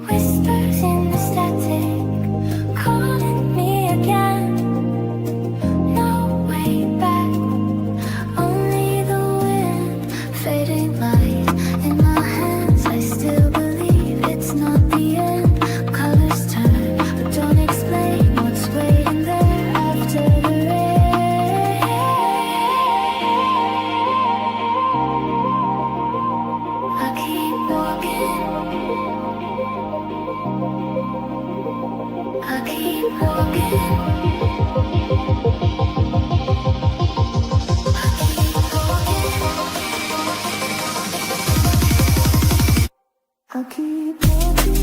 Whispers in the static, calling me again. No way back, only the wind, fading light in my hands. I still believe it's not the end. Colors turn, but don't explain what's waiting there after the rain. I keep walking. I keep walking. I keep walking.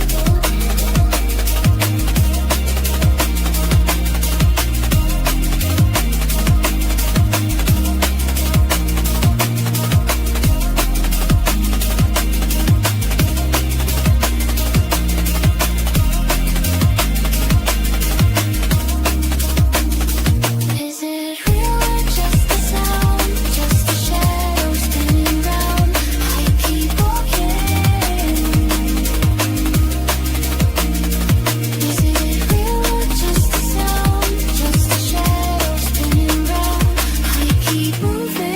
Is it real or just a sound? Just a shadow spinning round. I keep walking. Is it real or just a sound? Just a shadow spinning round. I keep moving.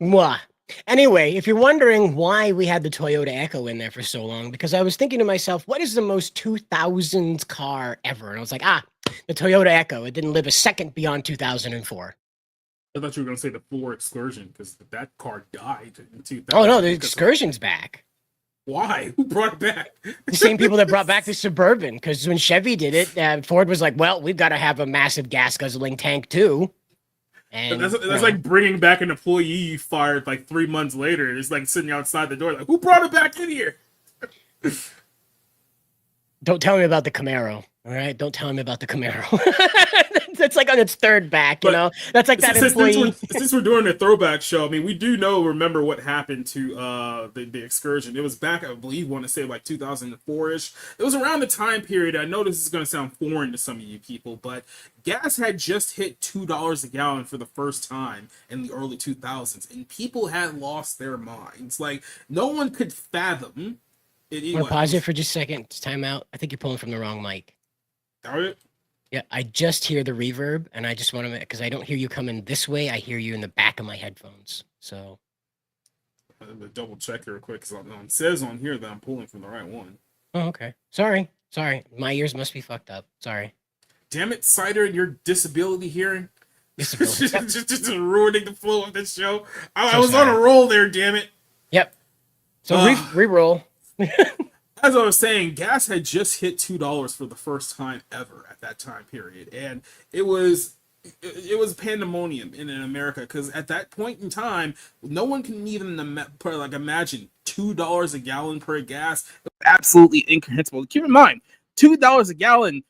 Mwah. Anyway, if you're wondering why we had the Toyota Echo in there for so long, because I was thinking to myself, what is the most 2000s car ever? And I was like, the Toyota Echo. It didn't live a second beyond 2004. I thought you were going to say the Ford Excursion because that car died in 2000. Oh, no, the Excursion's back. Why? Who brought it back? The same people that brought back the Suburban, because when Chevy did it, Ford was like, well, we've got to have a massive gas-guzzling tank, too. And that's like bringing back an employee you fired like 3 months later. It's like sitting outside the door, like, who brought it back in here? Don't tell me about the Camaro. All right, don't tell me about the Camaro. That's like on its third back, you know. That's like that employee. Since we're doing a throwback show, I mean, we do remember what happened to the Excursion. It was back, I believe, want to say like 2004-ish. It was around the time period. I know this is going to sound foreign to some of you people, but gas had just hit $2 a gallon for the first time in the early 2000s, and people had lost their minds. Like, no one could fathom. I'm gonna pause it for just a second. Time out. I think you're pulling from the wrong mic. All right. Yeah, I just hear the reverb, and I just want to, because I don't hear you coming this way. I hear you in the back of my headphones. So I'm gonna double check real quick because it says on here that I'm pulling from the right one. Oh, okay. Sorry. My ears must be fucked up. Sorry. Damn it, Cider, and your disability hearing. Disability. just ruining the flow of this show. I was on a roll there, damn it. Yep. So re-roll. As I was saying, gas had just hit $2 for the first time ever at that time period, and it was pandemonium in America because at that point in time, no one can even imagine $2 a gallon per gas. It was absolutely incomprehensible. Keep in mind, $2 a gallon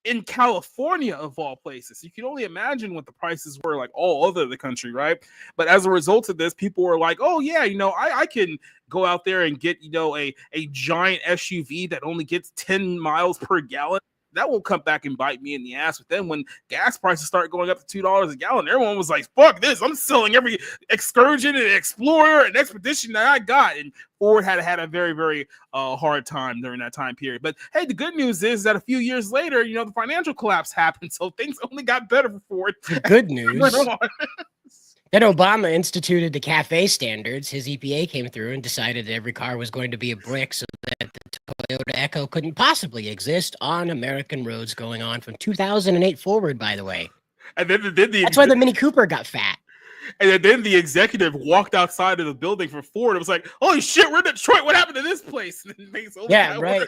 in California of all places. You can only imagine what the prices were like all over the country, right? But as a result of this, people were like, oh yeah, I can go out there and get, a giant SUV that only gets 10 miles per gallon. That will come back and bite me in the ass. But then when gas prices start going up to $2 a gallon, everyone was like, fuck this. I'm selling every Excursion and Explorer and Expedition that I got. And Ford had a very, very hard time during that time period. But hey, the good news is that a few years later, the financial collapse happened. So things only got better for Ford. The good news. Then Obama instituted the CAFE standards. His EPA came through and decided that every car was going to be a brick so that the Toyota Echo couldn't possibly exist on American roads going on from 2008 forward, by the way. And then that's why the Mini Cooper got fat. And then the executive walked outside of the building for Ford. It was like, holy shit, we're in Detroit. What happened to this place? And then things opened Yeah, that right. way.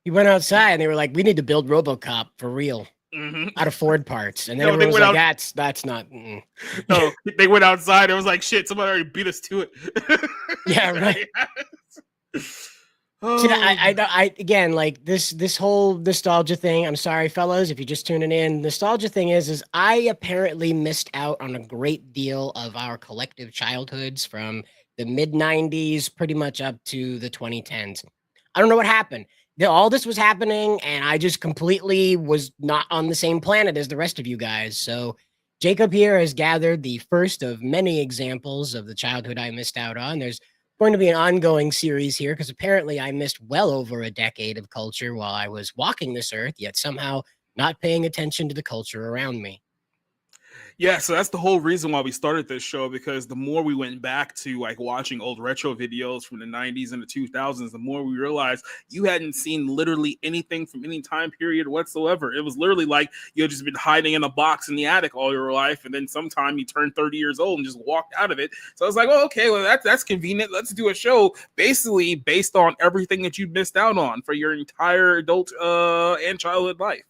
He went outside and they were like, we need to build RoboCop for real Mhm. out of Ford parts. And then No, they everyone was went like, out- that's not. Mm. No, they went outside. It was like, shit, somebody already beat us to it. Yeah, right. Oh, See, I again, like this whole nostalgia thing. I'm sorry, fellas, if you're just tuning in. Nostalgia thing is I apparently missed out on a great deal of our collective childhoods from the mid '90s, pretty much up to the 2010s. I don't know what happened. All this was happening, and I just completely was not on the same planet as the rest of you guys. So, Jacob here has gathered the first of many examples of the childhood I missed out on. There's going to be an ongoing series here because apparently I missed well over a decade of culture while I was walking this earth, yet somehow not paying attention to the culture around me. yeah, so that's the whole reason why we started this show, because the more we went back to like watching old retro videos from the 90s and the 2000s, the more we realized you hadn't seen literally anything from any time period whatsoever. It was literally like you had just been hiding in a box in the attic all your life, and then sometime you turned 30 years old and just walked out of it. So I was like, well, okay, well, that's convenient. Let's do a show basically based on everything that you missed out on for your entire adult and childhood life.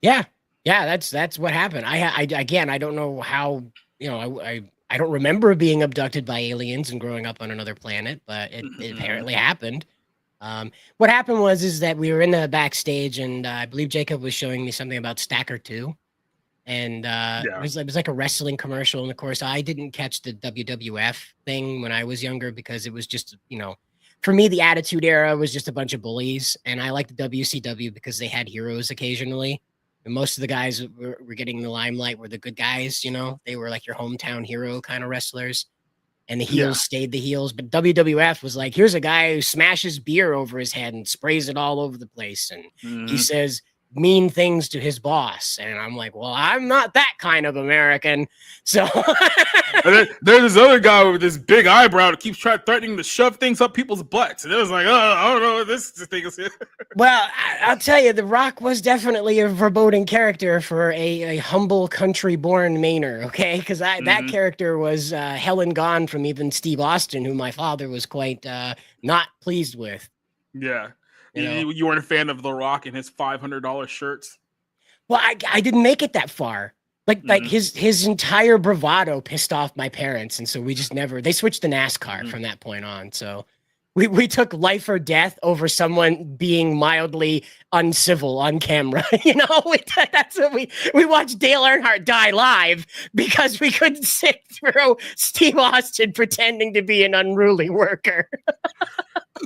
Yeah. Yeah, that's what happened. I again, I don't know how, I don't remember being abducted by aliens and growing up on another planet, but it apparently happened. What happened is that we were in the backstage, and I believe Jacob was showing me something about Stacker 2, and it was like a wrestling commercial. And of course, I didn't catch the WWF thing when I was younger because it was just, for me, the Attitude Era was just a bunch of bullies, and I liked the WCW because they had heroes occasionally. And most of the guys were getting the limelight were the good guys, they were like your hometown hero kind of wrestlers. And the heels stayed the heels. But WWF was like, here's a guy who smashes beer over his head and sprays it all over the place. And he says mean things to his boss. And I'm like, well, I'm not that kind of American. So and there's this other guy with this big eyebrow that keeps threatening to shove things up people's butts. And it was like, oh, I don't know what this thing is. Well, I'll tell you, The Rock was definitely a foreboding character for a humble country-born Mainer, okay? Because that character was hell and gone from even Steve Austin, who my father was quite not pleased with. Yeah. You weren't a fan of The Rock and his $500 shirts? Well, I didn't make it that far. Like his entire bravado pissed off my parents, and so we just they switched to NASCAR from that point on. So we took life or death over someone being mildly uncivil on camera. That's what we watched Dale Earnhardt die live because we couldn't sit through Steve Austin pretending to be an unruly worker.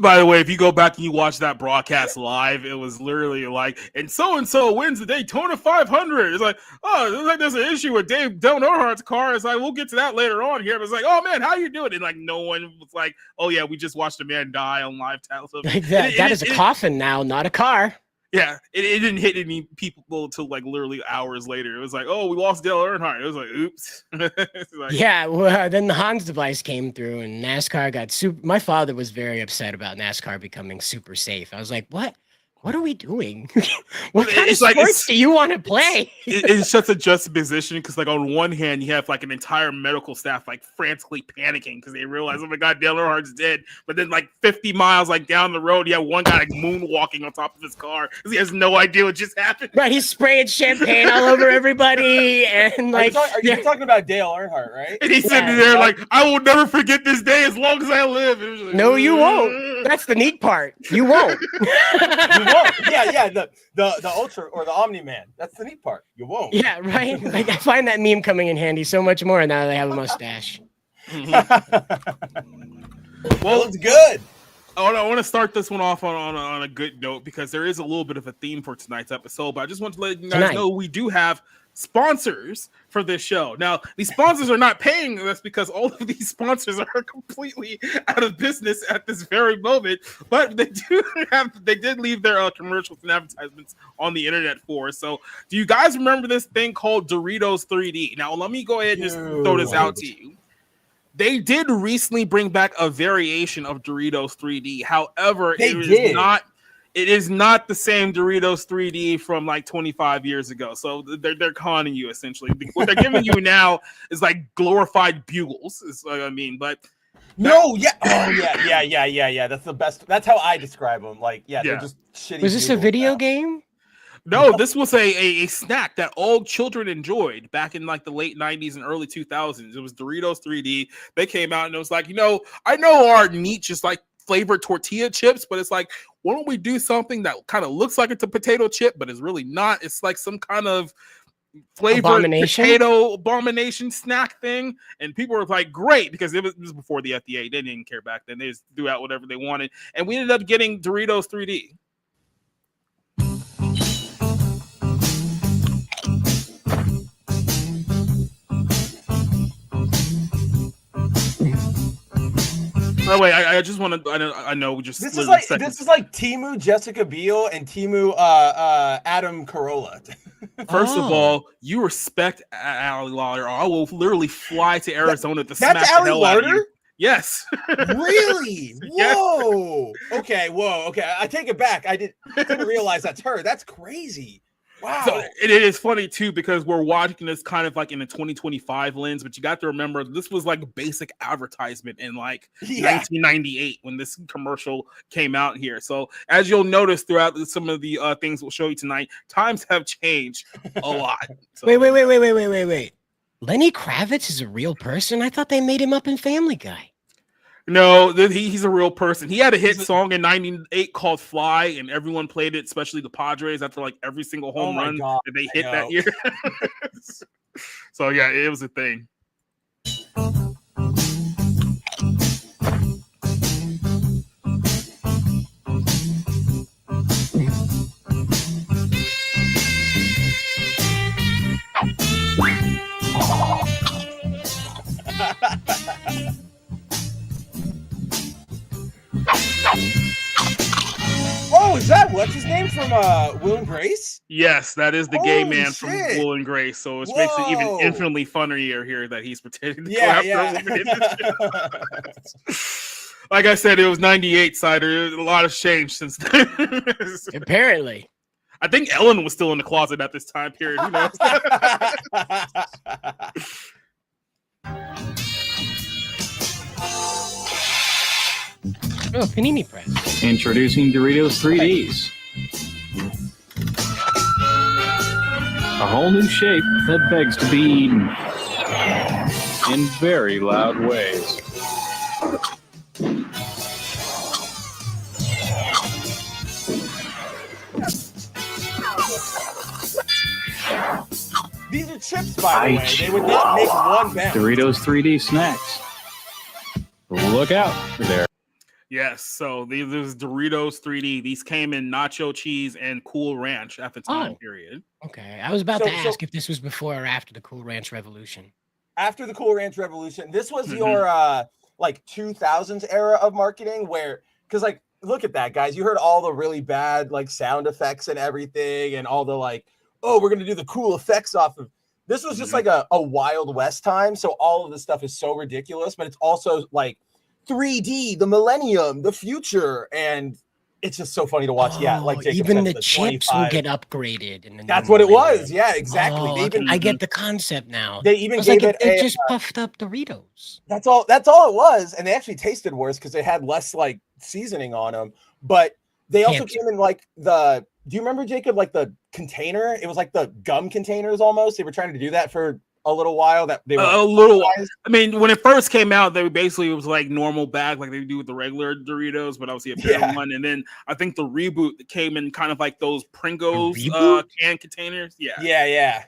By the way, if you go back and you watch that broadcast live, it was literally like, and so wins the Daytona 500. It's like, oh, it looks like there's an issue with Dale Earnhardt's car. It's like, we'll get to that later on here. But it's like, oh man, how you doing? And like, no one was like, oh yeah, we just watched a man die on live television. That is a coffin now, not a car. Yeah, it didn't hit any people until like literally hours later. It was like, oh, we lost Dale Earnhardt. It was like, oops. Like, yeah, well, then the Hans device came through, and NASCAR got super. My father was very upset about NASCAR becoming super safe. I was like, what? What are we doing? What kind of sports do you want to play? It's such a juxtaposition because, like, on one hand, you have like an entire medical staff like frantically panicking because they realize, oh my god, Dale Earnhardt's dead. But then, like 50 miles like down the road, you have one guy like moonwalking on top of his car because he has no idea what just happened. Right, he's spraying champagne all over everybody, and like, are you talking about Dale Earnhardt, right? And he's sitting there like, I will never forget this day as long as I live. It was like, no, you won't. That's the neat part. You won't. You won't. Yeah. The Ultra or the Omni Man. That's the neat part. You won't. Yeah, right. Like, I find that meme coming in handy so much more now that I have a mustache. Well, it's good. I want to start this one off on a good note because there is a little bit of a theme for tonight's episode. But I just want to let you guys know we do have sponsors for this show. Now, these sponsors are not paying us because all of these sponsors are completely out of business at this very moment, but they did leave their commercials and advertisements on the internet for us. So do you guys remember this thing called Doritos 3D? Now, let me go ahead and just throw this out to you. They did recently bring back a variation of Doritos 3D. However, it it is not the same Doritos 3D from like 25 years ago. So they're conning you essentially. What they're giving you now is like glorified bugles. Is what I mean, but. No, yeah, oh yeah. That's the best. That's how I describe them. Like, they're just shitty. Was this a video game? No, this was a snack that all children enjoyed back in like the late 90s and early 2000s. It was Doritos 3D. They came out and it was like, I know our niche is like flavored tortilla chips, but it's like, why don't we do something that kind of looks like it's a potato chip, but it's really not. It's like some kind of flavored potato abomination snack thing, and people were like, great, because it was before the FDA. They didn't care back then. They just threw out whatever they wanted, and we ended up getting Doritos 3D. By the way, I just want to. I know we just. This is like Timu Jessica Biel and Timu Adam Carolla. First of all, you respect Ali Larder, or I will literally fly to Arizona to smack the hell out of you. Yes. Really? Yes. Whoa. Okay. I take it back. I didn't realize that's her. That's crazy. Wow. So it is funny too, because we're watching this kind of like in a 2025 lens, but you got to remember this was like basic advertisement in like 1998 when this commercial came out here. So as you'll notice throughout some of the things we'll show you tonight, times have changed a lot. So, Wait. Lenny Kravitz is a real person? I thought they made him up in Family Guy. No, he's a real person. He had a hit song in '98 called "Fly," and everyone played it, especially the Padres, after like every single home run that they hit that year. So yeah, it was a thing. Oh, is that what's his name from Will and Grace? Yes, that is the gay man shit. from Will and Grace. So it makes it even infinitely funnier here that he's pretending to go after a woman. Like I said, it was 98, Cider. A lot has changed since then. Apparently. I think Ellen was still in the closet at this time period. Who knows? Oh, panini press. Introducing Doritos 3Ds. A whole new shape that begs to be eaten in very loud ways. These are chips, by the way. They would not make one bounce. Doritos 3D snacks. Look out there. Yes, so these Doritos 3D. These came in nacho cheese and Cool Ranch at the time period. Okay, I was about to ask if this was before or after the Cool Ranch Revolution. After the Cool Ranch Revolution, this was your like 2000s era of marketing, where because like look at that, guys. You heard all the really bad like sound effects and everything, and all the like, oh, we're gonna do the cool effects off of. This was just like a Wild West time, so all of this stuff is so ridiculous, but it's also like 3D, the millennium, the future, and it's just so funny to watch. Yeah, like Jacob even said, the chips will get upgraded. In the That's what it was. Yeah, exactly. I get the concept now. They even gave it just puffed up Doritos. That's all it was, and they actually tasted worse because they had less like seasoning on them. But they also came in like the. Do you remember, Jacob? Like the container, it was like the gum containers almost. They were trying to do that for a little while. That they were a little. I mean, when it first came out, they basically it was like normal bag, like they do with the regular Doritos, but obviously a better one. And then I think the reboot came in kind of like those Pringles can containers. Yeah.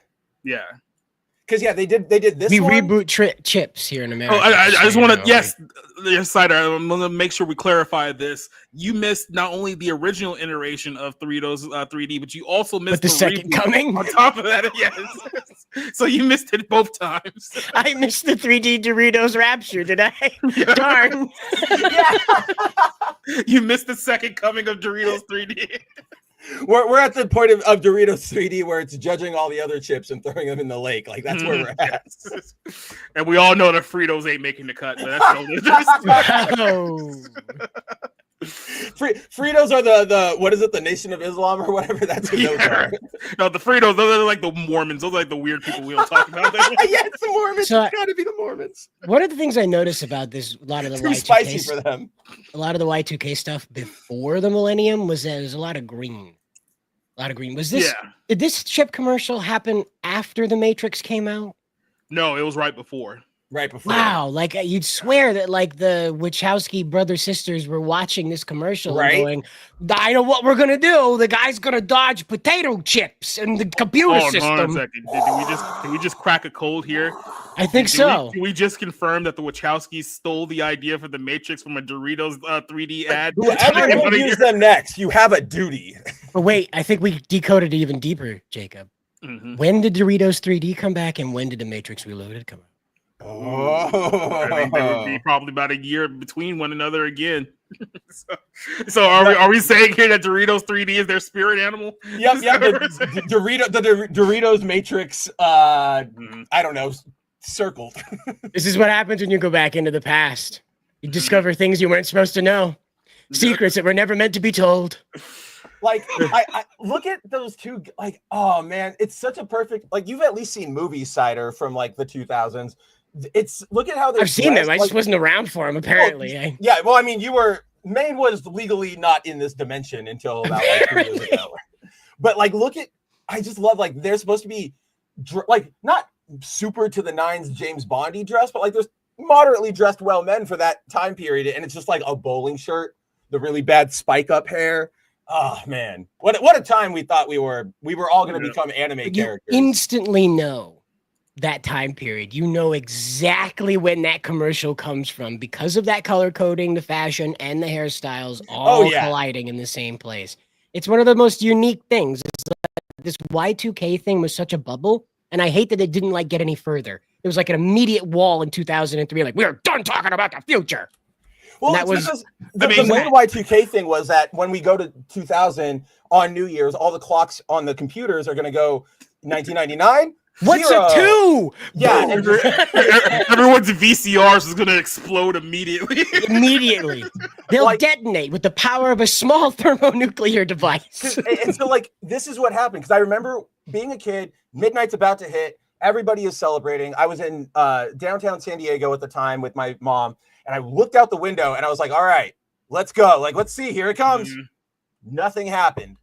Because they did this. We reboot chips here in America. I just want to yes, Cider. I'm gonna make sure we clarify this. You missed not only the original iteration of Doritos 3D, but you also missed the second coming. On top of that, yes. So you missed it both times. I missed the 3D Doritos Rapture, did I? Darn. You missed the second coming of Doritos 3D. We're at the point of Doritos 3D where it's judging all the other chips and throwing them in the lake. Like that's where we're at. And we all know the Fritos ain't making the cut. But that's Fritos are the what is it? The Nation of Islam or whatever. That's what those are. No, the Fritos. Those are like the Mormons. Those are like the weird people we don't talk about. Yeah, it's the Mormons. So It's got to be the Mormons. One of the things I notice about this, a lot of the Too Y2K, spicy for them. a lot of the Y2K stuff before the millennium was that there's a lot of green. A lot of green. Was this? Yeah. Did this chip commercial happen after the Matrix came out? No, it was right before. Right before. Wow, like you'd swear that like the Wachowski brother sisters were watching this commercial Right. and going, I know what we're gonna do. The guy's gonna dodge potato chips and the computer Hold on a system. second. Did we just crack a code here? I think Did so. We just confirm that the Wachowskis stole the idea for the Matrix from a Doritos 3D ad? Whoever will use them next, you have a duty. But wait, I think we decoded it even deeper, Jacob. Mhm. When did Doritos 3D come back and when did the Matrix Reloaded come out? I think there would be Oh. probably about a year between one another again. so are we saying here that Doritos 3D is their spirit animal? Yep. The Doritos Matrix. Mhm. I don't know. Circled. This is what happens when you go back into the past. You discover things you weren't supposed to know. Secrets that were never meant to be told. Like I look at those two. Like, oh man, it's such a perfect. Like, you've at least seen movies, Cider, from like the 2000s. It's look at how they're. I've seen them. I dressed, just wasn't around for them, apparently. Yeah, well, I mean, Maine was legally not in this dimension until about like 3 years ago. But like, look at, I just love, like, they're supposed to be like not super to the nines James Bondy dress, but like there's moderately dressed well men for that time period, and it's just like a bowling shirt, the really bad spike up hair. Oh man, what a time we thought we were all going to become anime You characters. instantly know that time period. You know exactly when that commercial comes from because of that color coding, the fashion, and the hairstyles all colliding in the same place. It's one of the most unique things. It's like this Y2K thing was such a bubble, and I hate that it didn't like get any further. It was like an immediate wall in 2003. Like, we're done talking about the future. Well, that was because the main Y2K thing was that when we go to 2000 on New Year's, all the clocks on the computers are going to go 1999. What's zero. a 2? Yeah, Boom. Everyone's VCRs is gonna explode immediately. Immediately. They'll Like- detonate with the power of a small thermonuclear device. And so, like, this is what happened. Because I remember being a kid, midnight's about to hit. Everybody is celebrating. I was in downtown San Diego at the time with my mom, and I looked out the window and I was like, all right, let's go. Like, let's see. Here it comes. Mhm. Nothing happened.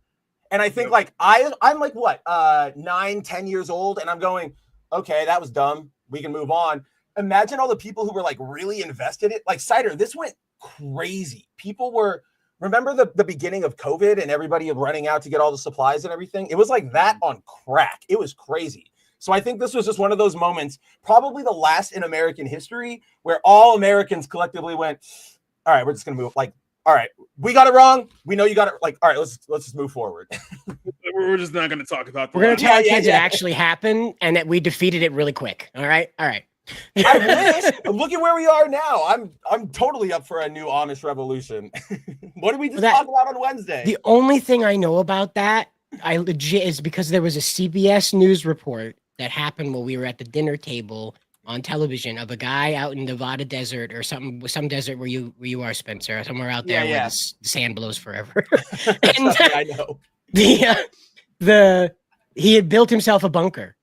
And I think like I'm like what 9-10 years old, and I'm going, okay, that was dumb. We can move on. Imagine all the people who were like really invested in it. Like Cider, this went crazy. People were, remember the beginning of COVID and everybody running out to get all the supplies and everything? It was like that on crack. It was crazy. So I think this was just one of those moments, probably the last in American history, where all Americans collectively went, all right, we're just gonna move. Like, all right, we got it wrong. We know you got it. Like, all right, let's just move forward. We're just not gonna talk about that. We're going to tell our kids it yeah. actually happened and that we defeated it really quick. All right? All right. I wish. Look at where we are now. I'm totally up for a new Amish revolution. What did we just talk about on Wednesday? The only thing I know about that, I legit, is because there was a CBS News report that happened while we were at the dinner table on television of a guy out in Nevada desert or some desert where you are, Spencer, somewhere out there where the sand blows forever. And I know. He had built himself a bunker.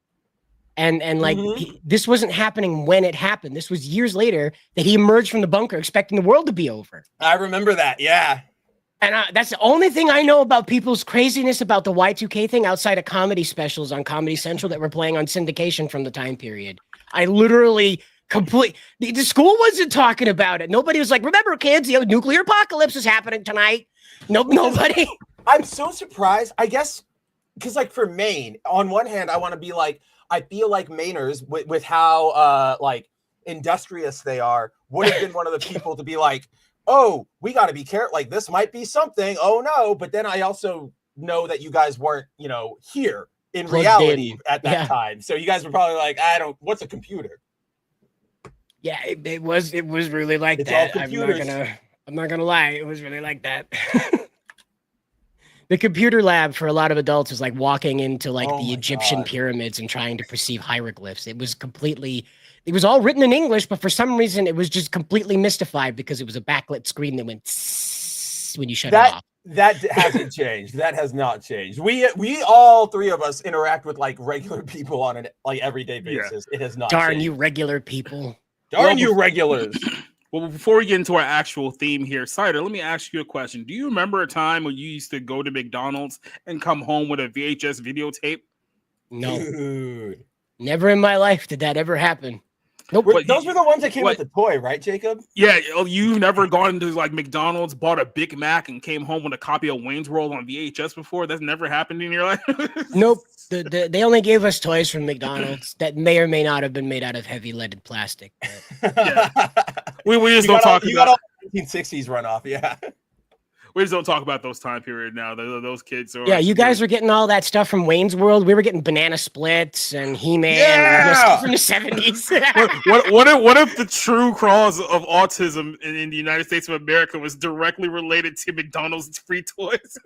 And like this wasn't happening when it happened. This was years later that he emerged from the bunker expecting the world to be over. I remember that. Yeah. And that's the only thing I know about people's craziness about the Y2K thing outside of comedy specials on Comedy Central that were playing on syndication from the time period. I literally the school wasn't talking about it. Nobody was like, remember kids, the nuclear apocalypse is happening tonight. Nobody. I'm so surprised. I guess because like for Maine, on one hand, I want to be like, I feel like Mainers with how like industrious they are would have been one of the people to be like, oh, we got to be careful. Like this might be something. Oh no. But then I also know that you guys weren't, here in reality at that time. So you guys were probably like, what's a computer? Yeah, it was really like It's that. all computers. I'm not gonna lie, it was really like that. The computer lab for a lot of adults is like walking into like the Egyptian pyramids and trying to perceive hieroglyphs. It was all written in English, but for some reason it was just completely mystified because it was a backlit screen that went when you shut it That off. that hasn't changed. That has not changed. We all three of us interact with like regular people on an like everyday basis. It has not Darn changed. you regular people. Darn you regulars. Well, before we get into our actual theme here, Cider, let me ask you a question. Do you remember a time when you used to go to McDonald's and come home with a VHS videotape? No. Dude. Never in my life did that ever happen. Nope. Those were the ones that came with the toy, right, Jacob? Yeah, you've never gone into like McDonald's, bought a Big Mac, and came home with a copy of Wayne's World on VHS before? That's never happened in your life? Nope. They only gave us toys from McDonald's that may or may not have been made out of heavy leaded plastic. Yeah. We just don't talk you got about all the 1960s runoff, yeah. we just don't talk about those time period now. Those kids are Yeah, you guys were getting all that stuff from Wayne's World. We were getting Banana Splits and He-Man and stuff from the 70s. what if the true cause of autism in the United States of America was directly related to McDonald's free toys?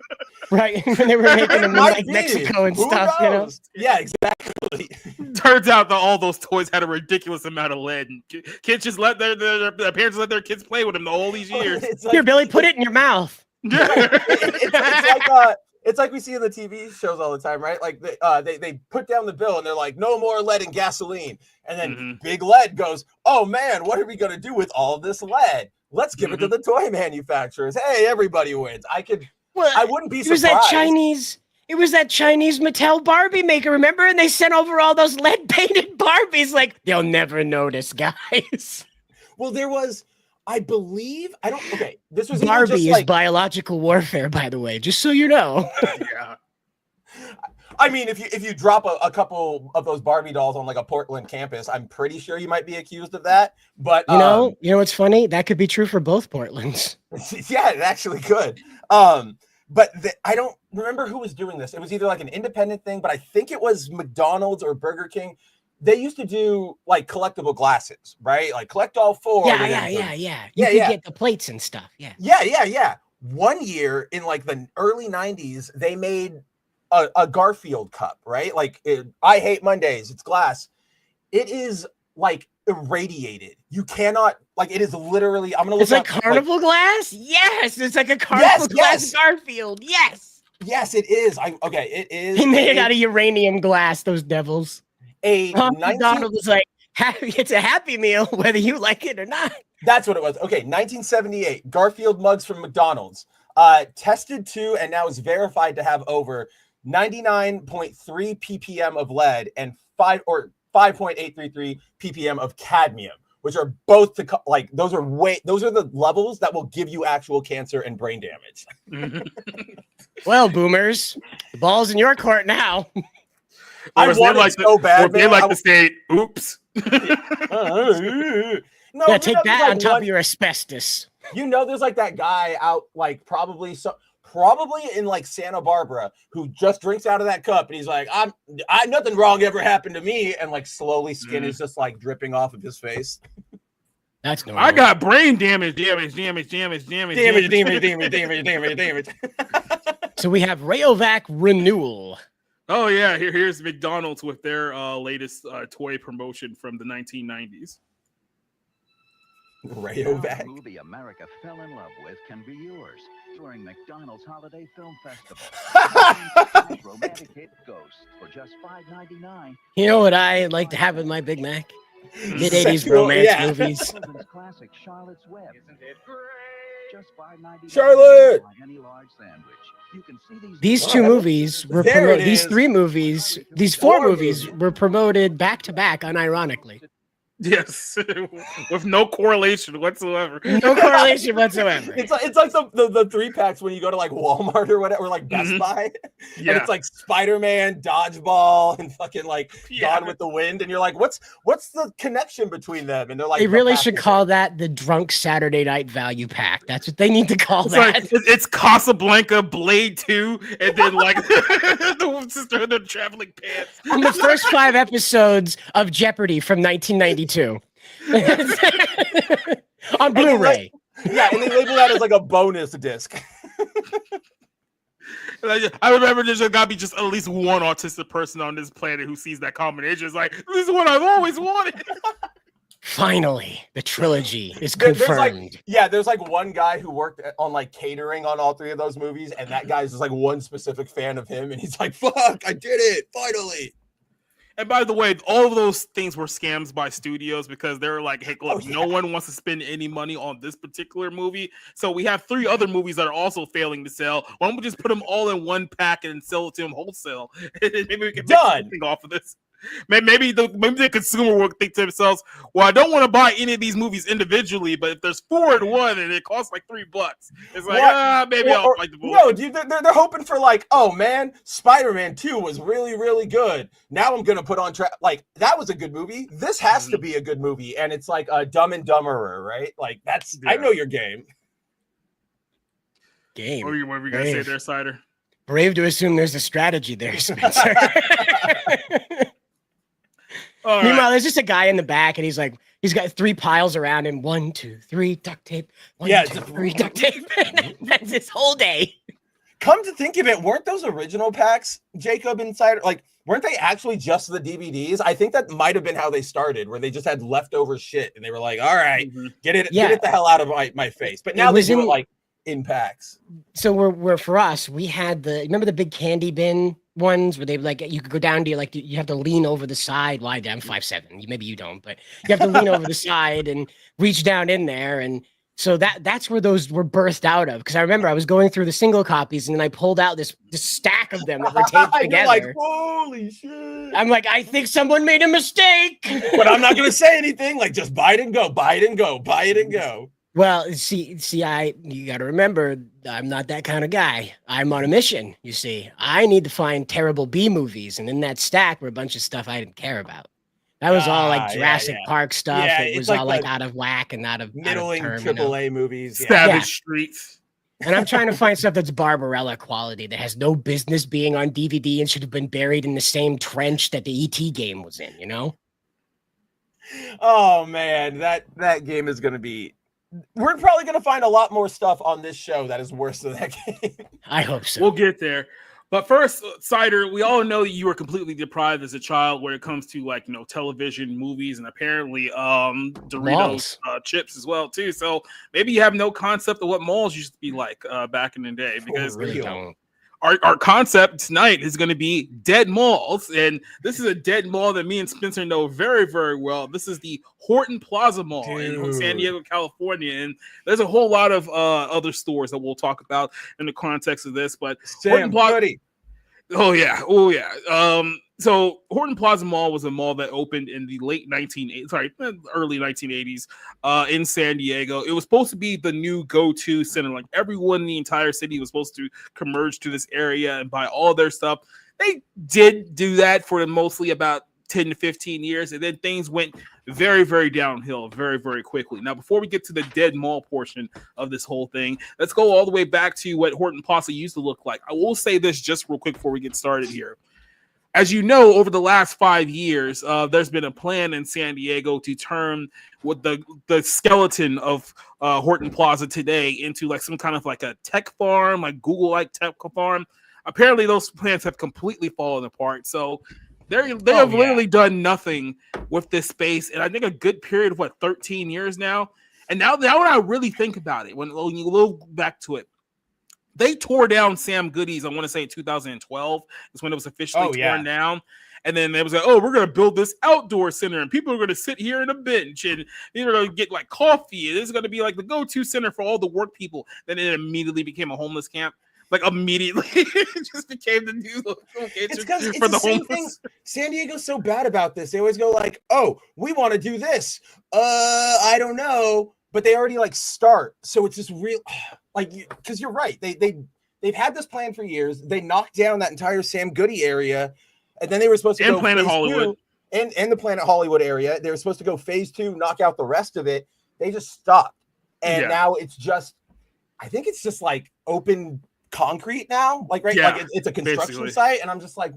Right, when they were making them in Might like be. Mexico and Who stuff, you know? knows? Yeah, exactly. Turns out that all those toys had a ridiculous amount of lead, and kids just let their parents let their kids play with them all these years. It's Here, Billy, put it in your mouth. it's like we see in the TV shows all the time, right? Like they put down the bill and they're like, no more lead in gasoline. And then Big Lead goes, oh man, what are we gonna do with all of this lead? Let's give it to the toy manufacturers. Hey, everybody wins. I wouldn't be surprised. It was that Chinese Mattel Barbie maker, remember? And they sent over all those lead painted Barbies. Like, they'll never notice, guys. Well, there was, I believe, this was Barbie just is like, biological warfare, by the way, just so you know. Yeah. I mean, if you drop a couple of those Barbie dolls on like a Portland campus, I'm pretty sure you might be accused of that. But you know what's funny? That could be true for both Portlands. Yeah, it actually could. But I don't remember who was doing this. It was either like an independent thing, but I think it was McDonald's or Burger King. They used to do like collectible glasses, right? Like collect all four. Yeah. You could get the plates and stuff. Yeah. Yeah. One year in like the early 90s, they made a Garfield cup, right? Like I hate Mondays. It's glass. It is like irradiated. You cannot, like, it is literally, I'm gonna look it's like carnival glass. Yes, it's like a carnival glass Garfield. Yes, it is. It is. He made it out of uranium glass. Those devils. McDonald's was like, it's a Happy Meal whether you like it or not. That's what it was. Okay, 1978 Garfield mugs from McDonald's, tested to and now is verified to have over 99.3 ppm of lead and 5.833 ppm of cadmium, which are both those are the levels that will give you actual cancer and brain damage. Well, boomers, the ball's in your court now. I want it so bad, man. They like to say, oops. No, yeah, take that on top of your asbestos. You know, there's like that guy out, like probably in like Santa Barbara who just drinks out of that cup and he's like, I nothing wrong ever happened to me, and like slowly skin is just like dripping off of his face. That's normal. I got brain damage. So we have Rayovac renewal. Oh yeah, here's McDonald's with their latest toy promotion from the 1990s. Rayovac. The movie America fell in love with can be yours during McDonald's Holiday Film Festival. Romantic hit Ghost for just $5.99. You know what I like to have in my Big Mac? Mid-80s romance movies. Classic Charlotte's Web. Isn't it great? Just $5.99. Charlotte. Any large sandwich. You can see these two movies were promoted. These four movies were promoted back to back, unironically. Yes, with no correlation whatsoever. No correlation whatsoever. It's like the 3-packs when you go to like Walmart or whatever, or like Best Buy, and it's like Spider-Man, Dodgeball, and fucking like Gone with the Wind, and you're like, what's the connection between them? And they're like, they really should call that the drunk Saturday night value pack. That's what they need to call that. Like, it's Casablanca, Blade 2, and then like the sister in the traveling pants. On the first 5 episodes of Jeopardy from 1992. On Blu-ray. Yeah, and they label that as like a bonus disc. I remember there's got to be just at least one autistic person on this planet who sees that combination. It's like, this is what I've always wanted. Finally, the trilogy is There's confirmed. there's like one guy who worked on like catering on all three of those movies, and that guy's just like one specific fan of him, and he's like, "Fuck, I did it finally." And by the way, all of those things were scams by studios because they were like, hey, look, no one wants to spend any money on this particular movie. So we have 3 other movies that are also failing to sell. Why don't we just put them all in one pack and sell it to them wholesale? Maybe we can make something off of this. Maybe the consumer will think to themselves, well, I don't want to buy any of these movies individually, but if there's 4 in one and it costs like $3, it's like, maybe I'll like the movie. No, dude, they're hoping for like, oh man, Spider-Man 2 was really, really good. Now I'm gonna put on like that was a good movie. This has to be a good movie, and it's like a Dumb and Dumberer, right? Like that's I know your game. Game. What were you gonna say there, Cider? Brave to assume there's a strategy there, Spencer. Meanwhile, there's just a guy in the back, and he's got 3 piles around him. 1, 2, 3, duct tape. 1, 2, 3, duct tape. That's his whole day. Come to think of it, weren't those original packs, Jacob and Cider, like, weren't they actually just the DVDs? I think that might have been how they started, where they just had leftover shit, and they were like, all right, get it the hell out of my face. But now they do it like in packs. So we're for us, we had remember the big candy bin ones where they like you could go down to you have to lean over the side. Well, I'm 5'7". Maybe you don't, but you have to lean over the side and reach down in there. And so that's where those were birthed out of. Because I remember I was going through the single copies and then I pulled out this stack of them that were taped together. You're like, holy shit. I'm like, I think someone made a mistake. But I'm not gonna say anything. Like, just buy it and go, buy it and go, buy it and go. Well, see, you got to remember, I'm not that kind of guy. I'm on a mission, you see. I need to find terrible B movies, and in that stack were a bunch of stuff I didn't care about. That was all like Jurassic Park stuff. Yeah, it was like all like out of whack and out of middling AAA movies. Savage Streets. And I'm trying to find stuff that's Barbarella quality that has no business being on DVD and should have been buried in the same trench that the ET game was in, you know? Oh man, that game is gonna be. We're probably going to find a lot more stuff on this show that is worse than that game. I hope so. We'll get there. But first, Cider, we all know you were completely deprived as a child when it comes to like, television, movies, and apparently Doritos chips as well too. So maybe you have no concept of what malls used to be like back in the day, because really don't. Our concept tonight is going to be dead malls, and this is a dead mall that me and Spencer know very, very well. This is the Horton Plaza Mall in San Diego, California, and there's a whole lot of other stores that we'll talk about in the context of this. But Horton Plaza, oh yeah. So Horton Plaza Mall was a mall that opened in the early 1980s in San Diego. It was supposed to be the new go-to center. Like everyone in the entire city was supposed to converge to this area and buy all their stuff. They did do that for mostly about 10 to 15 years, and then things went very, very downhill very, very quickly. Now, before we get to the dead mall portion of this whole thing, let's go all the way back to what Horton Plaza used to look like. I will say this just real quick before we get started here. As you know, over the last 5 years, there's been a plan in San Diego to turn what the skeleton of Horton Plaza today into like some kind of like a tech farm, like Google-like tech farm. Apparently, those plans have completely fallen apart. So they have literally done nothing with this space, and I think a good period of 13 years now. And now when I really think about it, when you look back to it, they tore down Sam Goody's, I want to say in 2012 is when it was officially torn down. And then they was like, oh, we're going to build this outdoor center and people are going to sit here in a bench and they're going to get like coffee. And this is going to be like the go-to center for all the work people. Then it immediately became a homeless camp. Like immediately it just became the new location for the homeless. Thing. San Diego's so bad about this. They always go like, oh, we want to do this. I don't know. But they already like start. So it's just real. Like, because you're right. They've had this plan for years. They knocked down that entire Sam Goody area, and then they were supposed to go Planet Hollywood and the Planet Hollywood area. They were supposed to go phase 2, knock out the rest of it. They just stopped, and now it's just. I think it's just like open concrete now. Like like it's a construction site, and I'm just like,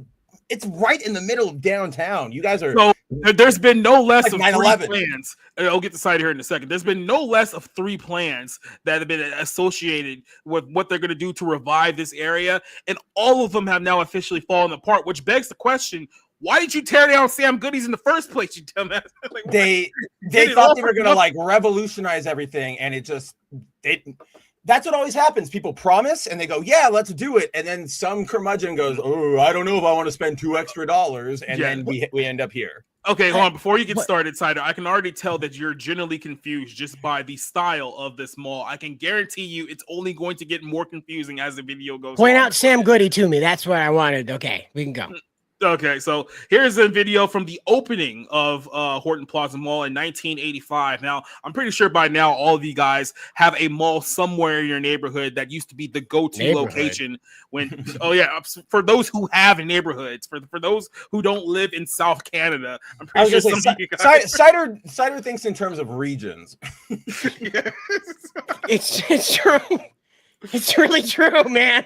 it's right in the middle of downtown. You guys are. So there's been no less like of 3 plans. I'll get the side here in a second. There's been no less of 3 plans that have been associated with what they're going to do to revive this area. And all of them have now officially fallen apart, which begs the question, why did you tear down Sam Goodies in the first place, you dumbass? Like, They it thought all they were for gonna like revolutionize everything, and it just that's what always happens. People promise and they go, yeah, let's do it, and then some curmudgeon goes, oh, I don't know if I want to spend $2 extra, and then we end up here. Okay, hold on. Before you get started, Cider, I can already tell that you're generally confused just by the style of this mall. I can guarantee you it's only going to get more confusing as the video goes on. Point out Sam Goody to me. That's what I wanted. Okay, we can go. Okay, so here's a video from the opening of Horton Plaza Mall in 1985. Now, I'm pretty sure by now all of you guys have a mall somewhere in your neighborhood that used to be the go-to location when. Oh yeah, for those who have neighborhoods, for those who don't live in South Canada, I'm pretty sure some of you guys. Cider thinks in terms of regions. It's true. It's really true, man.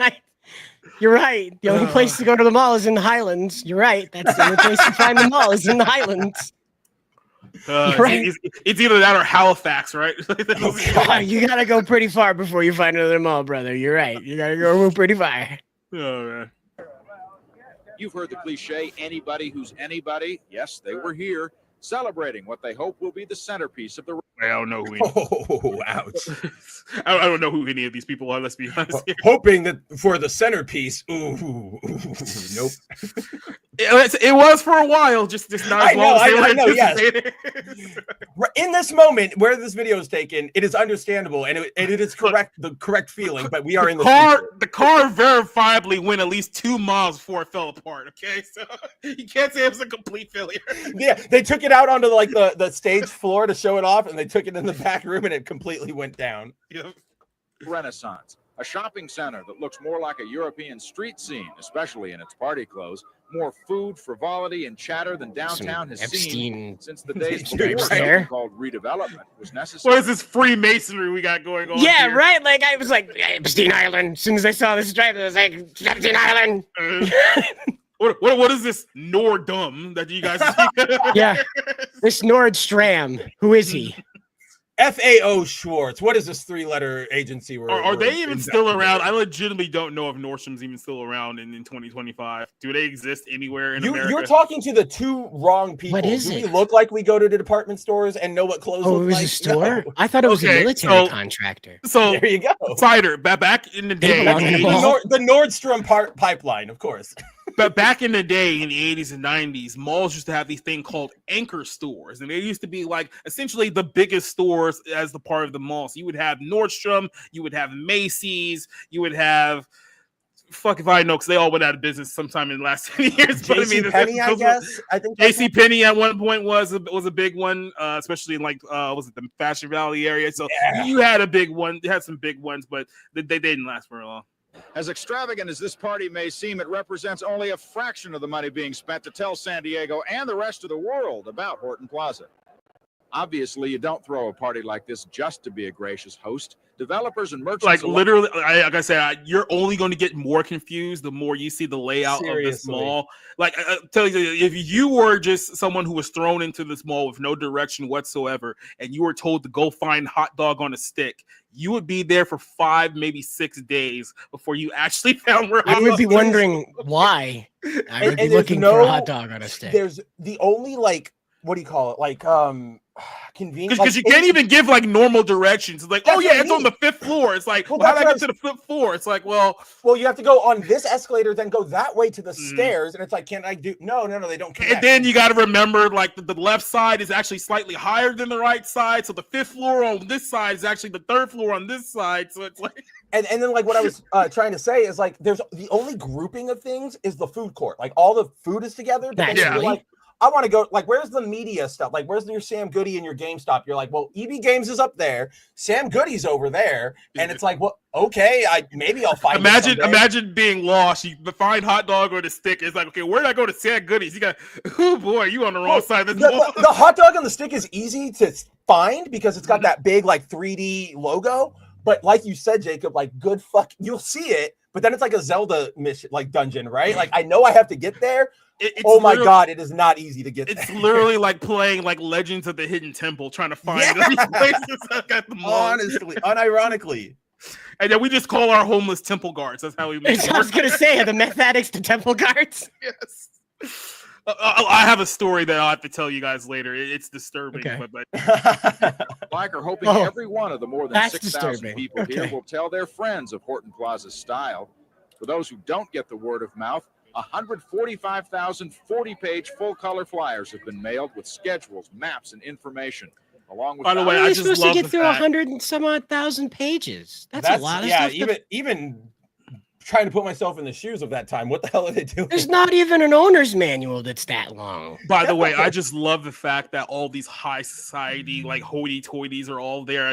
You're right. The only place to go to the mall is in the Highlands. You're right. That's the only place to find the mall is in the Highlands. Right. It's either that or Halifax, right? You gotta go pretty far before you find another mall, brother. You're right. You gotta go pretty far. Oh, man. You've heard the cliche, anybody who's anybody. Yes, they were here, celebrating what they hope will be the centerpiece of the. I don't know who. Oh, ouch! I don't know who any of these people are. Let's be honest. Hoping that for the centerpiece. Ooh, nope. It was for a while, just not as long as they I know. Yes. anticipated. In this moment where this video is taken, it is understandable and it is correct. The correct feeling, but we are in the future. The car verifiably went at least 2 miles before it fell apart. Okay, so you can't say it was a complete failure. Yeah, they took it out onto like the stage floor to show it off, and they took it in the back room, and it completely went down. Yep. Renaissance, a shopping center that looks more like a European street scene, especially in its party clothes. More food, frivolity, and chatter than downtown has seen since the days before something called redevelopment was necessary. What is this Freemasonry we got going on? Yeah, here? Right. Like I was like Epstein Island. As soon as I saw this stripe, I was like Epstein Island. What is this Nordum that you guys? Yeah, this Nordstrom. Who is he? FAO Schwartz. What is this 3-letter agency? Are they even still around? I legitimately don't know if Nordstrom's even still around in 2025. Do they exist anywhere in America? You're talking to the two wrong people. What is Do it? we look like we go to the department stores and know what clothes look like? Oh, it was a store? No. I thought it was a military contractor. So there you go. Cider, back in the day, the Nordstrom pipeline, of course. But back in the day, in the 80s and 90s, malls used to have these thing called anchor stores, and they used to be like essentially the biggest stores as the part of the mall. So you would have Nordstrom, you would have Macy's, you would have fuck if I know, because they all went out of business sometime in the last 10 years. But JCPenney, I guess. I think JCPenney at one point was a big one, especially in like was it the Fashion Valley area? So you had a big one. You had some big ones, but they didn't last very long. As extravagant as this party may seem, it represents only a fraction of the money being spent to tell San Diego and the rest of the world about Horton Plaza. Obviously, you don't throw a party like this just to be a gracious host. Developers and merchants... Like, literally, like I said, you're only going to get more confused the more you see the layout of this mall. Like, I tell you, if you were just someone who was thrown into this mall with no direction whatsoever, and you were told to go find hot dog on a stick, you would be there for 5, maybe 6 days before you actually found where I would be wondering why. I would be looking for a hot dog on a stick. There's the only, like, what do you call it? Like, convenient. Because you can't even give like normal directions. It's like, oh yeah, it's on the 5th floor. It's like, well, how do I get to the 5th floor? It's like, well, you have to go on this escalator, then go that way to the stairs, and it's like, can't I do? No, they don't connect. And then you got to remember, like the left side is actually slightly higher than the right side, so the 5th floor on this side is actually the 3rd floor on this side. So it's like, and then like what I was trying to say is like, there's the only grouping of things is the food court. Like all the food is together. But then you're like, I want to go, like, where's the media stuff? Like, where's your Sam Goody and your GameStop? You're like, well, EB Games is up there. Sam Goody's over there. And it's like, well, okay, maybe I'll find Imagine being lost. You find hot dog or the stick. It's like, okay, where did I go to Sam Goody's? You got, oh boy, you on the wrong side of this wall. The hot dog on the stick is easy to find because it's got that big, like, 3D logo. But like you said, Jacob, like, good fuck, you'll see it. But then it's like a Zelda mission, like dungeon, right? Like, I know I have to get there. Oh my God, it is not easy to get there. It's literally like playing like Legends of the Hidden Temple, trying to find these places at the mall. Honestly, unironically. And then we just call our homeless temple guards. That's how we make it. I was going to say, are the meth addicts the temple guards? Yes. I have a story that I'll have to tell you guys later. It's disturbing, Okay. but Mike are hoping Oh, every one of the more than that's 6,000 disturbing. people here Okay. will tell their friends of Horton Plaza's style. For those who don't get the word of mouth, 145,000 40-page full-color flyers have been mailed with schedules, maps, and information. Along with By the way, How are I you just supposed to love get the through fact- 100 and some odd thousand pages? That's a lot of yeah, stuff. even trying to put myself in the shoes of that time. What the hell are they doing? There's not even an owner's manual that's that long. By the way, I just love the fact that all these high society, like hoity-toities, are all there.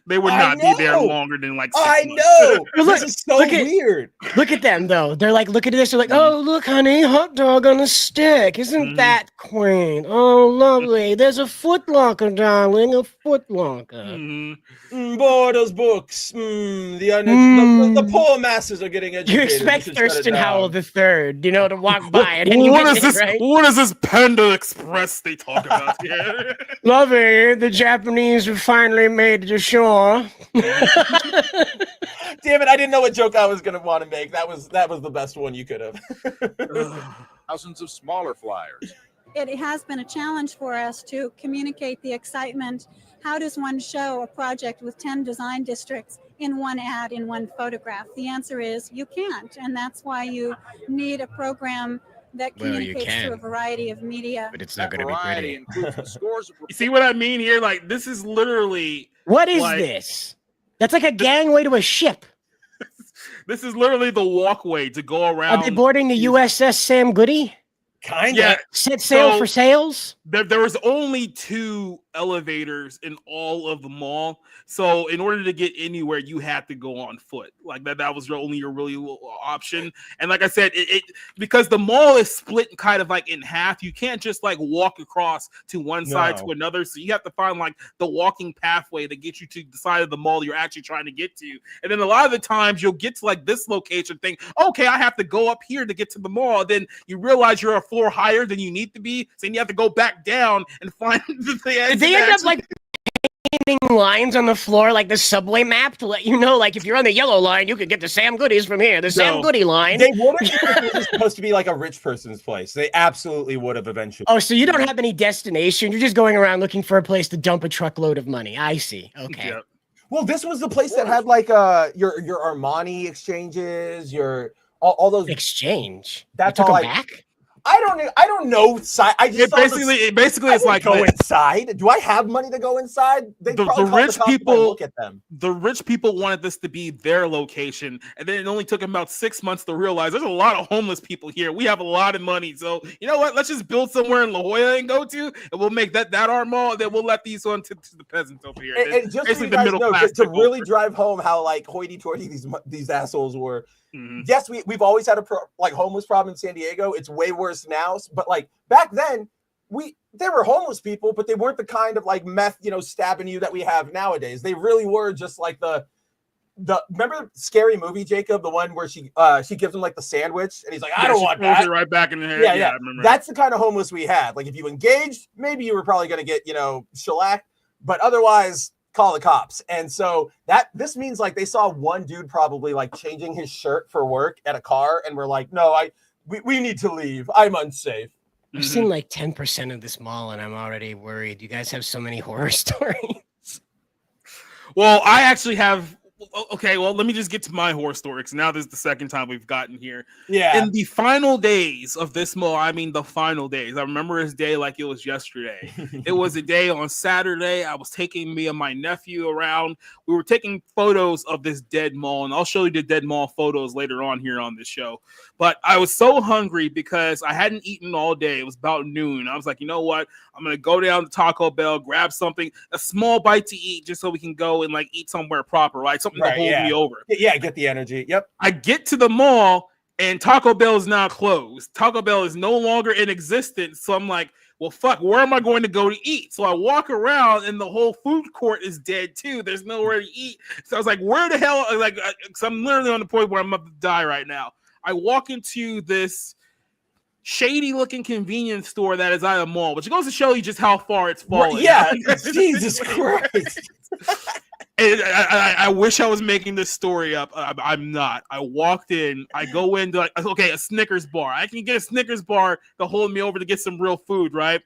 They would I not be there know. longer than like 6 I months. know. But look- This is so look at- weird. Look at them, though. They're like, look at this. They're like, oh, look, honey, hot dog on a stick. Isn't Mhm. that quaint? Oh, lovely. There's a footlocker, darling, a footlocker. Mhm. Borders books. The poor masses are getting educated. You We expect should shut it Thurston down. Howell III, to walk by it, and you What get is it, this? right? What is this Panda Express they talk about here? Lovely, the Japanese have finally made it to shore. Damn it! I didn't know what joke I was gonna want to make. That was the best one you could have. thousands of smaller flyers. It has been a challenge for us to communicate the excitement. How does one show a project with 10 design districts in one ad, in one photograph? The answer is you can't, and that's why you need a program that Well, you communicates can. through a variety of media. But it's That not going to be variety pretty. includes the scores of You see what I mean here? Like, this is literally What is like- this? That's like a gangway to a ship. the walkway to go Are around. they boarding the USS Sam Goody? Kinda. Yeah, Set sail So- for sales? there was only 2 elevators in all of the mall. So in order to get anywhere, you had to go on foot. Like that was your really option. And like I said, it because the mall is split kind of like in half. You can't just like walk across to one side No. to another. So you have to find like the walking pathway that gets you to the side of the mall you're actually trying to get to. And then a lot of the times you'll get to like this location, think, okay, I have to go up here to get to the mall. Then you realize you're a floor higher than you need to be. So then you have to go back down and find the Did they end up like painting lines on the floor like the subway map to let you know, like if you're on the yellow line, you could get to Sam Goody's from here. The Sam No. Goody line. They would have if it was supposed to be like a rich person's place. They absolutely would have eventually. Oh, so you don't have any destination. You're just going around looking for a place to dump a truckload of money. I see. Okay. Yeah. Well, this was the place that had like your Armani exchanges, your all those. Exchange. That's you took all them I- back? I don't know. I just It saw this- basically I it's didn't like go this. inside. Do I have money to go inside? They The probably call rich cops if I people- look at them. The rich people wanted this to be their location, and then it only took them about 6 months to realize there's a lot of homeless people here. We have a lot of money, so you know what? Let's just build somewhere in La Jolla and go to, and we'll make that our mall. Then we'll let these on to the peasants over here. And just so Basically you the guys middle know, class to took really over. drive home how like hoity-toity these assholes were. Mhm. Yes, we've always had a homeless problem in San Diego. It's way worse now, but like back then, there were homeless people, but they weren't the kind of like meth, stabbing you that we have nowadays. They really were just like the remember the Scary Movie, Jacob, the one where she gives him like the sandwich and he's like, I don't she want throws that. it right back in the head. Yeah, I remember. That's the kind of homeless we had. Like if you engaged, maybe you were probably going to get, shellacked, but otherwise call the cops. And so this means like they saw one dude probably like changing his shirt for work at a car and we're like, no, we need to leave. I'm unsafe. I've Mhm. seen like 10% of this mall and I'm already worried. You guys have so many horror stories. Well, I actually have. Okay, well, let me just get to my horror story because now this is the second time we've gotten here. Yeah. In the final days of this mall, I mean the final days. I remember this day like it was yesterday. It was a day on Saturday. I was taking me and my nephew around. We were taking photos of this dead mall, and I'll show you the dead mall photos later on here on this show. But I was so hungry because I hadn't eaten all day. It was about noon. I was like, you know what? I'm gonna go down to Taco Bell, grab something, a small bite to eat, just so we can go and like eat somewhere proper, right? Something to Right, hold yeah. me over. Yeah, get the energy. Yep. I get to the mall and Taco Bell is now closed. Taco Bell is no longer in existence. So I'm like, well, fuck, where am I going to go to eat? So I walk around and the whole food court is dead too. There's nowhere to eat. So I was like, where the hell? So I'm literally on the point where I'm about to die right now. I walk into this shady looking convenience store that is at a mall, which goes to show you just how far it's fallen. Yeah. Jesus Christ. I wish I was making this story up. I'm not. I walked in. I go into like, okay, a Snickers bar. I can get a Snickers bar to hold me over to get some real food, right?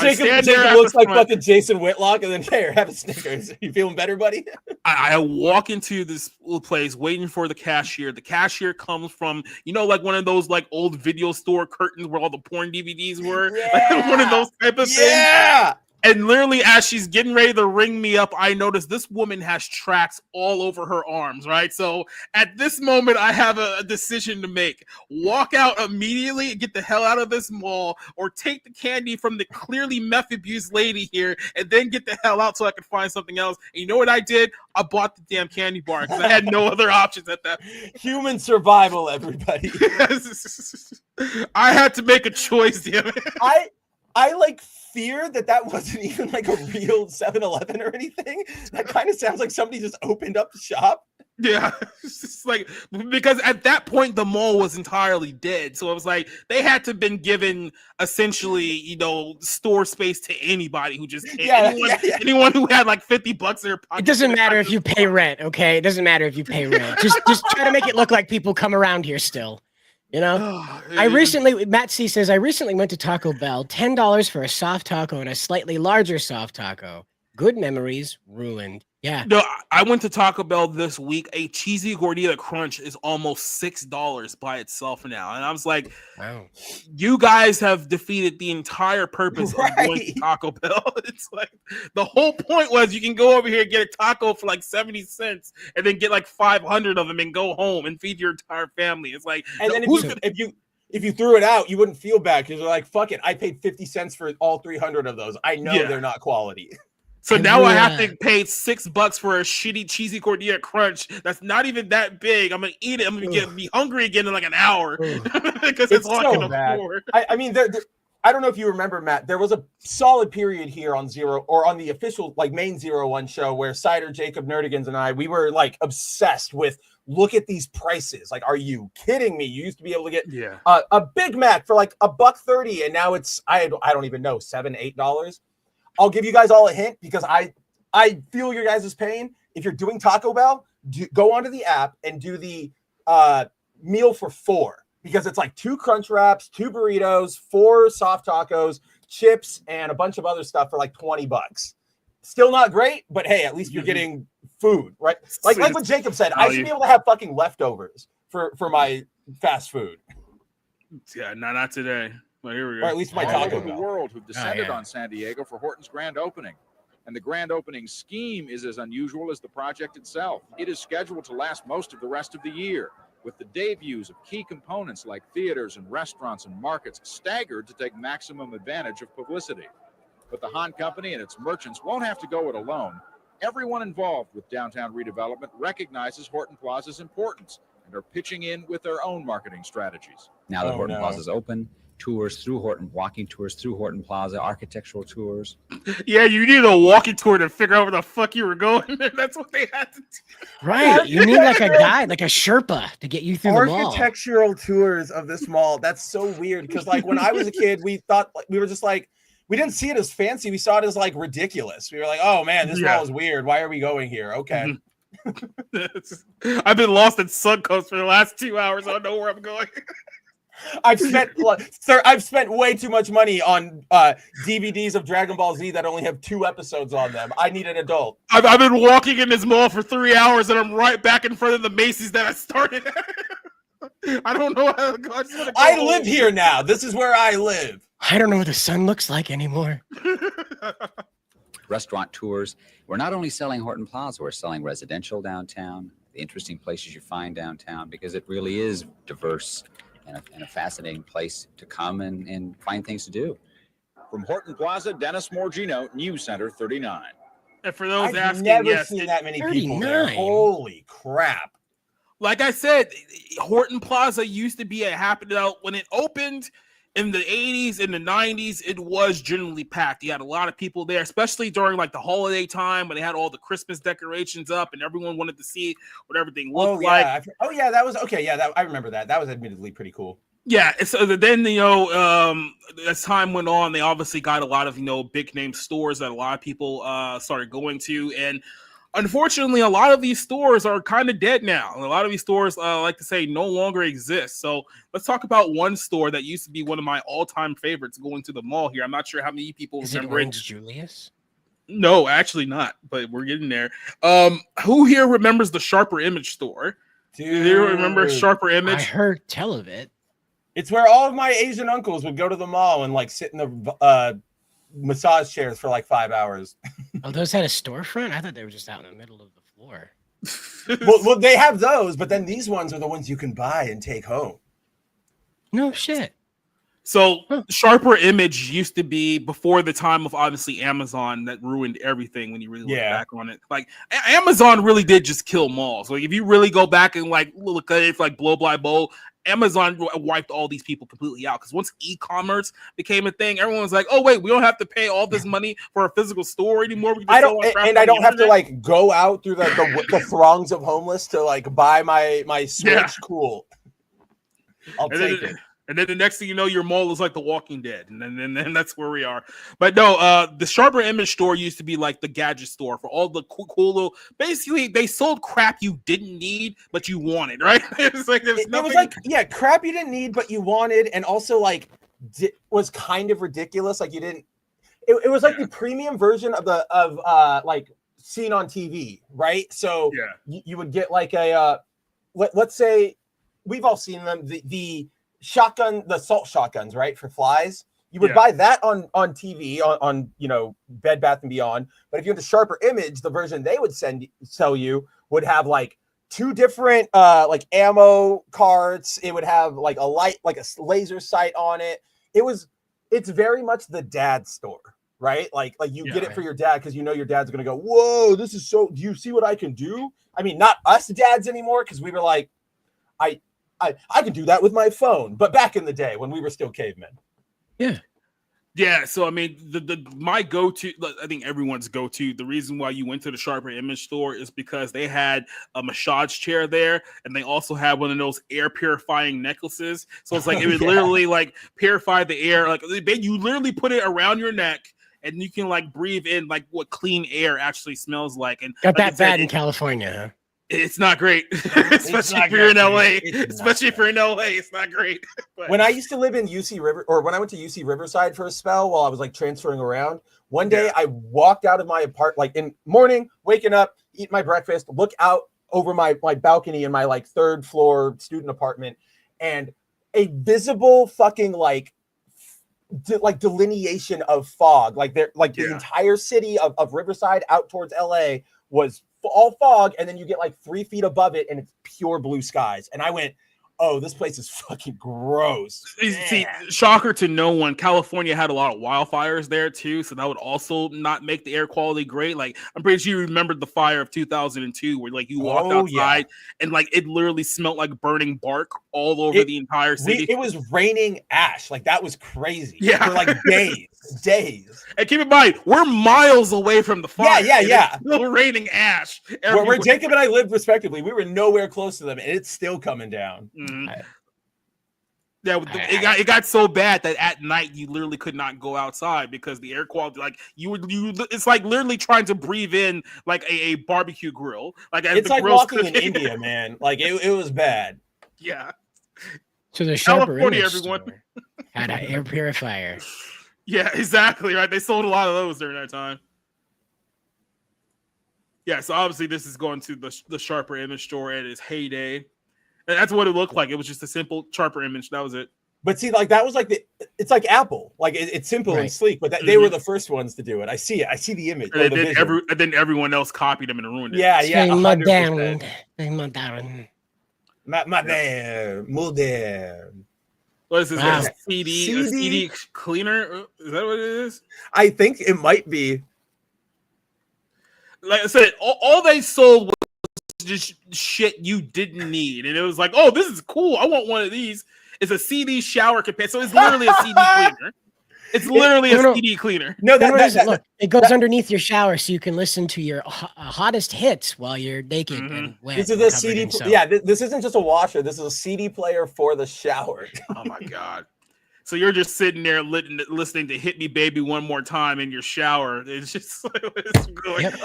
Jacob looks like fucking Jason Whitlock, and then here, have a Snickers. You feeling better, buddy? I walk into this little place waiting for the cashier. The cashier comes from, like one of those like old video store curtains where all the porn DVDs were. Yeah. Like one of those type of things. Yeah. And literally, as she's getting ready to ring me up, I notice this woman has tracks all over her arms, right? So at this moment, I have a decision to make. Walk out immediately and get the hell out of this mall, or take the candy from the clearly meth abused lady here and then get the hell out so I can find something else. And you know what I did? I bought the damn candy bar because I had no other options at that. Human survival, everybody. I had to make a choice, damn it. I like fear that wasn't even like a real 7-Eleven or anything. That kind of sounds like somebody just opened up the shop. Yeah, it's just like, because at that point the mall was entirely dead, so it was like they had to have been given essentially, store space to anybody who just anyone who had like $50 in their pocket. It doesn't matter if you pay rent, okay? It doesn't matter if you pay rent. Just try to make it look like people come around here still. Matt C says, I recently went to Taco Bell, $10 for a soft taco and a slightly larger soft taco. Good memories ruined. Yeah. No, I went to Taco Bell this week. A cheesy gordita crunch is almost $6 by itself now. And I was like, wow, you guys have defeated the entire purpose of going to Taco Bell. It's like the whole point was you can go over here and get a taco for like 70 cents and then get like 500 of them and go home and feed your entire family. It's like, and then if you threw it out, you wouldn't feel bad because you're like, fuck it, I paid 50 cents for all 300 of those. I know they're not quality. So now I have to pay $6 for a shitty cheesy gordita crunch that's not even that big. I'm gonna eat it. I'm gonna be hungry again in like an hour because it's all I can afford. I mean, I don't know if you remember, Matt. There was a solid period here on Zero, or on the official like main 01 show, where Cider, Jacob, Nerdigans, and we were like obsessed with. Look at these prices. Like, are you kidding me? You used to be able to get a Big Mac for like $1.30, and now it's I don't even know, $7-8. I'll give you guys all a hint because I feel your guys' pain. If you're doing Taco Bell, go onto the app and do the meal for 4, because it's like 2 crunch wraps, 2 burritos, 4 soft tacos, chips, and a bunch of other stuff for like $20. Still not great, but hey, at least you're getting food, right? Like what Jacob said, I should be able to have fucking leftovers for my fast food. Yeah, not today. Well, here we go. Or at least my Taco Bell. The world who've descended on San Diego for Horton's grand opening. And the grand opening scheme is as unusual as the project itself. It is scheduled to last most of the rest of the year, with the debuts of key components like theaters and restaurants and markets staggered to take maximum advantage of publicity. But the Han Company and its merchants won't have to go it alone. Everyone involved with downtown redevelopment recognizes Horton Plaza's importance and are pitching in with their own marketing strategies. Now that Horton Plaza is open, tours through Horton, walking tours through Horton Plaza, architectural tours. Yeah, you need a walking tour to figure out where the fuck you were going. That's what they had to do. Right. You need like a guide, like a Sherpa to get you through the mall. Architectural tours of this mall. That's so weird because like when I was a kid, we thought we were just like, we didn't see it as fancy. We saw it as like ridiculous. We were like, oh man, this mall is weird. Why are we going here? Okay. I've been lost in Suncoast for the last 2 hours. I don't know where I'm going. I've spent way too much money on DVDs of Dragon Ball Z that only have 2 episodes on them. I need an adult. I've been walking in this mall for 3 hours and I'm right back in front of the Macy's that I started at. I don't know how to go. I live here now. This is where I live. I don't know what the sun looks like anymore. Restaurant tours. We're not only selling Horton Plaza, we're selling residential downtown, the interesting places you find downtown, because it really is diverse and a fascinating place to come and find things to do. From Horton Plaza, Dennis Morgino, News Center 39. And for those asking, I've never seen that many people there. Holy crap. Like I said, Horton Plaza used to be a happening. When it opened in the 80s and the 90s, it was generally packed. You had a lot of people there, especially during like the holiday time when they had all the Christmas decorations up and everyone wanted to see what everything looked like. That was okay. Yeah, I remember that. That was admittedly pretty cool. Yeah, so then, as time went on, they obviously got a lot of, big name stores that a lot of people started going to. And Unfortunately, a lot of these stores are kind of dead now. A lot of these stores, like to say, no longer exist. So let's talk about one store that used to be one of my all-time favorites going to the mall here. I'm not sure how many people Is it remember it. Orange Julius? No, actually not, but we're getting there. Who here remembers the Sharper Image store? Do you remember Sharper Image? I heard tell of it. It's where all of my Asian uncles would go to the mall and like sit in the massage chairs for like 5 hours. Oh, those had a storefront? I thought they were just out in the middle of the floor. well, they have those, but then these ones are the ones you can buy and take home. No shit. So Sharper Image used to be before the time of obviously Amazon that ruined everything when you really look back on it. Like Amazon really did just kill malls. Like if you really go back and like look at it like blow by blow, Amazon wiped all these people completely out because once e-commerce became a thing, everyone's like, "Oh wait, we don't have to pay all this money for a physical store anymore." We can I don't, and I don't have to like go out through the throngs of homeless to like buy my Switch. Yeah. Cool, I'll take it. And then the next thing you know, your mall is like The Walking Dead, and then that's where we are. But no, the Sharper Image store used to be like the gadget store for all the cool little. Basically, they sold crap you didn't need but you wanted, right? It was like it was like crap you didn't need but you wanted, and also like was kind of ridiculous. Like you didn't. It was like the premium version of like seen on TV, right? So you would get like a let's say we've all seen them the shotgun, the assault shotguns, right, for flies. You would buy that on TV on Bed Bath and Beyond. But if you went to Sharper Image, the version they would sell you would have like 2 different like ammo carts. It would have like a light, like a laser sight on it. It's very much the dad store, right? Like you get it for your dad because you know your dad's gonna go, "Whoa, this is so. Do you see what I can do?" I mean, not us dads anymore because we were like, I can do that with my phone, but back in the day when we were still cavemen. Yeah. So I mean, my go-to, I think everyone's go-to. The reason why you went to the Sharper Image store is because they had a massage chair there, and they also had one of those air purifying necklaces. So it's like it would literally like purify the air. Like you literally put it around your neck, and you can like breathe in like what clean air actually smells like. And got that bad in California, huh? It's not great, especially if you're in LA. Especially if you're in LA, it's not great. But when I used to live in UC River, or when I went to UC Riverside for a spell while I was like transferring around, one day I walked out of my apartment, like in morning, waking up, eat my breakfast, look out over my balcony in my like 3rd floor student apartment, and a visible fucking like delineation of fog, like there, like the entire city of Riverside out towards LA was all fog, and then you get like 3 feet above it and it's pure blue skies. And I went, "Oh, this place is fucking gross." See, shocker to no one, California had a lot of wildfires there too, so that would also not make the air quality great. Like I'm pretty sure you remembered the fire of 2002 where like you walked outside and like it literally smelled like burning bark all over the entire city. It was raining ash. Like that was crazy. Yeah. For like days. And keep in mind, we're miles away from the fire. Yeah. It's still raining ash. Where Jacob and I lived respectively, we were nowhere close to them, and it's still coming down. Mm-hmm. Yeah, it got so bad that at night you literally could not go outside because the air quality, like it's like literally trying to breathe in like a barbecue grill. Like it's like walking in India, man. Like it was bad. Yeah. So the Sharper California, Image everyone store had an air purifier. Yeah, exactly right. They sold a lot of those during that time. Yeah, so obviously this is going to the Sharper Image store at its heyday. And that's what it looked like. It was just a simple Sharper Image. That was it. But see, like that was like it's like Apple. Like it's simple and sleek, but they were the first ones to do it. I see it. I see the image. And then everyone else copied them and ruined it. Yeah. Modern. Modern. What is this? Wow. A CD cleaner? Is that what it is? I think it might be. Like I said, all they sold was just shit you didn't need, and it was like, "Oh, this is cool. I want one of these." It's a CD shower companion, so it's literally a CD cleaner. It's literally a CD cleaner. No, look, it goes underneath your shower, so you can listen to your hottest hits while you're naked and wet. This is a CD. Yeah, this isn't just a washer. This is a CD player for the shower. Oh my god! So you're just sitting there listening to "Hit Me, Baby, One More Time" in your shower. It's just it's going. Yep.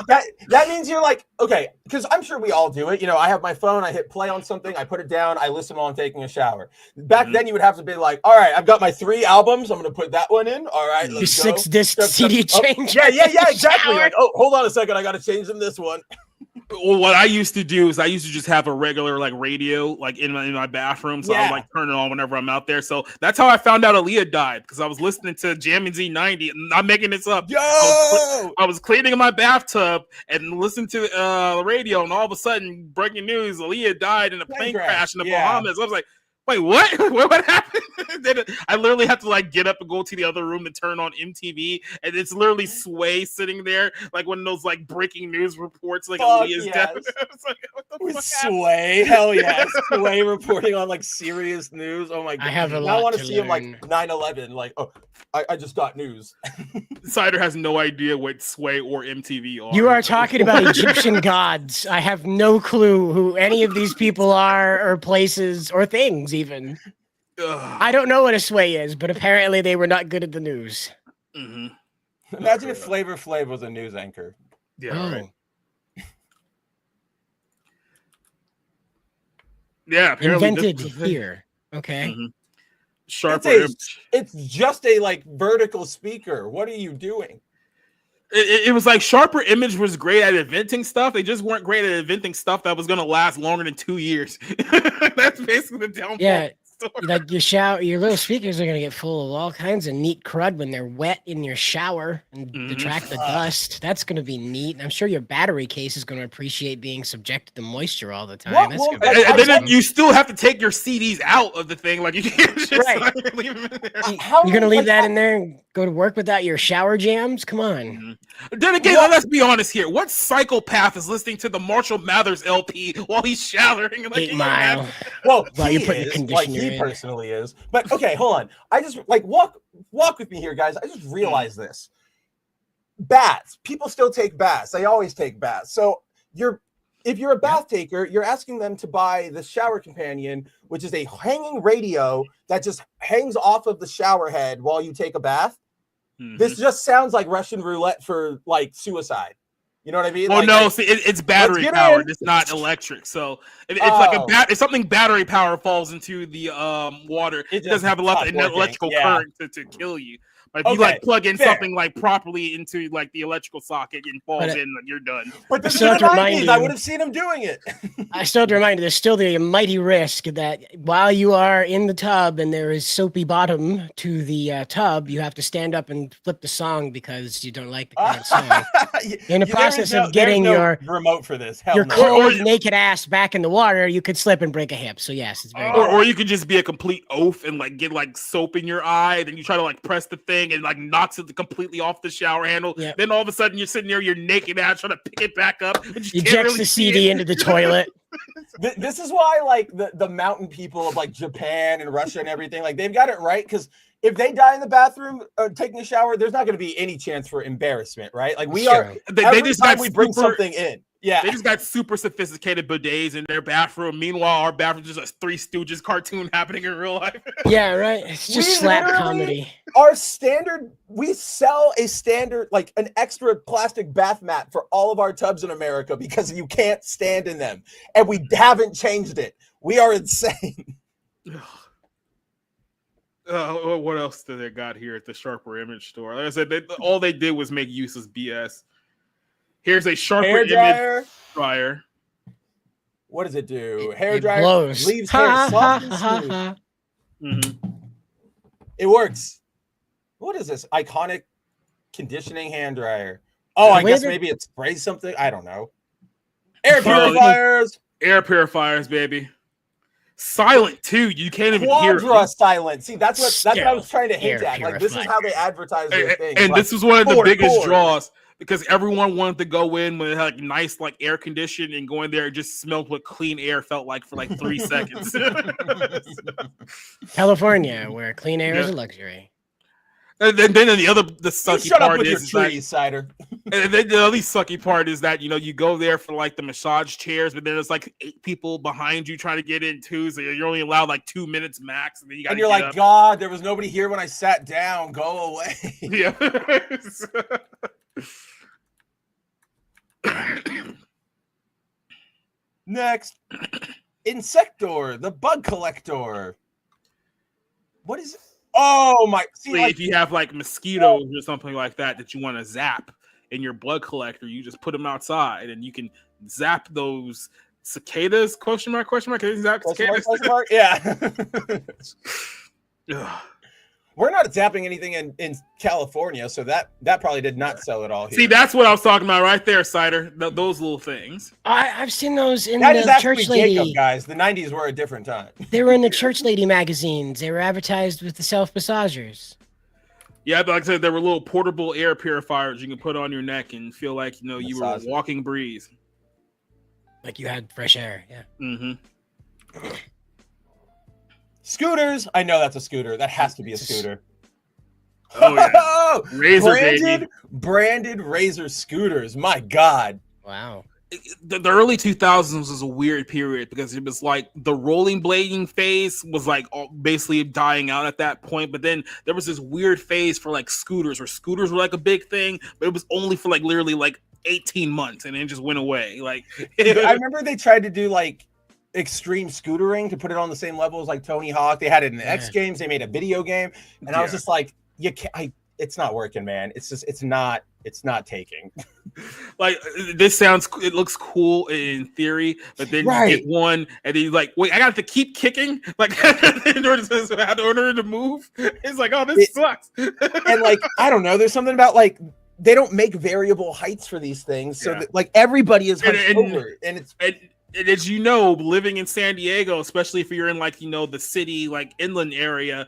That means you're like, okay, because I'm sure we all do it. You know, I have my phone, I hit play on something, I put it down, I listen while I'm taking a shower. Back then, you would have to be like, all right, I've got my 3 albums, I'm going to put that one in. All right, Your let's go. 6-disc CD change. Yeah, exactly. Like, oh, hold on a second, I got to change them this one. Well, what I used to do is I used to just have a regular like radio like in my bathroom, so I would like turn it on whenever I'm out there. So that's how I found out Aaliyah died, because I was listening to Jammin' Z90. And I'm making this up. Yo, I was cleaning in my bathtub and listening to the radio, and all of a sudden, breaking news: Aaliyah died in a plane crash in the Bahamas. I was like, wait, what? What happened? Then I literally have to like get up and go to the other room to turn on MTV, and it's literally Sway sitting there, like one of those like breaking news reports, like Aaliyah's death. It's like, what the fuck Sway, hell yeah, Sway reporting on like serious news. Oh my god, I want to see him like 9/11. Like, oh, I just got news. Cider has no idea what Sway or MTV are. You are talking about Egyptian gods. I have no clue who any of these people are, or places, or things even. I don't know what a Sway is, but apparently they were not good at the news. Imagine if Flavor Flav was a news anchor. Yeah. Right. Yeah. Apparently Invented here. Okay. Sharper. It's just a like vertical speaker. What are you doing? It was like Sharper Image was great at inventing stuff. They just weren't great at inventing stuff that was going to last longer than 2 years. That's basically the downfall. Yeah, like your little speakers are going to get full of all kinds of neat crud when they're wet in your shower and detract the dust. That's going to be neat. I'm sure your battery case is going to appreciate being subjected to moisture all the time. And then you still have to take your CDs out of the thing. Like you can't just like, leave them in there. You're going to leave that in there and go to work without your shower jams? Come on. Then again, let's be honest here. What psychopath is listening to the Marshall Mathers LP while he's showering? Like, 8 Mile. Well, you put the conditioner he personally is. But okay, hold on. I just like walk with me here, guys. I just realized this. Baths. People still take baths. They always take baths. So if you're a bath taker, you're asking them to buy the shower companion, which is a hanging radio that just hangs off of the shower head while you take a bath. This just sounds like Russian roulette for like suicide. You know what I mean? Well, like, no, see, it's battery powered. It's not electric. So it's like if something battery power falls into the water, it doesn't have enough electrical current to kill you. But if you like plug in something like properly into like the electrical socket and falls in, like, you're done. But this is the 90s. I would have seen him doing it. I still have to remind you, there's still the mighty risk that while you are in the tub and there is soapy bottom to the tub, you have to stand up and flip the song because you don't like the current song. In the process of getting your remote for this, your cold naked ass back in the water, you could slip and break a hip. So yes, it's very or you could just be a complete oaf and like get like soap in your eye, then you try to like press the thing and like knocks it completely off the shower handle. Yep. Then all of a sudden you're sitting there, you're naked ass trying to pick it back up. Ejects the CD into the toilet. This is why like the mountain people of like Japan and Russia and everything, like they've got it right, because if they die in the bathroom taking a shower, there's not going to be any chance for embarrassment, right? Like we are. They just got we bring something in. Yeah, they just got super sophisticated bidets in their bathroom. Meanwhile, our bathroom is just a Three Stooges cartoon happening in real life. Yeah, right. It's just slap comedy. Our standard, we sell a standard, like an extra plastic bath mat for all of our tubs in America because you can't stand in them, and we haven't changed it. We are insane. What else do they got here at the Sharper Image store? Like I said, all they did was make useless BS. Here's a Sharper Image dryer. What does it do? Hair dryer blows. Leaves hair soft and smooth. It works. What is this? Iconic conditioning hand dryer. Oh, I guess maybe it sprays something. I don't know. Air purifiers. Air purifiers, baby. Silent too. You can't even hear it. Silent. See, that's what I was trying to hint at. Like this is how they advertise their things. And this was one of the biggest draws because everyone wanted to go in with like nice like air conditioning and go in there and just smelled what clean air felt like for like 3 seconds. California, where clean air is a luxury. And then the sucky Shut up part with your is trees, Cider. and then the other sucky part is that you go there for like the massage chairs, but then there's like 8 people behind you trying to get in too, so you're only allowed like 2 minutes max, and then And you're like, up. God, there was nobody here when I sat down. Go away. Yeah. Next, Insector, the bug collector. What is it? Oh my! See, If you have like mosquitoes or something like that you want to zap in your blood collector, you just put them outside and you can zap those cicadas? Question mark? Can you zap cicadas? Question mark? Yeah. We're not zapping anything in California, so that probably did not sell at all here. See, that's what I was talking about right there, Cider. Those little things. I've seen those in that is the actually church lady. Jacob, guys. The 90s were a different time. They were in the church lady magazines. They were advertised with the self massagers. Yeah, but like I said, there were little portable air purifiers you can put on your neck and feel like you were a walking breeze. Like you had fresh air. Yeah. Mm-hmm. Scooters. I know that's a scooter. That has to be a scooter. Oh, yeah. Razor branded Razor scooters. My God. Wow. The early 2000s was a weird period because it was like the rolling blading phase was like basically dying out at that point. But then there was this weird phase for like scooters where scooters were like a big thing, but it was only for like literally like 18 months and then it just went away. Like I remember they tried to do like extreme scootering to put it on the same level as like Tony Hawk. They had it in the X Games. They made a video game, and I was just like, it's not working, man. It's not taking. Like it looks cool in theory, but then you get one and then you're like, wait, I got to keep kicking like in order to move. It's like, oh, this sucks. And like, I don't know, there's something about like they don't make variable heights for these things, so that like everybody is hunched over, and it's. And as you know, living in San Diego, especially if you're in like the city like inland area,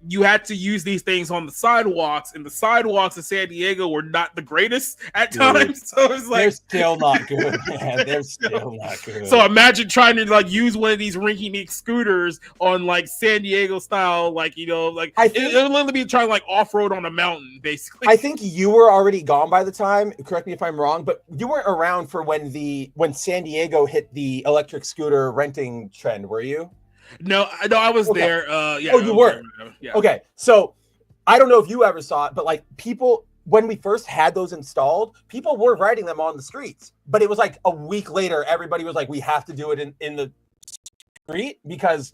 you had to use these things on the sidewalks, and the sidewalks in San Diego were not the greatest at times. So it's like they're still not good, man. They're still not good. So imagine trying to like use one of these rinky-dink scooters on like San Diego style, like like it would literally be trying to like off-road on a mountain, basically. I think you were already gone by the time. Correct me if I'm wrong, but you weren't around for when San Diego hit the electric scooter renting trend, were you? No, I was there. Yeah. Oh, you were? Yeah. Okay, so I don't know if you ever saw it, but like people, when we first had those installed, people were riding them on the streets. But it was like a week later, everybody was like, we have to do it in the street because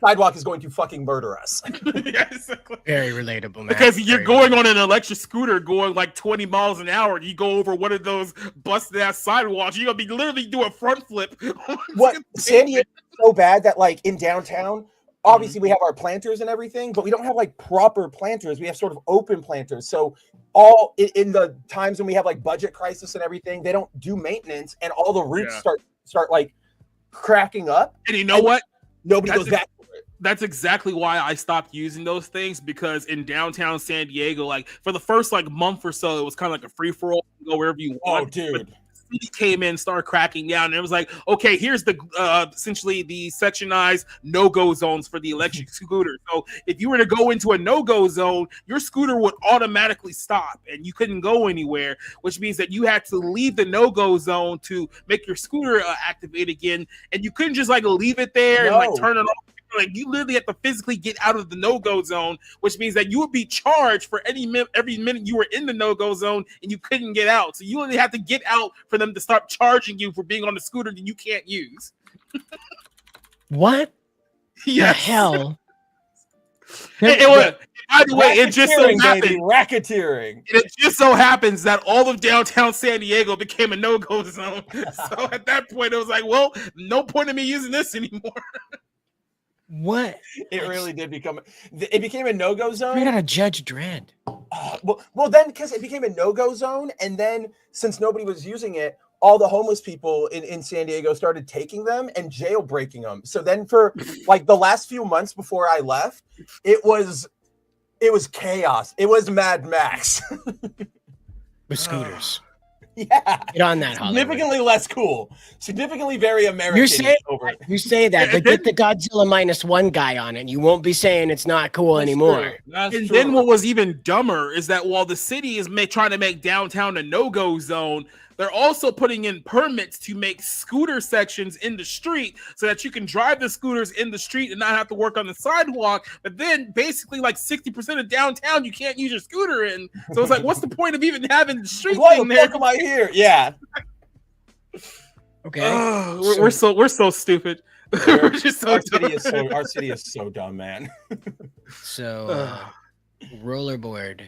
sidewalk is going to fucking murder us. Yeah, exactly. Very relatable, man. Because you're going on an electric scooter going like 20 miles an hour, and you go over one of those busted ass sidewalks, you're gonna be literally doing a front flip. What San Diego is so bad that like in downtown, obviously we have our planters and everything, but we don't have like proper planters. We have sort of open planters. So all in the times when we have like budget crisis and everything, they don't do maintenance, and all the roots start like cracking up. And you know what? Nobody goes back to it. That's exactly why I stopped using those things, because in downtown San Diego, like for the first like month or so, it was kind of like a free for all, go wherever you want. Oh, dude. But the city came in, started cracking down, and it was like, okay, here's the essentially the sectionized no-go zones for the electric scooter. So if you were to go into a no-go zone, your scooter would automatically stop, and you couldn't go anywhere, which means that you had to leave the no-go zone to make your scooter activate again, and you couldn't just like leave it there and like turn it off. Like you literally have to physically get out of the no-go zone, which means that you would be charged for every minute you were in the no-go zone and you couldn't get out. So you only have to get out for them to start charging you for being on the scooter that you can't use. What? Yes. The hell? It was. By the way, it just so happened. Racketeering. It just so happens that all of downtown San Diego became a no-go zone. So at that point, it was like, well, no point in me using this anymore. What? It really did become. It became a no-go zone. Right out of Judge Dredd. Well, then because it became a no-go zone, and then since nobody was using it, all the homeless people in San Diego started taking them and jailbreaking them. So then for like the last few months before I left, it was chaos. It was Mad Max. With scooters. Yeah. Get on that, Hollywood. Significantly less cool. Significantly very American. You say that, but get the Godzilla -1 guy on it. You won't be saying it's not cool anymore. And then what was even dumber is that while the city is trying to make downtown a no-go zone, they're also putting in permits to make scooter sections in the street so that you can drive the scooters in the street and not have to work on the sidewalk. But then basically like 60% of downtown, you can't use your scooter in. So it's like, what's the point of even having the street thing there? What am I here? Yeah. Okay. We're so stupid. We're just so dumb. Our city is so dumb, man. So rollerboard.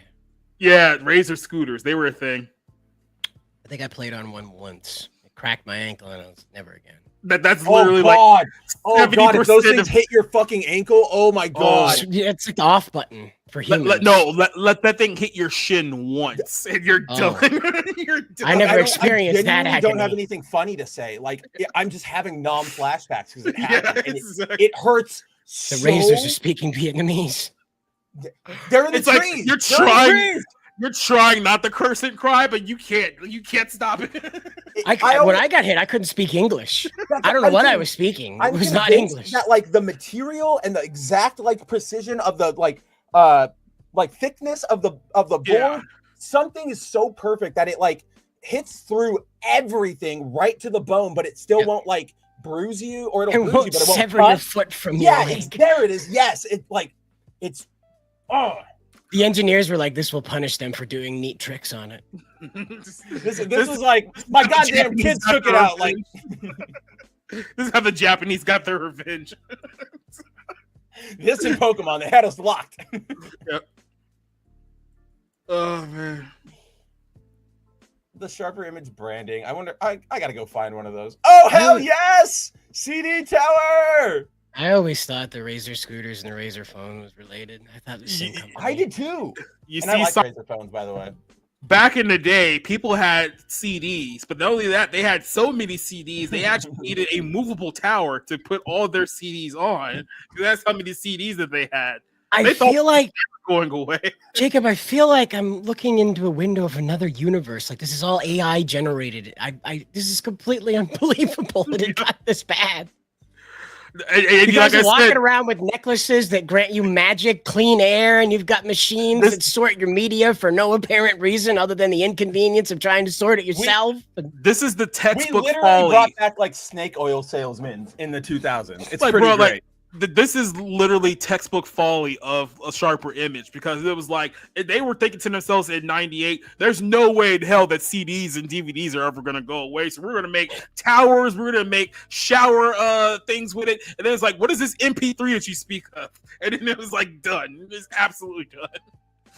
Yeah, Razor scooters. They were a thing. I think I played on one once. It cracked my ankle and I was never again. That's literally like if those things hit your fucking ankle, oh my god. Yeah, it's like the off button for humans. Let that thing hit your shin once and you're done. You're done. I never experienced that. I don't have anything funny to say. Like I'm just having flashbacks because it happened. And it hurts. The Razors are speaking Vietnamese. They're in the Like trees. you're trying not to curse and cry, but you can't stop it. When I got hit, I couldn't speak English. I don't know what I was speaking. It was not English. That like the material and the exact like precision of the like thickness of the board, something is so perfect that it like hits through everything right to the bone, but it still won't like bruise you, or it'll bruise you, but it won't sever your foot from your leg. There it is. Yes, it's The engineers were like, "This will punish them for doing neat tricks on it." This was like, my goddamn kids took it out. Like, this is how the Japanese got their revenge. This in Pokemon, they had us locked. Yep. Oh man. The sharper image branding. I wonder. I gotta go find one of those. Oh hell yes! CD Tower. I always thought the Razor scooters and the Razor phone was related. I thought it was the same company. I did too. I like Razor phones, by the way. Back in the day, people had CDs, but not only that, they had so many CDs, they actually needed a movable tower to put all their CDs on. That's how many CDs that they had. I feel like going away. Jacob, I feel like I'm looking into a window of another universe. Like this is all AI generated. This is completely unbelievable that it got this bad. You guys are walking around with necklaces that grant you magic, clean air, and you've got machines that sort your media for no apparent reason other than the inconvenience of trying to sort it yourself. This is the textbook. We literally brought back like snake oil salesmen in the 2000s. It's like, pretty bro, great. This is literally textbook folly of a sharper image, because it was like they were thinking to themselves in '98, there's no way in hell that CDs and DVDs are ever going to go away. So we're going to make towers, we're going to make shower things with it. And then it's like, what is this MP3 that you speak of? And then it was like done. It's absolutely done.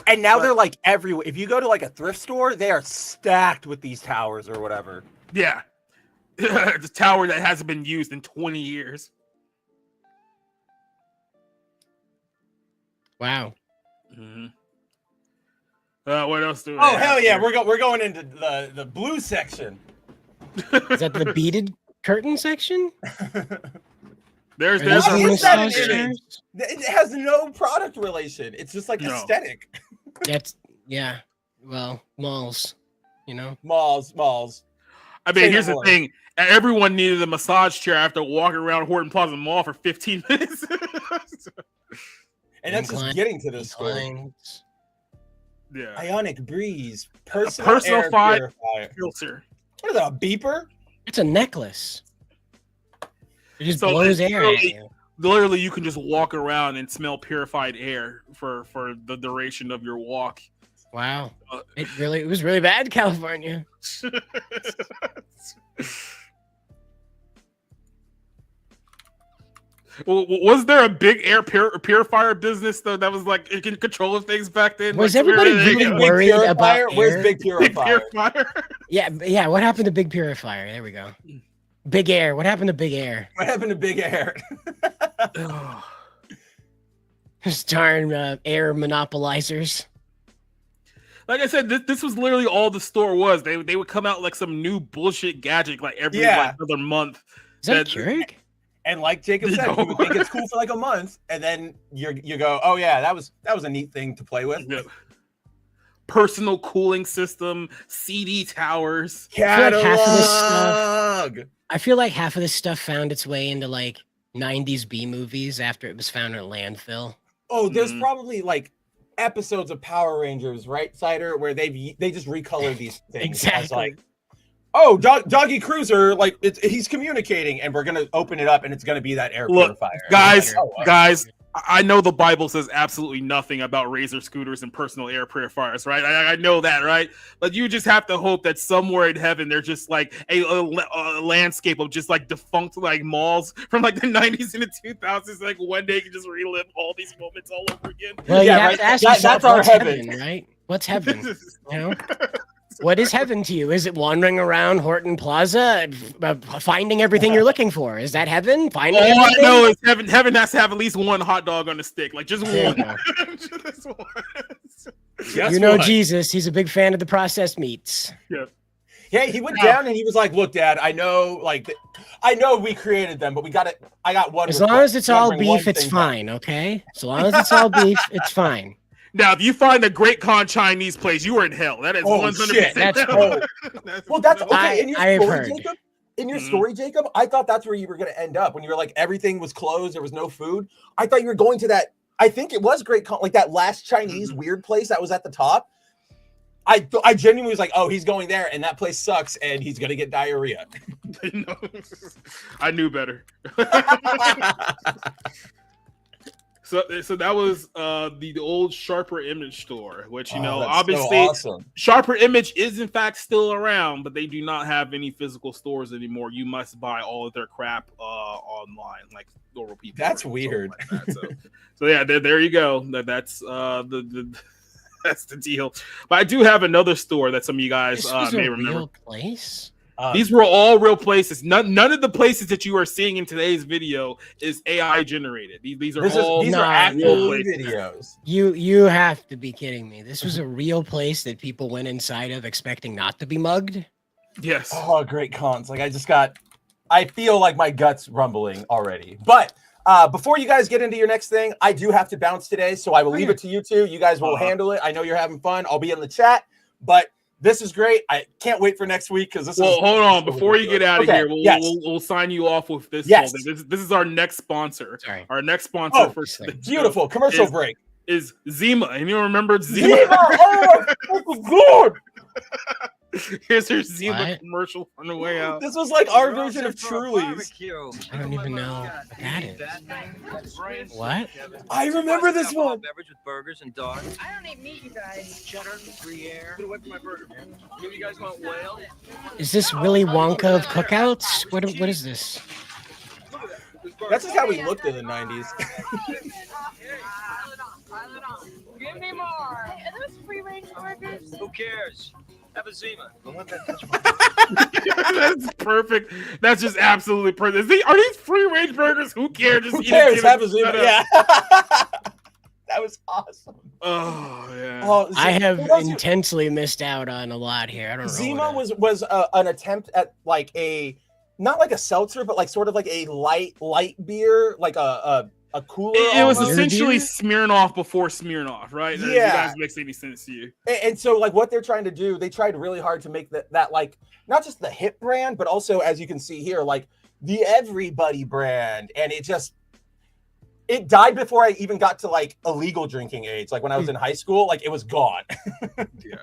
And now they're like everywhere. If you go to like a thrift store, they are stacked with these towers or whatever. Yeah. The tower that hasn't been used in 20 years. Wow. Mm-hmm. What else do we have hell yeah, we're going into the blue section. Is that the beaded curtain section? There's it has no product relation. It's just like aesthetic. That's well, malls, you know. Malls. I mean, here's the thing. Everyone needed a massage chair after walking around Horton Plaza Mall for 15 minutes. And that's just getting to this store. Yeah. Ionic breeze. Personal air filter. What is that, a beeper? It's a necklace. It just blows air at you. Literally, you can just walk around and smell purified air for the duration of your walk. Wow. It was really bad in California. Well, was there a big air purifier business though that was like in control of things back then? Was everybody really worried about air? Where's Big Purifier? Yeah. What happened to Big Purifier? There we go. Big Air. What happened to Big Air? What happened to Big Air? Darn air monopolizers. Like I said, this was literally all the store was. They would come out like some new bullshit gadget like every other month. Is that Keurig? And like Jacob said, you would think it's cool for like a month, and then you go, oh yeah, that was a neat thing to play with. Yeah. personal cooling system, CD towers. Catalog. I feel like half of this stuff found its way into like 90s B movies after it was found in a landfill. Oh, there's probably like episodes of Power Rangers, right, Cider, where they just recolor these things. Exactly. As like, oh, Doggy Cruiser, like he's communicating, and we're gonna open it up, and it's gonna be that air purifier. Guys, Like, oh, guys, I know the Bible says absolutely nothing about razor scooters and personal air purifiers, right? I know that, right? But you just have to hope that somewhere in heaven there's just like a landscape of just like defunct like malls from like the 90s and the 2000s. Like one day you can just relive all these moments all over again. Well, Yeah, you have right. to ask yourself, That's our what's heaven. right? What's heaven? You know? What is heaven to you? Is it wandering around Horton Plaza, finding everything you're looking for? Is that heaven? Finding All I everything? know is heaven. Heaven has to have at least one hot dog on the stick, like just There one. you go. Just one. Guess You know what? Jesus, he's a big fan of the processed meats. Yeah. Yeah, he went down and he was like, "Look, Dad, I know, like, I know we created them, but we got it. I got one. As long request. as it's You gotta all bring one beef, it's thing fine, okay? So long as it's all beef, it's fine. Now, if you find a Great Con Chinese place, you are in hell. That is Oh, 100%. shit. That's Oh. Well, that's okay. I- In your I have story, heard. Jacob. In your Mhm. story, Jacob, I thought that's where you were going to end up when you were like everything was closed, there was no food. I thought you were going to that. I think it was Great Con, like that last Chinese weird place that was at the top. I genuinely was like, oh, he's going there, and that place sucks, and he's gonna get diarrhea. No. I knew better. So that was the old Sharper Image store, which Oh, that's so obviously awesome. Sharper Image is in fact still around, but they do not have any physical stores anymore. You must buy all of their crap online, like normal people. That's or weird. something like that. So yeah, there you go. That's the that's the deal. But I do have another store that some of you guys This was may a remember. real place? These were all real places. None of the places that you are seeing in today's video is AI generated. These are These all are Nah, actual places. videos. You have to be kidding me. This was a real place that people went inside of expecting not to be mugged? Yes. Oh, great cons. Like I feel like my gut's rumbling already. But before you guys get into your next thing, I do have to bounce today, so I will leave it to you two. You guys will handle it. I know you're having fun. I'll be in the chat, but this is great. I can't wait for next week because this Well, is. hold on. Before you get out of Okay, here, yes. we'll sign you off with this. Yes. This is our next sponsor. Sorry. Our next sponsor Oh, for today Beautiful commercial Is- break. is Zima. And you remember Zima! Zima? Oh, my God! Here's your Zima What? commercial on the way out. This was like our version of Truly's. I don't even know what that is. What? I remember this one. Beverage with burgers and dogs. I don't eat meat, you guys. Cheddar, Gruyere. Get away from my burger, man. You guys want whale? Is this Willy Wonka of cookouts? What is this? That's just how we looked in the 90s. Give me more. Are those free range burgers? Who cares? Have a Zima. That's perfect. That's just absolutely perfect. Are these free range burgers? Who cares? Just Who eat cares? it. Have a Zima. Yeah. That was awesome. Oh yeah. Oh, I have for those who- intensely missed out on a lot here. I don't know. Zima what was an attempt at like not like a seltzer, but like sort of like a light beer, like a cooler. It was almost. essentially Smirnoff before Smirnoff, right? If you Yeah. guys makes any sense to you. And so like what they're trying to do, they tried really hard to make that like not just the hip brand, but also as you can see here, like the everybody brand. And it died before I even got to like illegal drinking age. Like when I was in high school, like it was gone. Yeah.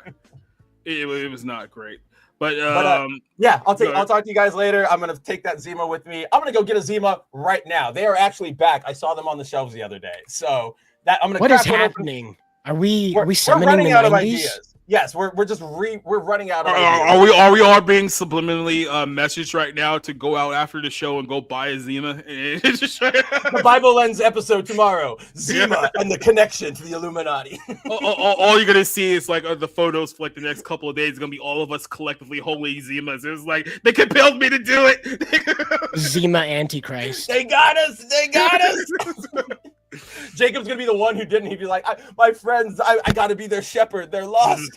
It was not great. But Yeah, I'll Go ahead. talk to you guys later. I'm gonna take that Zima with me. I'm gonna go get a Zima right now. They are actually back. I saw them on the shelves the other day. So that I'm gonna. What is crack one open. happening? Are we We're summoning running the out of 90s? ideas. Yes, we're running out of are ideas. we all being subliminally messaged right now to go out after the show and go buy a Zima? The Bible Lens episode tomorrow. Zima and the connection to the Illuminati. all you're gonna see is like the photos for like the next couple of days. It's gonna be all of us collectively holding Zimas. It was like they compelled me to do it. Zima Antichrist. They got us. They got us. Jacob's gonna be the one who didn't. He'd be like, my friends, I gotta be their shepherd. They're lost.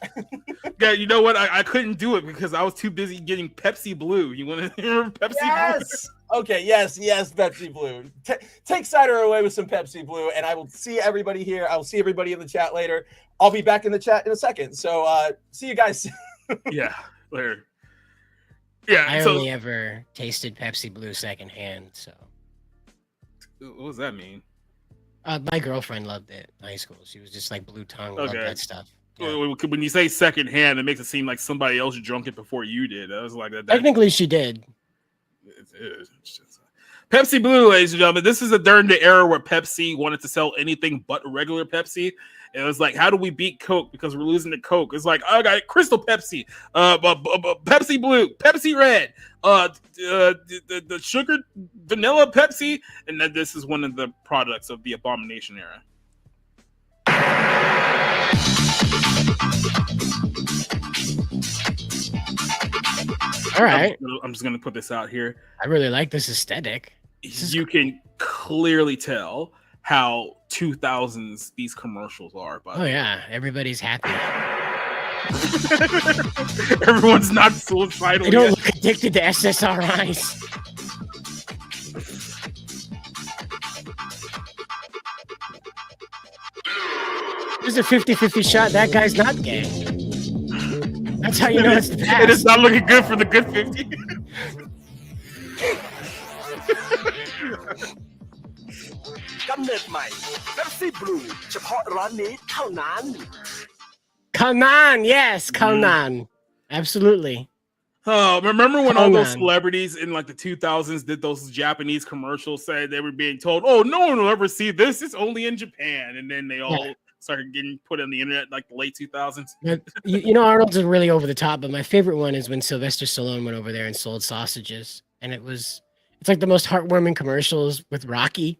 Yeah, you know what? I couldn't do it because I was too busy getting Pepsi Blue. You want to hear Pepsi Yes. Okay, yes, Pepsi Blue. Take Cider away with some Pepsi Blue, and I will see everybody here. I will see everybody in the chat later. I'll be back in the chat in a second. So see you guys. Yeah, later. Yeah, I only ever tasted Pepsi Blue secondhand. So what does that mean? my girlfriend loved it in high school. She was just like blue tongue, loved that stuff. Yeah. When you say secondhand, it makes it seem like somebody else drunk it before you did. I was like that. Technically, she did. It's just, Pepsi Blue, ladies and gentlemen. This is during the era where Pepsi wanted to sell anything but regular Pepsi. It was like, how do we beat Coke because we're losing to Coke? It's like, I got Crystal Pepsi, Pepsi Blue, Pepsi Red, the sugar vanilla Pepsi, and then this is one of the products of the Abomination era. All right. I'm just gonna put this out here. I really like this aesthetic. You can clearly tell how 2000s these commercials are. Oh yeah, everybody's happy. Everyone's not suicidal. They don't look addicted to SSRIs. There's a 50-50 shot. That guy's not gay. That's how you know it's the past. It is not looking good for the good 50. Kanan, yes, Kanan. Absolutely. Oh, remember when all those celebrities in like the 2000s did those Japanese commercials, said they were being told, oh, no one will ever see this, it's only in Japan, and then they all started getting put on the internet like the late 2000s. You know, Arnold's are really over the top, but my favorite one is when Sylvester Stallone went over there and sold sausages, and it's like the most heartwarming commercials with Rocky.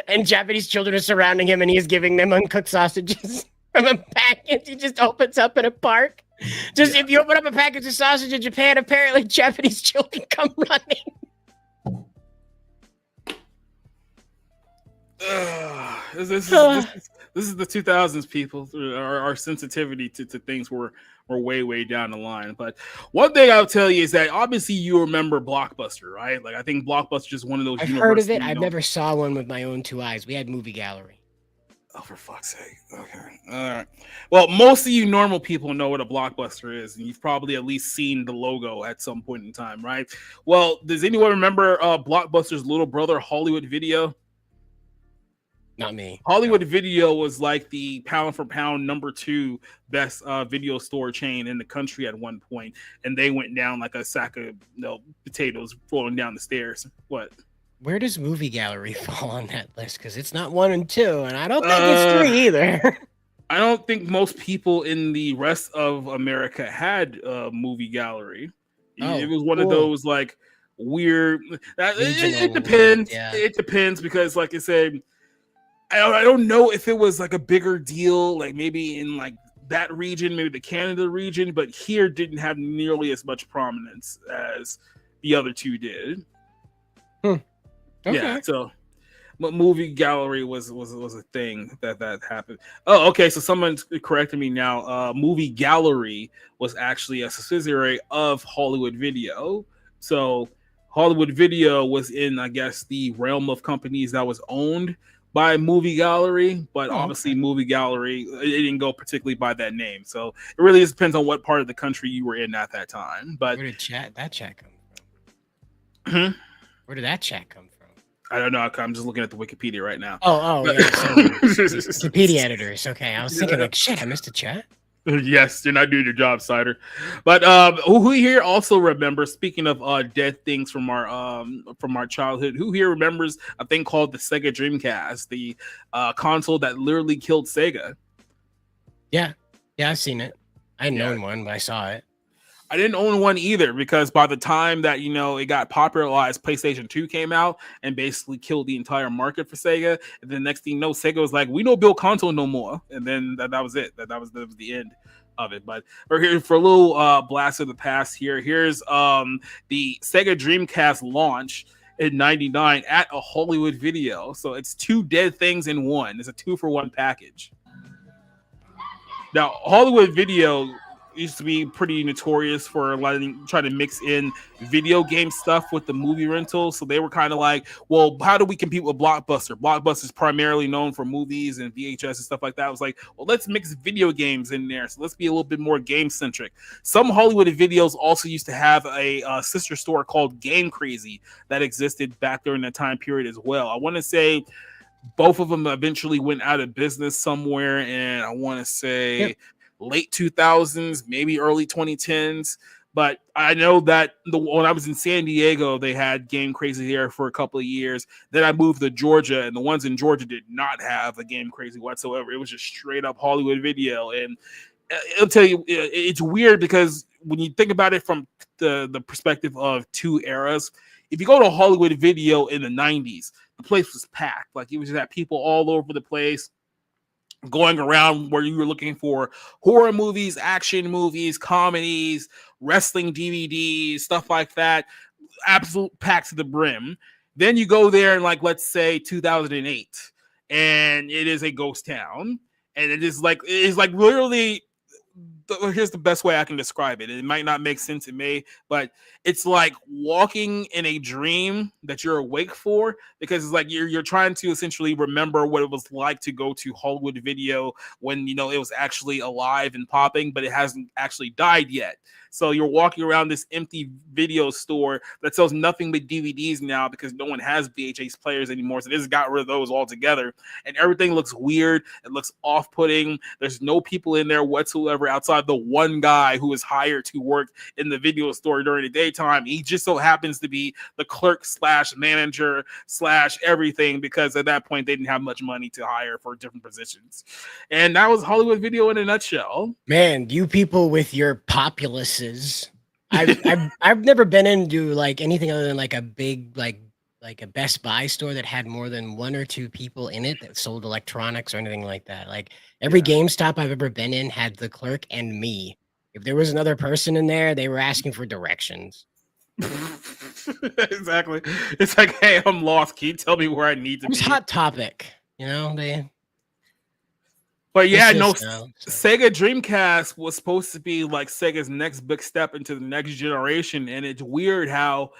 And Japanese children are surrounding him, and he is giving them uncooked sausages from a package he just opens up in a park. If you open up a package of sausage in Japan, apparently Japanese children come running. This is the 2000s, people. Our sensitivity to things were way down the line. But one thing I'll tell you is that obviously you remember Blockbuster, right? Like I think Blockbuster is one of those. I've heard of it. I've never saw one with my own two eyes. We had Movie Gallery. Oh, for fuck's sake. Okay. All right. Well, most of you normal people know what a Blockbuster is, and you've probably at least seen the logo at some point in time, right? Well, does anyone remember Blockbuster's little brother, Hollywood Video? Not me. Hollywood Video was like the pound for pound #2 best video store chain in the country at one point, and they went down like a sack of potatoes rolling down the stairs. What? Where does Movie Gallery fall on that list? Because it's not 1 and 2, and I don't think it's 3 either. I don't think most people in the rest of America had a Movie Gallery. It was one of those like weird. It depends. Yeah. It depends because, like I said, I don't know if it was like a bigger deal, like maybe in like that region, maybe the Canada region, but here didn't have nearly as much prominence as the other two did. Okay. Yeah, so Movie Gallery was a thing that happened. Oh, okay. So someone's correcting me now. Movie Gallery was actually a subsidiary of Hollywood Video. So Hollywood Video was in, I guess, the realm of companies that was owned by Movie Gallery, but obviously Movie Gallery, it didn't go particularly by that name. So it really just depends on what part of the country you were in at that time. But where did that chat come from? Where did that chat come from? I don't know. I'm just looking at the Wikipedia right now. Yeah. Wikipedia editors. Okay, I was thinking like, shit, I missed a chat. Yes, you're not doing your job, Cider. But who here also remembers? Speaking of dead things from our childhood, who here remembers a thing called the Sega Dreamcast, the console that literally killed Sega? Yeah, I've seen it. I didn't own one, but I saw it. I didn't own one either because by the time that it got popularized, PlayStation 2 came out and basically killed the entire market for Sega. And then next thing you know, Sega was like, "We don't build console no more," and then that was it. That was the end of it. But we're here for a little blast of the past here. Here's the Sega Dreamcast launch in '99 at a Hollywood Video. So it's two dead things in one. It's a 2-for-1 package. Now Hollywood Video used to be pretty notorious for trying to mix in video game stuff with the movie rental. So they were kind of like, well, how do we compete with Blockbuster? Blockbuster is primarily known for movies and VHS and stuff like that. I was like, well, let's mix video games in there. So let's be a little bit more game centric. Some Hollywood videos also used to have a sister store called Game Crazy that existed back during that time period as well. I want to say both of them eventually went out of business somewhere, and I want to say late 2000s, maybe early 2010s. But I know that when I was in San Diego, they had Game Crazy there for a couple of years. Then I moved to Georgia, and the ones in Georgia did not have a Game Crazy whatsoever. It was just straight up Hollywood Video. And I'll tell you, it's weird because when you think about it from the perspective of two eras, if you go to Hollywood Video in the 90s, the place was packed. Like, it was just had people all over the place going around where you were looking for horror movies, action movies, comedies, wrestling DVDs, stuff like that. Absolute packed to the brim. Then you go there in, like, let's say 2008, and it is a ghost town. And it is like literally, here's the best way I can describe it. It might not make sense, it may, but it's like walking in a dream that you're awake for, because it's like you're trying to essentially remember what it was like to go to Hollywood Video when, you know, it was actually alive and popping, but it hasn't actually died yet. So you're walking around this empty video store that sells nothing but DVDs now because no one has VHS players anymore. So they just got rid of those altogether. And everything looks weird. It looks off-putting. There's no people in there whatsoever outside the one guy who is hired to work in the video store during the daytime. He just so happens to be the clerk / manager / everything, because at that point they didn't have much money to hire for different positions. And that was Hollywood Video in a nutshell. Man, you people with your populaces. I've never been into like anything other than like a big like a Best Buy store that had more than 1 or 2 people in it that sold electronics or anything like that. Like every GameStop I've ever been in had the clerk and me. If there was another person in there, they were asking for directions. Exactly. It's like, hey, I'm lost. Can you tell me where I need to be? It's Hot Topic, you know, But yeah, Sega Dreamcast was supposed to be like Sega's next big step into the next generation. And it's weird how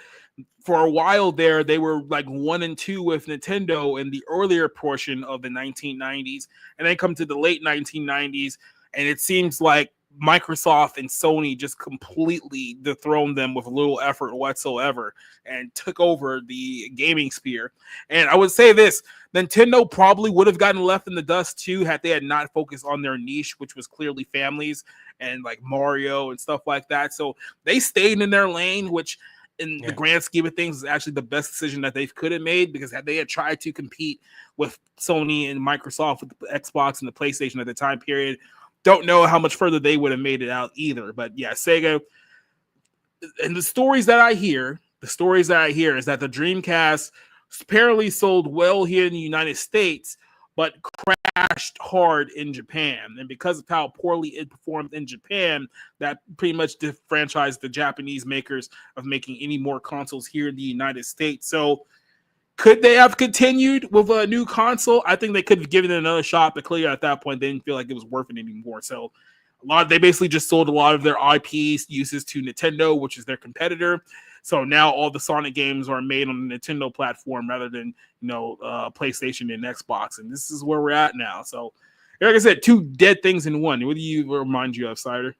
for a while there, they were like 1 and 2 with Nintendo in the earlier portion of the 1990s. And then come to the late 1990s, and it seems like Microsoft and Sony just completely dethroned them with little effort whatsoever and took over the gaming sphere. And I would say this, Nintendo probably would have gotten left in the dust too had they had not focused on their niche, which was clearly families and like Mario and stuff like that. So they stayed in their lane, which in the grand scheme of things is actually the best decision that they could have made, because had they had tried to compete with Sony and Microsoft with the Xbox and the PlayStation at the time period, don't know how much further they would have made it out either. But yeah, Sega, and the stories that I hear is that the Dreamcast apparently sold well here in the United States, but crashed hard in Japan. And because of how poorly it performed in Japan, that pretty much disfranchised the Japanese makers of making any more consoles here in the United States. So could they have continued with a new console? I think they could have given it another shot, but clearly at that point, they didn't feel like it was worth it anymore. So they basically just sold a lot of their IPs uses to Nintendo, which is their competitor. So now all the Sonic games are made on the Nintendo platform rather than, PlayStation and Xbox. And this is where we're at now. So like I said, 2 dead things in one. What do you remind you of, Cider?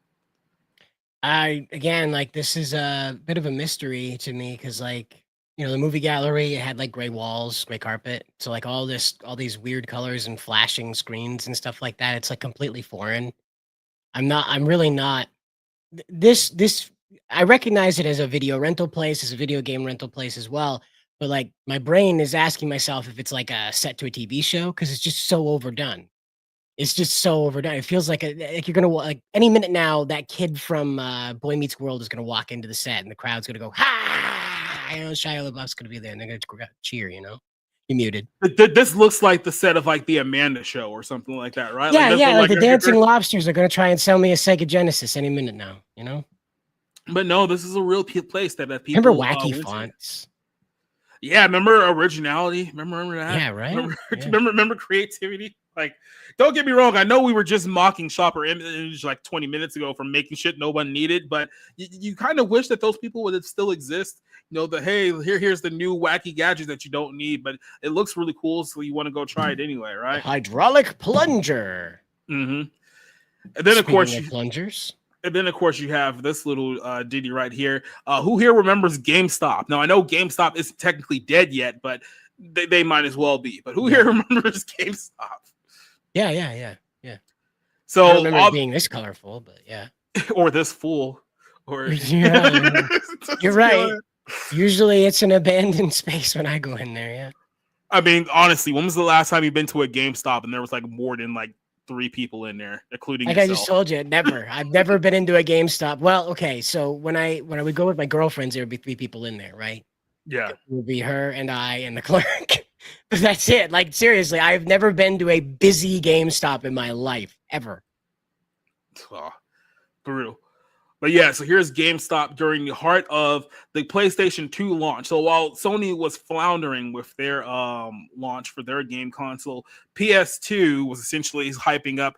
This is a bit of a mystery to me, because the movie gallery, it had like gray walls, gray carpet. So like all these weird colors and flashing screens and stuff like that, it's like completely foreign. I'm really not this. I recognize it as a video rental place, as a video game rental place as well. But like my brain is asking myself if it's like a set to a TV show, because it's just so overdone. It's just so overdone. It feels like you're gonna like any minute now. That kid from Boy Meets World is gonna walk into the set, and the crowd's gonna go ha. Shia LaBeouf's gonna be there, and they're gonna cheer. You muted. This looks like the set of like the Amanda Show or something like that, right? Yeah, like the dancing lobsters are gonna try and sell me a Sega Genesis any minute now. But no, this is a real place that people. Remember Wacky Fonts? Yeah, remember originality? Remember that? Yeah, right? Remember, Yeah. remember creativity? Like, don't get me wrong. I know we were just mocking Shopper Image like 20 minutes ago for making shit no one needed, but you kind of wish that those people would still exist. You know, hey, here's the new wacky gadget that you don't need, but it looks really cool, so you want to go try it anyway, right? Hydraulic plunger. Mm-hmm. And then, of course, plungers. And then, of course, you have this little ditty right here. Who here remembers GameStop? Now, I know GameStop isn't technically dead yet, but they might as well be. But who here remembers GameStop? Yeah. So I don't remember it being this colorful, but yeah. Or this full. Or yeah. You're right. Usually it's an abandoned space when I go in there, yeah. I mean, honestly, when was the last time you've been to a GameStop and there was like more than like 3 people in there, including like yourself? I just told you, never. I've never been into a GameStop. Well, okay, so when I would go with my girlfriends, there would be 3 people in there, right? Yeah. It would be her and I and the clerk. But that's it. Like, seriously, I've never been to a busy GameStop in my life, ever. Oh, brutal. But yeah, so here's GameStop during the heart of the PlayStation 2 launch. So while Sony was floundering with their launch for their game console, PS2 was essentially hyping up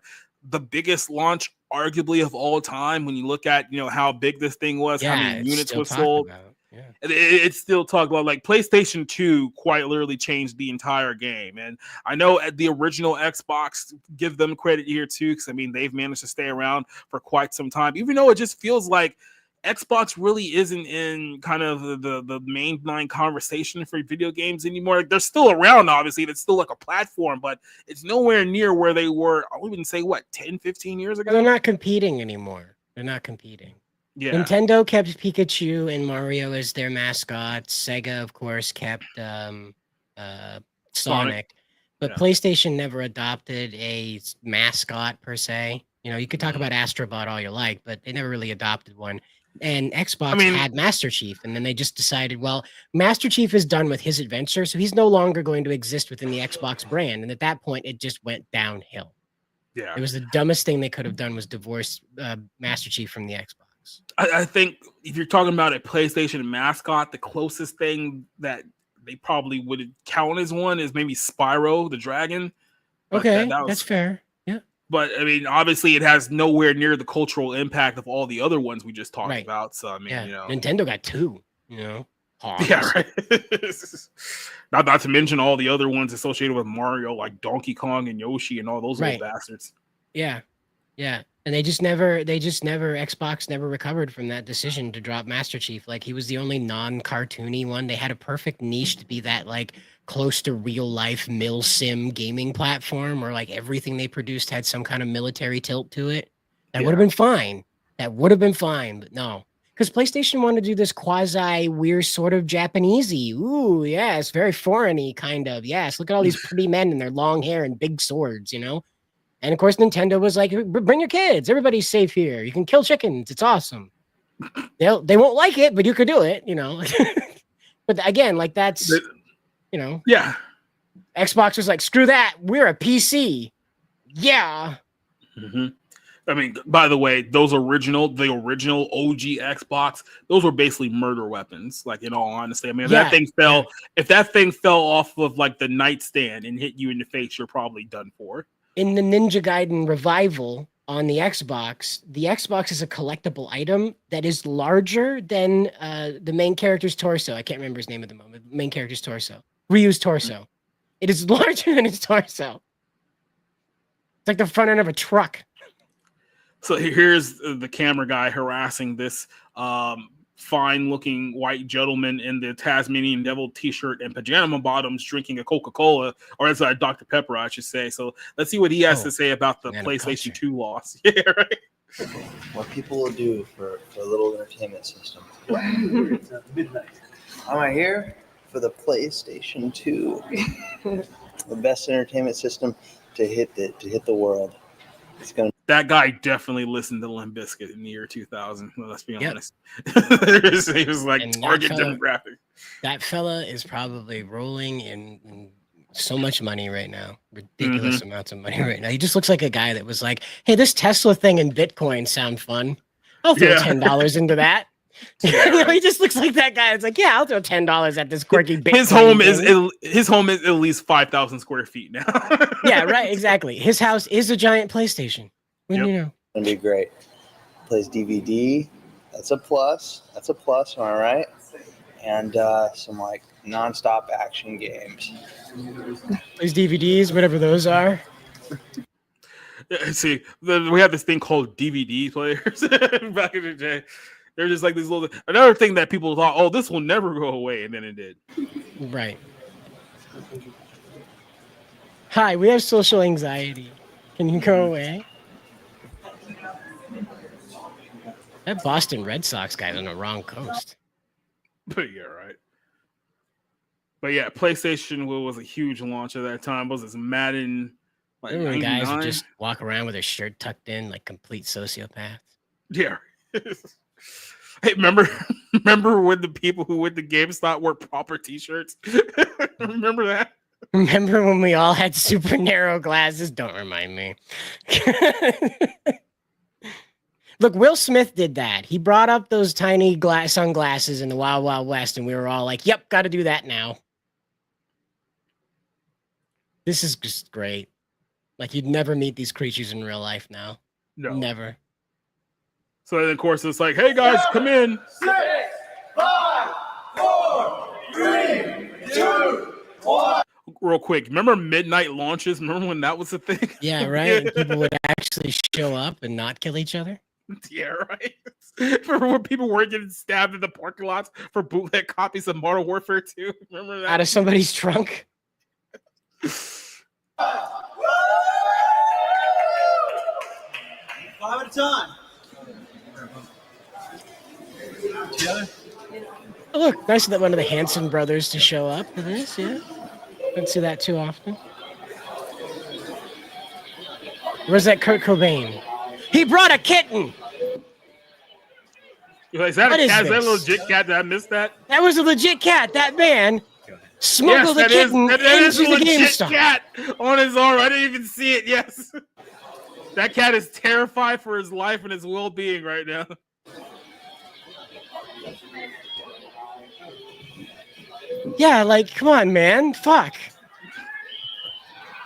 the biggest launch arguably of all time. When you look at, you know, how big this thing was, how many units were sold. Yeah. It's still talked about. Like, PlayStation 2 quite literally changed the entire game. And I know at the original Xbox, give them credit here too, because I mean they've managed to stay around for quite some time, even though it just feels like Xbox really isn't in kind of the mainline conversation for video games anymore. Like, they're still around, obviously. It's still like a platform, but it's nowhere near where they were, I wouldn't say, what, 10, 15 years ago? They're not competing anymore. They're not competing. Yeah. Nintendo kept Pikachu and Mario as their mascots. Sega, of course, kept Sonic. But PlayStation never adopted a mascot per se. You know, you could talk about Astrobot all you like, but they never really adopted one. And Xbox had Master Chief, and then they just decided, well, Master Chief is done with his adventure, so he's no longer going to exist within the Xbox brand. And at that point, it just went downhill. Yeah. It was the dumbest thing they could have done, was divorce Master Chief from the Xbox. I think if you're talking about a PlayStation mascot, the closest thing that they probably would count as one is maybe Spyro the Dragon. Okay, that's fair. Yeah. But I mean, obviously, it has nowhere near the cultural impact of all the other ones we just talked about. So I mean, you know, Nintendo got 2. You know, yeah, right. not to mention all the other ones associated with Mario, like Donkey Kong and Yoshi and all those little bastards. Yeah. And Xbox never recovered from that decision to drop Master Chief. Like, he was the only non-cartoony one. They had a perfect niche to be that, like, close to real life mil sim gaming platform, where like everything they produced had some kind of military tilt to it. That would have been fine. But no. Because PlayStation wanted to do this quasi weird sort of Japanesey. Ooh, yes, very foreign-y kind of. Yes, look at all these pretty men and their long hair and big swords, you know? And of course, Nintendo was like, bring your kids. Everybody's safe here. You can kill chickens. It's awesome. They won't like it, but you could do it, you know? But again, like, that's, you know. Yeah. Xbox was like, screw that. We're a PC. Yeah. Mm-hmm. I mean, by the way, the original OG Xbox, those were basically murder weapons. Like, in all honesty, I mean, if that thing fell off of like the nightstand and hit you in the face, you're probably done for. In the Ninja Gaiden revival on the Xbox is a collectible item that is larger than the main character's torso. I can't remember his name at the moment. The main character's torso. Ryu's torso. It is larger than his torso. It's like the front end of a truck. So here's the camera guy harassing this fine-looking white gentleman in the Tasmanian Devil t-shirt and pajama bottoms, drinking a Coca-Cola, or as a Dr. Pepper, I should say. So let's see what he has to say about the PlayStation 2 loss. Yeah, right. What people will do for a little entertainment system. It's midnight. I'm here for the PlayStation 2, the best entertainment system to hit the world. That guy definitely listened to Limp Bizkit in the year 2000. Well, let's be honest. He was like target demographic. That fella is probably rolling in so much money right now. Ridiculous amounts of money right now. He just looks like a guy that was like, hey, this Tesla thing and Bitcoin sound fun. I'll throw $10 into that. He just looks like that guy. It's like, yeah, I'll throw $10 at this quirky bit. His home is at least 5,000 square feet now. Yeah, right. Exactly. His house is a giant PlayStation. When you know, It'll be great. Plays DVD. That's a plus. That's a plus. Am I right? And some like nonstop action games. plays DVDs, whatever those are. Yeah, see, we have this thing called DVD players back in the day. They're just like these little. Another thing that people thought, oh, this will never go away, and then it did. Right. Hi, we have social anxiety. Can you go away? That Boston Red Sox guy's on the wrong coast. But yeah, right. But yeah, PlayStation was a huge launch at that time. Was this Madden? Like Remember when guys 99? would just walk around with their shirt tucked in like complete sociopaths? Yeah. Hey, remember when the people who went to GameStop wore proper T-shirts? Remember that? Remember when we all had super narrow glasses? Don't remind me. Look, Will Smith did that. He brought up those tiny sunglasses in the Wild Wild West, and we were all like, yep, got to do that now. This is just great. Like, you'd never meet these creatures in real life now. No. Never. So then, of course, it's like, hey, guys, come in. 6, 5, 4, 3, 2, 1. Real quick, remember midnight launches? Remember when that was a thing? Yeah, right? And people would actually show up and not kill each other. Yeah, right. Remember when people were getting stabbed in the parking lots for bootleg copies of Modern Warfare 2? Remember that? Out of somebody's trunk? 5 at a time. Together. Oh, look, nice that one of the Hanson brothers to show up for this, yeah. Don't see that too often. Where's that Kurt Cobain? He brought a kitten! Is that What a is cat? Is that a this? legit cat? Did I miss that? That was a legit cat. That man smuggled a kitten that is a into the legit GameStop. cat on his arm. I didn't even see it. Yes. That cat is terrified for his life and his well-being right now. Yeah, like, come on, man. Fuck.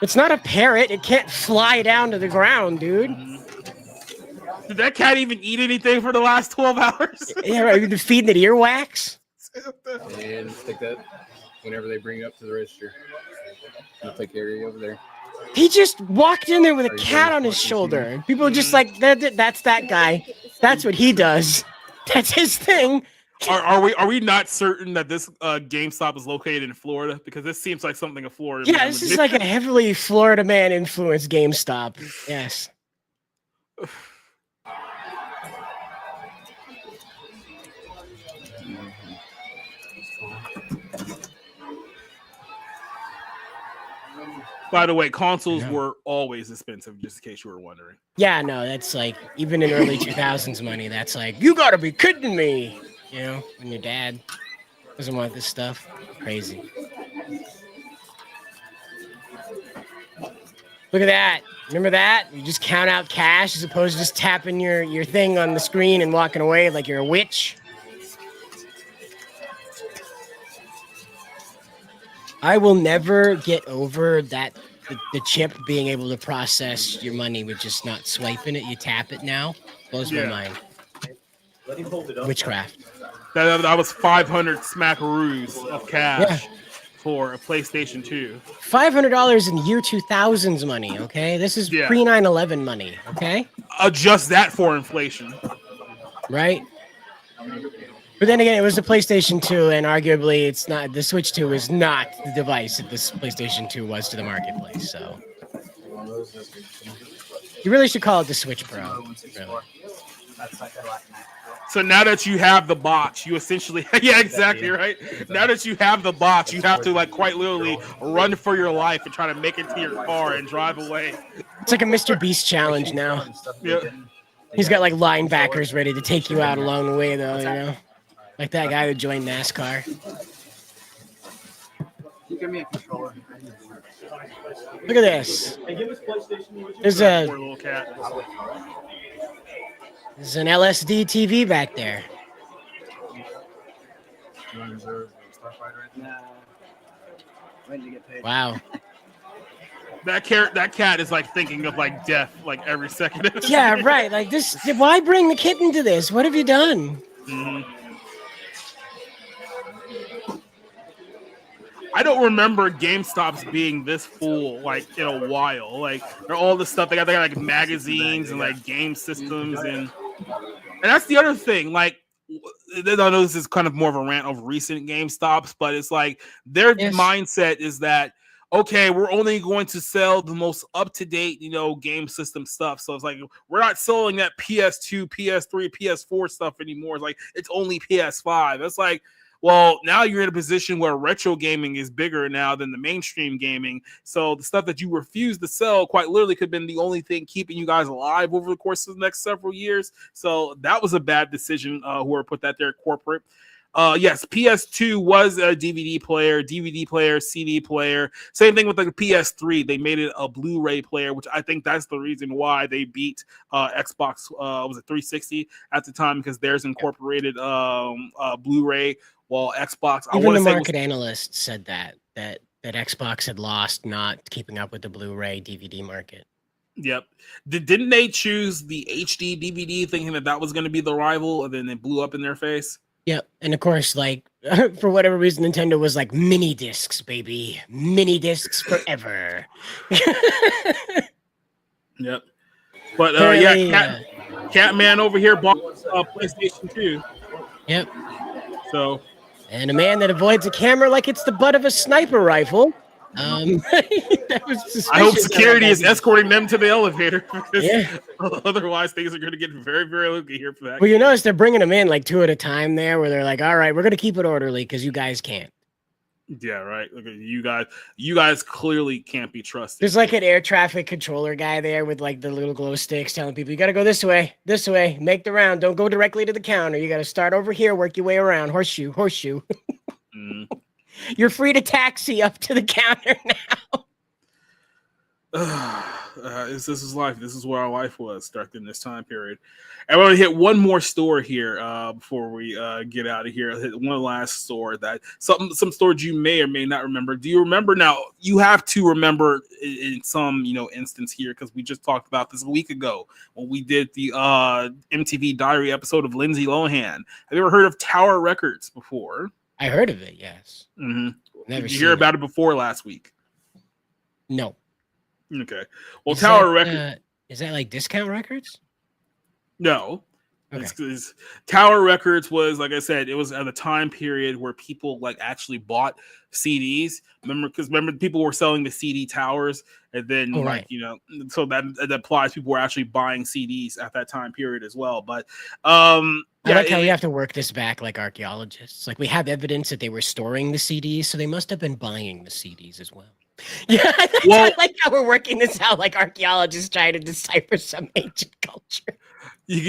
It's not a parrot. It can't fly down to the ground, dude. Did that cat even eat anything for the last 12 hours? Yeah, right. You've been feeding it earwax? And take that whenever they bring it up to the register. I'll take care of you over there. He just walked in there with a cat on his shoulder. People are just like, that's that guy. That's what he does. That's his thing. Are we not certain that this GameStop is located in Florida? Because this seems like something a Florida. Yeah, this is like a heavily Florida man influenced GameStop. Yes. By the way, consoles were always expensive, just in case you were wondering. Yeah, no, that's like, even in early 2000s money, that's like, you gotta be kidding me. You know, when your dad doesn't want this stuff. Crazy. Look at that. Remember that? You just count out cash as opposed to just tapping your thing on the screen and walking away like you're a witch. I will never get over that the chip being able to process your money with just not swiping it. You tap it now. Blows my mind. Witchcraft. That was 500 smackaroos of cash for a PlayStation 2. $500 in year 2000's money, okay? This is pre 9/11 money, okay? Adjust that for inflation. Right? But then again, it was the PlayStation 2, and arguably it's not, the Switch 2 is not the device that this PlayStation 2 was to the marketplace, so. You really should call it the Switch Pro. Really. So now that you have the box, you essentially, yeah, exactly, right? Now that you have the box, you have to, like, quite literally run for your life and try to make it to your car and drive away. It's like a Mr. Beast challenge now. Yeah. He's got, like, linebackers ready to take you out along the way, though, you know? Like that guy who joined NASCAR. Give me a controller. Look at this. There's a... Poor little cat. There's an LSD TV back there. When did you get paid? Wow. That cat is like thinking of like death like every second. Yeah, right. Like this. Why bring the kitten to this? What have you done? Mhm. I don't remember GameStops being this full like in a while. Like they're all the stuff they got like magazines and like game systems and that's the other thing. Like I know this is kind of more of a rant of recent GameStops, but it's like their mindset is that okay, we're only going to sell the most up-to-date, game system stuff. So it's like we're not selling that PS2, PS3, PS4 stuff anymore. It's like it's only PS5. It's like, well, now you're in a position where retro gaming is bigger now than the mainstream gaming. So the stuff that you refuse to sell quite literally could have been the only thing keeping you guys alive over the course of the next several years. So that was a bad decision, whoever put that there corporate. Yes, PS2 was a DVD player, CD player. Same thing with the PS3. They made it a Blu-ray player, which I think that's the reason why they beat Xbox. Was it 360 at the time because theirs incorporated Blu-ray, while Xbox. Even the market analyst said that Xbox had lost not keeping up with the Blu-ray DVD market. Yep. Didn't they choose the HD DVD thinking that was going to be the rival, and then it blew up in their face? Yep, and of course, like for whatever reason, Nintendo was like mini discs, baby, mini discs forever. Yep, but Catman over here bought PlayStation 2. Yep. So, and a man that avoids a camera like it's the butt of a sniper rifle. That was I hope security is escorting them to the elevator because otherwise things are going to get very, very ugly here for that. Well, you notice they're bringing them in like two at a time there, where they're like, "All right, we're going to keep it orderly because you guys can't." Yeah, right. Look at you guys clearly can't be trusted. There's like an air traffic controller guy there with like the little glow sticks telling people, "You got to go this way, make the round. Don't go directly to the counter. You got to start over here, work your way around. Horseshoe." Mm. You're free to taxi up to the counter now. This is life. This is where our life was during this time period. I want to hit one more store here before we get out of here. I'll hit one last store that some stores you may or may not remember. Do you remember? Now you have to remember in some instance here because we just talked about this a week ago when we did the MTV Diary episode of Lindsay Lohan. Have you ever heard of Tower Records before? I heard of it, yes. Mm-hmm. Never Did you hear about it before last week? No. Okay. Well, Tower Records. Is that like Discount Records? No. Okay. It's Tower Records was, like I said, it was at a time period where people like actually bought CDs. Remember people were selling the CD towers, and then so that applies. People were actually buying CDs at that time period as well. But I like how we have to work this back like archaeologists. Like we have evidence that they were storing the CDs, so they must have been buying the CDs as well. Yeah, I like how we're working this out like archaeologists trying to decipher some ancient culture.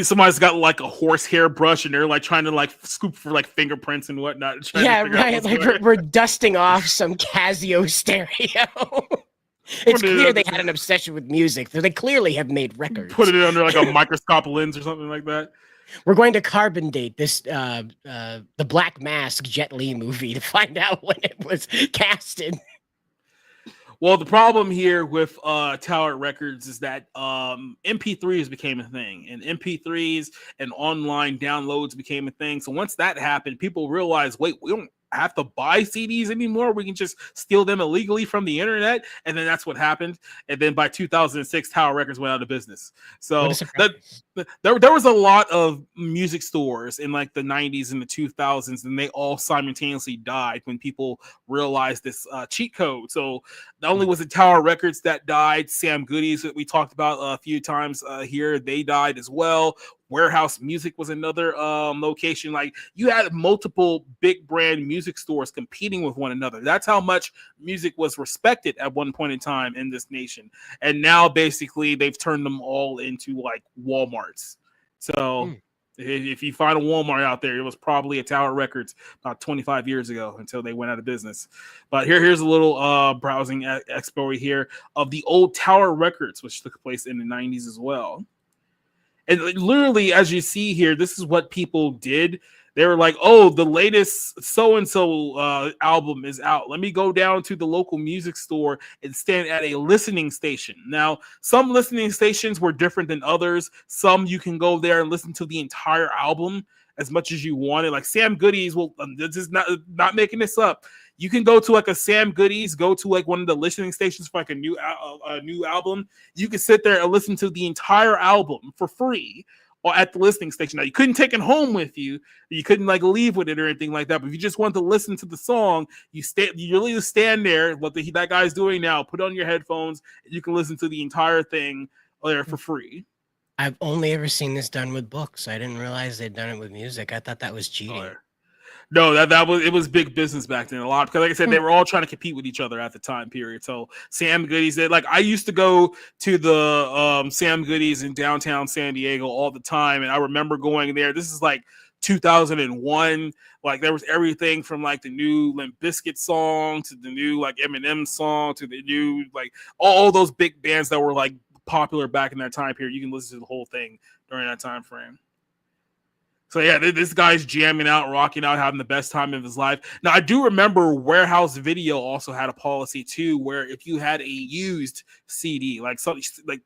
Somebody's got like a horsehair brush and they're like trying to like scoop for like fingerprints and whatnot. Yeah, right. Like we're dusting off some Casio stereo. It's clear they had an obsession with music. They clearly have made records. Put it under like a microscope lens or something like that. We're going to carbon date this the Black Mask Jet Li movie to find out when it was casted. Well, the problem here with Tower Records is that MP3s became a thing, and MP3s and online downloads became a thing. So once that happened, people realized, wait, we don't have to buy CDs anymore. We can just steal them illegally from the internet. And then that's what happened. And then by 2006, Tower Records went out of business. So there was a lot of music stores in like the 90s and the 2000s, and they all simultaneously died when people realized this cheat code. So not only was it Tower Records that died, Sam Goody's that we talked about a few times here, they died as well. Warehouse Music was another location. Like you had multiple big brand music stores competing with one another. That's how much music was respected at one point in time in this nation. And now basically they've turned them all into like Walmarts. So if you find a Walmart out there, it was probably a Tower Records about 25 years ago until they went out of business. But here's a little browsing expo here of the old Tower Records, which took place in the 90s as well. And literally, as you see here, this is what people did. They were like, oh, the latest so-and-so album is out. Let me go down to the local music store and stand at a listening station. Now, some listening stations were different than others. Some you can go there and listen to the entire album as much as you wanted. Like Sam Goody's, well, this is not making this up. You can go to like a Sam Goody's, go to like one of the listening stations for like a new album. You can sit there and listen to the entire album for free or at the listening station. Now, you couldn't take it home with you. You couldn't like leave with it or anything like that. But if you just want to listen to the song, you really stand there, what that guy's doing now, put on your headphones, and you can listen to the entire thing there for free. I've only ever seen this done with books. I didn't realize they'd done it with music. I thought that was cheating. No, it was big business back then a lot, because like I said, they were all trying to compete with each other at the time period. So Sam Goody's, like I used to go to the Sam Goody's in downtown San Diego all the time, and I remember going there. This is like 2001. Like there was everything from like the new Limp Bizkit song to the new like Eminem song to the new like all those big bands that were like popular back in that time period. You can listen to the whole thing during that time frame. So yeah, this guy's jamming out, rocking out, having the best time of his life. Now, I do remember Warehouse Video also had a policy too, where if you had a used CD, like something like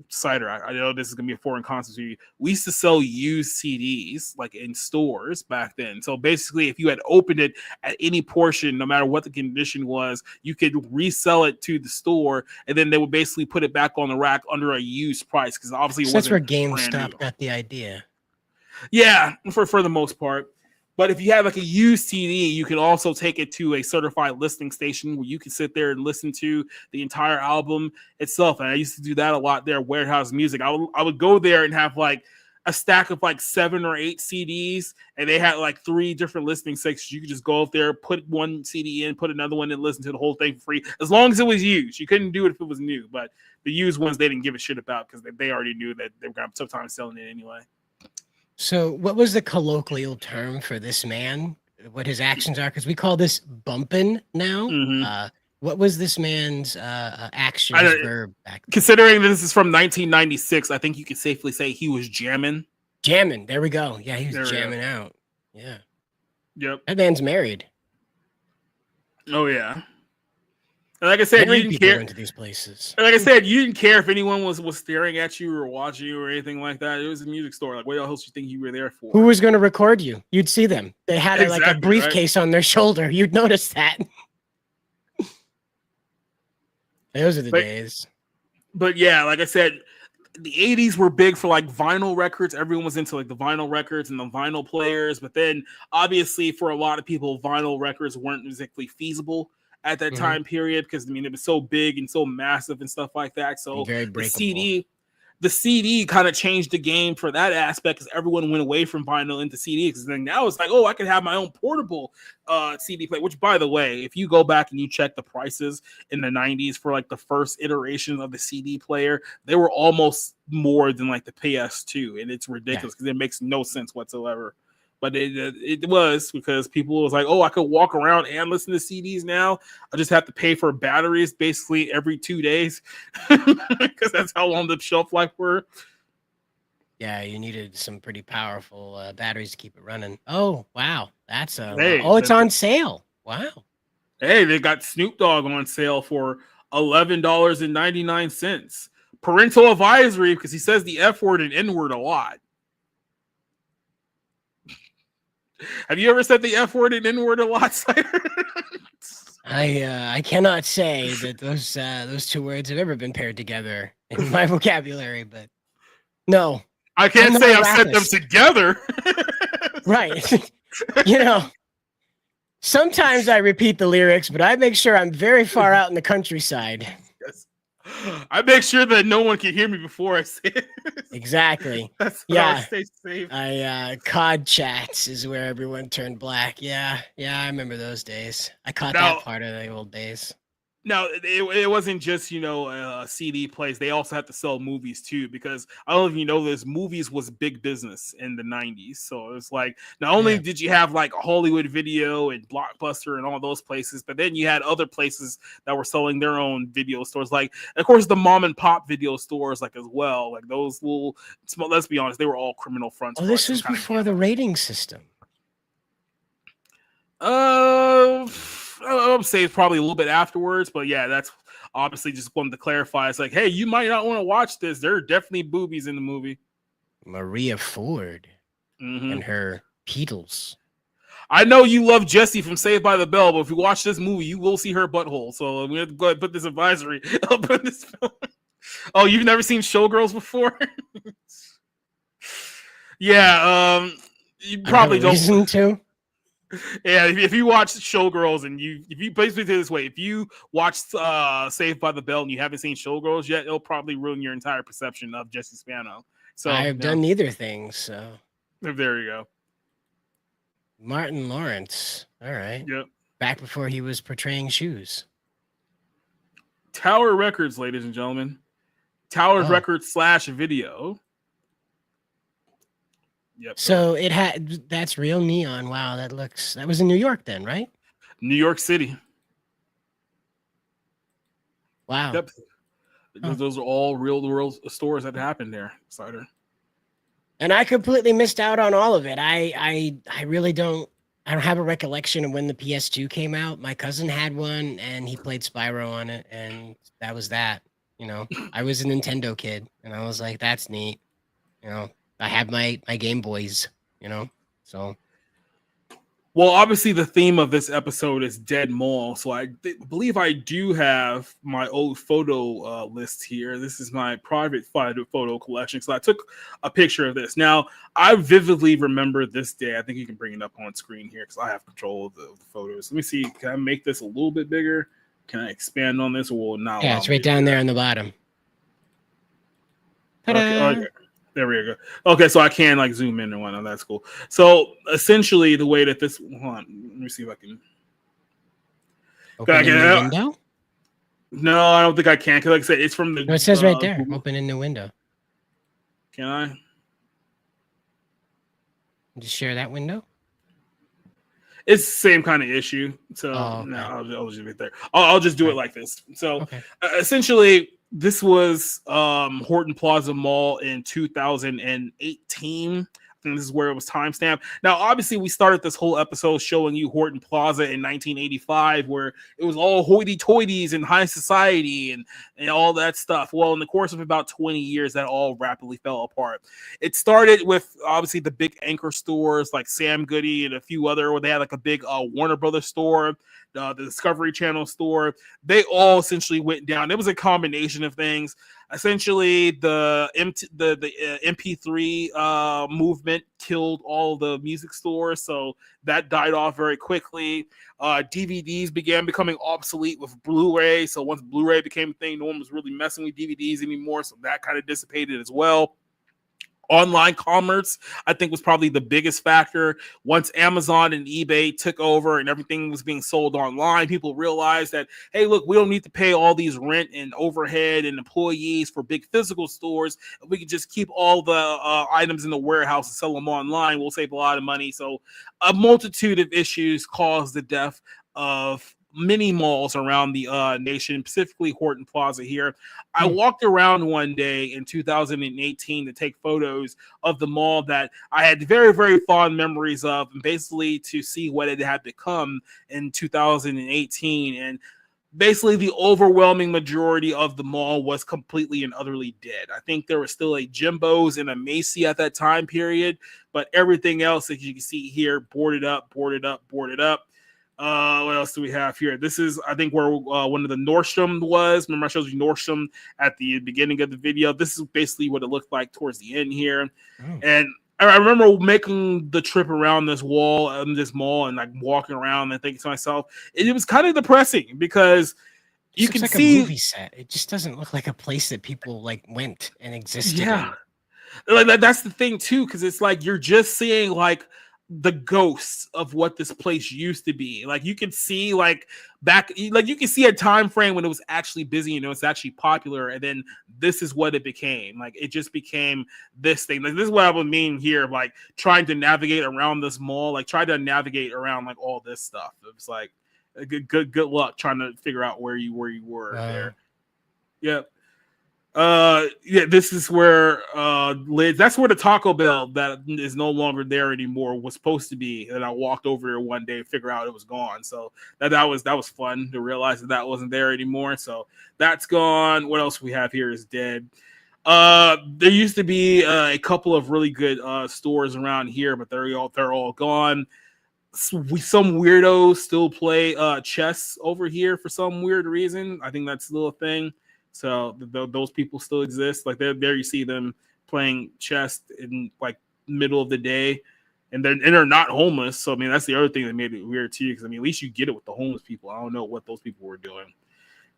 Cider, I know this is gonna be a foreign concept to you. We used to sell used CDs like in stores back then. So basically, if you had opened it at any portion, no matter what the condition was, you could resell it to the store, and then they would basically put it back on the rack under a used price, because obviously So that's where GameStop got the idea. Yeah, for the most part. But if you have like a used CD, you can also take it to a certified listening station where you can sit there and listen to the entire album itself. And I used to do that a lot there, Warehouse Music. I would go there and have like a stack of like 7 or 8 CDs, and they had like 3 different listening sections. You could just go up there, put one CD in, put another one in, listen to the whole thing for free, as long as it was used. You couldn't do it if it was new, but the used ones they didn't give a shit about, because they already knew that they were going to have a tough time selling it anyway. So what was the colloquial term for this man? What his actions are? Because we call this bumping now. Mm-hmm. What was this man's actions verb back then? Considering this is from 1996, I think you could safely say he was jamming. Jamming. There we go. Yeah, he was jamming out. Yeah. Yep. That man's married. Oh, yeah. And like I said, you didn't care. Into these places. And like I said, you didn't care if anyone was staring at you or watching you or anything like that. It was a music store. Like, what else do you think you were there for? Who was going to record you? You'd see them. They had like a briefcase on their shoulder. You'd notice that. Those are the days. But yeah, like I said, the 80s were big for like vinyl records. Everyone was into like the vinyl records and the vinyl players. But then obviously for a lot of people, vinyl records weren't exactly feasible at that time period, because I mean it was so big and so massive and stuff like that. So the CD kind of changed the game for that aspect, because everyone went away from vinyl into CD. Because then now it's like, oh, I can have my own portable CD player. Which, by the way, if you go back and you check the prices in the 90s for like the first iteration of the CD player, they were almost more than like the PS2, and it's ridiculous because it makes no sense whatsoever. But it was, because people was like, oh, I could walk around and listen to CDs now. I just have to pay for batteries basically every 2 days, because that's how long the shelf life were. Yeah, you needed some pretty powerful batteries to keep it running. Oh, wow. That's it's on sale. Wow. Hey, they got Snoop Dogg on sale for $11.99. Parental advisory, because he says the F word and N word a lot. Have you ever said the F word and N word a lot, Cider? I cannot say that those 2 words have ever been paired together in my vocabulary, but no. I can't say I've said them together. Right. You know, sometimes I repeat the lyrics, but I make sure I'm very far out in the countryside. Yes. I make sure that no one can hear me before I say it. Exactly. That's yeah. Stay safe. COD chats is where everyone turned black. Yeah, I remember those days. I caught that part of the old days. No, it wasn't just, a CD plays. They also had to sell movies too, because I don't know if you know this, movies was big business in the 90s. So it's like, not only did you have like Hollywood Video and Blockbuster and all those places, but then you had other places that were selling their own video stores. Like, of course, the mom and pop video stores, like as well. Like those little, let's be honest, they were all criminal fronts. Oh, this was before the rating system. I would say it's probably a little bit afterwards, but yeah, that's obviously just wanted to clarify. It's like, hey, you might not want to watch this. There are definitely boobies in the movie. Maria Ford Mhm. and her Beatles. I know you love Jessie from Saved by the Bell, but if you watch this movie, you will see her butthole. So we have to go ahead and put this advisory up in this film. Oh, you've never seen Showgirls before? Yeah, you probably I have a reason don't. to. Yeah, if you watch Showgirls and if you basically do it this way, if you watch Saved by the Bell and you haven't seen Showgirls yet, it'll probably ruin your entire perception of Jesse Spano. So I've done neither thing, so there you go. Martin Lawrence. All right. Yep. Back before he was portraying shoes. Tower Records, ladies and gentlemen. Tower Oh. Records /video. Yep. So it had that's real neon. Wow, that was in New York then, right? New York City. Wow. Yep. Those are all real world stores that happened there, Cider. And I completely missed out on all of it. I really don't have a recollection of when the PS2 came out. My cousin had one and he played Spyro on it, and that was that. You know, I was a Nintendo kid and I was like, that's neat. You know, I have my Game Boys, you know. So Well, obviously the theme of this episode is Dead Mall, so I believe I do have my old photo list here. This is my private photo collection, so I took a picture of this. Now, I vividly remember this day. I think you can bring it up on screen here because I have control of the photos. Let me see. Can I make this a little bit bigger? Can I expand on this, or will it not? yeah, it's right down there on the bottom. Okay, there we go. Okay, so I can like zoom in and whatnot. That's cool. So essentially, the way that this, hold on, let me see if I can. Open in the window? No, I don't think I can. Because like I said, it's from the. No, it says right there. Open in the window. Can I? Just share that window. It's the same kind of issue. So okay. no, I'll just leave it there. I'll just do it like this. So essentially, this was Horton Plaza Mall in 2018. I think this is where it was timestamped. Now, obviously, we started this whole episode showing you Horton Plaza in 1985, where it was all hoity-toities and high society and all that stuff. Well, in the course of about 20 years, that all rapidly fell apart. It started with, obviously, the big anchor stores like Sam Goody and a few other, where they had like a big Warner Brothers store, the Discovery Channel store. They all essentially went down. It was a combination of things. Essentially, the MP3 movement killed all the music stores, so that died off very quickly. DVDs began becoming obsolete with Blu-ray, so once Blu-ray became a thing, no one was really messing with DVDs anymore, so that kind of dissipated as well. Online commerce, I think, was probably the biggest factor. Once Amazon and eBay took over and everything was being sold online, people realized that, hey, look, we don't need to pay all these rent and overhead and employees for big physical stores. We can just keep all the items in the warehouse and sell them online. We'll save a lot of money. So a multitude of issues caused the death of many malls around the nation, specifically Horton Plaza here. I walked around one day in 2018 to take photos of the mall that I had very, very fond memories of, and basically to see what it had become in 2018. And basically the overwhelming majority of the mall was completely and utterly dead. I think there was still a Jimbo's and a Macy at that time period, but everything else, as you can see here, boarded up. What else do we have here? This is, I think, where one of the Nordstrom was. Remember, I showed you Nordstrom at the beginning of the video. This is basically what it looked like towards the end here. And I remember making the trip around this wall and this mall and like walking around and thinking to myself, it was kind of depressing because you can like see a movie set. It just doesn't look like a place that people like went and existed. Yeah. Like that's the thing too, because it's like you're just seeing like the ghosts of what this place used to be. Like you can see like back, like you can see a time frame when it was actually busy and it was actually popular, and then this is what it became. Like it just became this thing. Like this is what I would mean here, like trying to navigate around this mall, like try to navigate around like all this stuff. It was like good luck trying to figure out where you were there. Yep. Yeah, this is where Lids. That's where the Taco Bell that is no longer there anymore was supposed to be. And I walked over there one day and figure out it was gone. So that was fun to realize that wasn't there anymore. So that's gone. What else we have here is dead. There used to be a couple of really good stores around here, but they're all gone. Some weirdos still play chess over here for some weird reason. I think that's still a thing. So those people still exist. Like there you see them playing chess in like middle of the day, and they're not homeless. So I mean that's the other thing that made it weird too. Because I mean at least you get it with the homeless people. I don't know what those people were doing,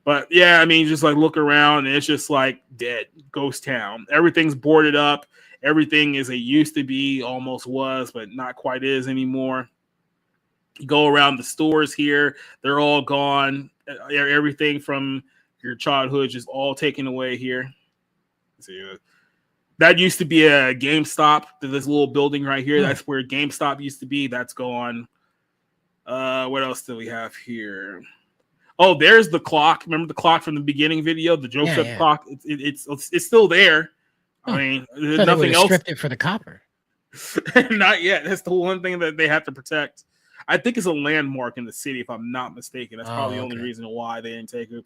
but yeah, I mean just like look around and it's just like dead ghost town. Everything's boarded up. Everything is it used to be, almost was, but not quite is anymore. You go around the stores here, they're all gone. Everything from your childhood just all taken away here. See, that used to be a GameStop. This little building right here, that's where GameStop used to be. That's gone. What else do we have here? Oh, there's the clock. Remember the clock from the beginning video? The Joseph clock. It's still there. I mean, there's nothing else. Stripped it for the copper. Not yet. That's the one thing that they have to protect. I think it's a landmark in the city, if I'm not mistaken. That's probably the only reason why they didn't take it.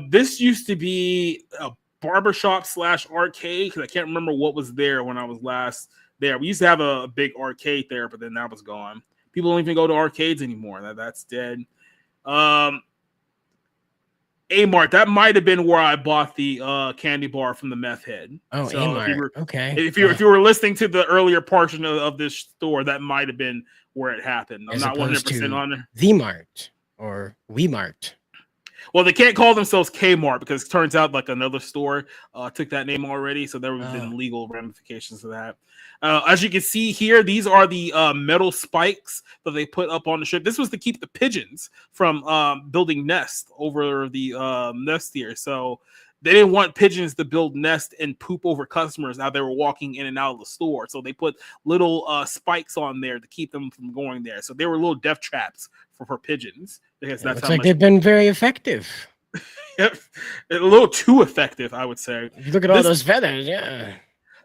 This used to be a barbershop / arcade, because I can't remember what was there when I was last there. We used to have a big arcade there, but then that was gone. People don't even go to arcades anymore. That's dead. A-Mart, that might have been where I bought the candy bar from the meth head. Oh, so A-Mart. Okay. If you were listening to the earlier portion of this store, that might have been where it happened. I'm not 100% on there. The Mart or We Mart. Well, they can't call themselves Kmart because it turns out like another store took that name already. So there would have been legal ramifications of that. As you can see here, these are the metal spikes that they put up on the ship. This was to keep the pigeons from building nests over the nest here. So they didn't want pigeons to build nests and poop over customers now they were walking in and out of the store. So they put little spikes on there to keep them from going there. So they were little death traps for pigeons. Because that's looks like they've been very effective. Yep. A little too effective, I would say. Look at all those feathers, yeah.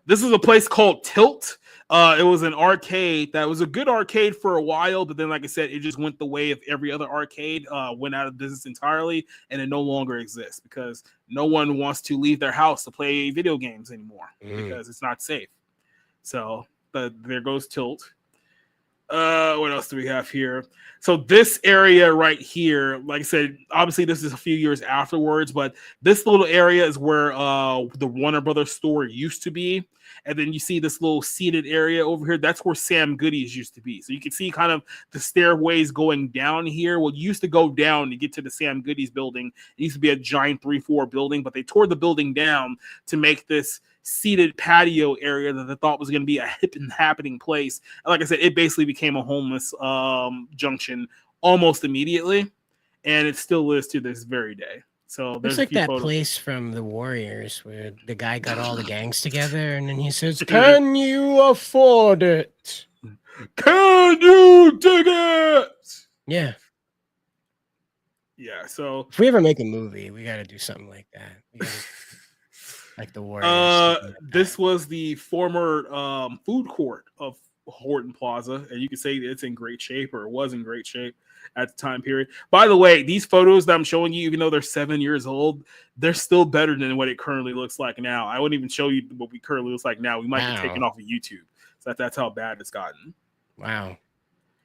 This is a place called Tilt. It was an arcade that was a good arcade for a while, but then, like I said, it just went the way of every other arcade, went out of business entirely, and it no longer exists because no one wants to leave their house to play video games anymore because it's not safe. So there goes Tilt. What else do we have here? So this area right here, like I said, obviously this is a few years afterwards, but this little area is where the Warner Brothers store used to be. And then you see this little seated area over here. That's where Sam Goody's used to be. So you can see kind of the stairways going down here. Well, you used to go down to get to the Sam Goody's building. It used to be a giant 3-4 building, but they tore the building down to make this seated patio area that they thought was going to be a hip and happening place. And like I said, it basically became a homeless junction almost immediately, and it still is to this very day. So there's like that place from the Warriors where the guy got all the gangs together and then he says, "Can you afford it? Can you dig it?" Yeah. Yeah, so if we ever make a movie, we got to do something like that. Like the Warriors. This was the former food court of Horton Plaza, and you can say it's in great shape, or it was in great shape at the time period. By the way, these photos that I'm showing you, even though they're 7 years old, they're still better than what it currently looks like now. I wouldn't even show you what we currently looks like now. We might be taken off of YouTube. So that's how bad it's gotten. Wow.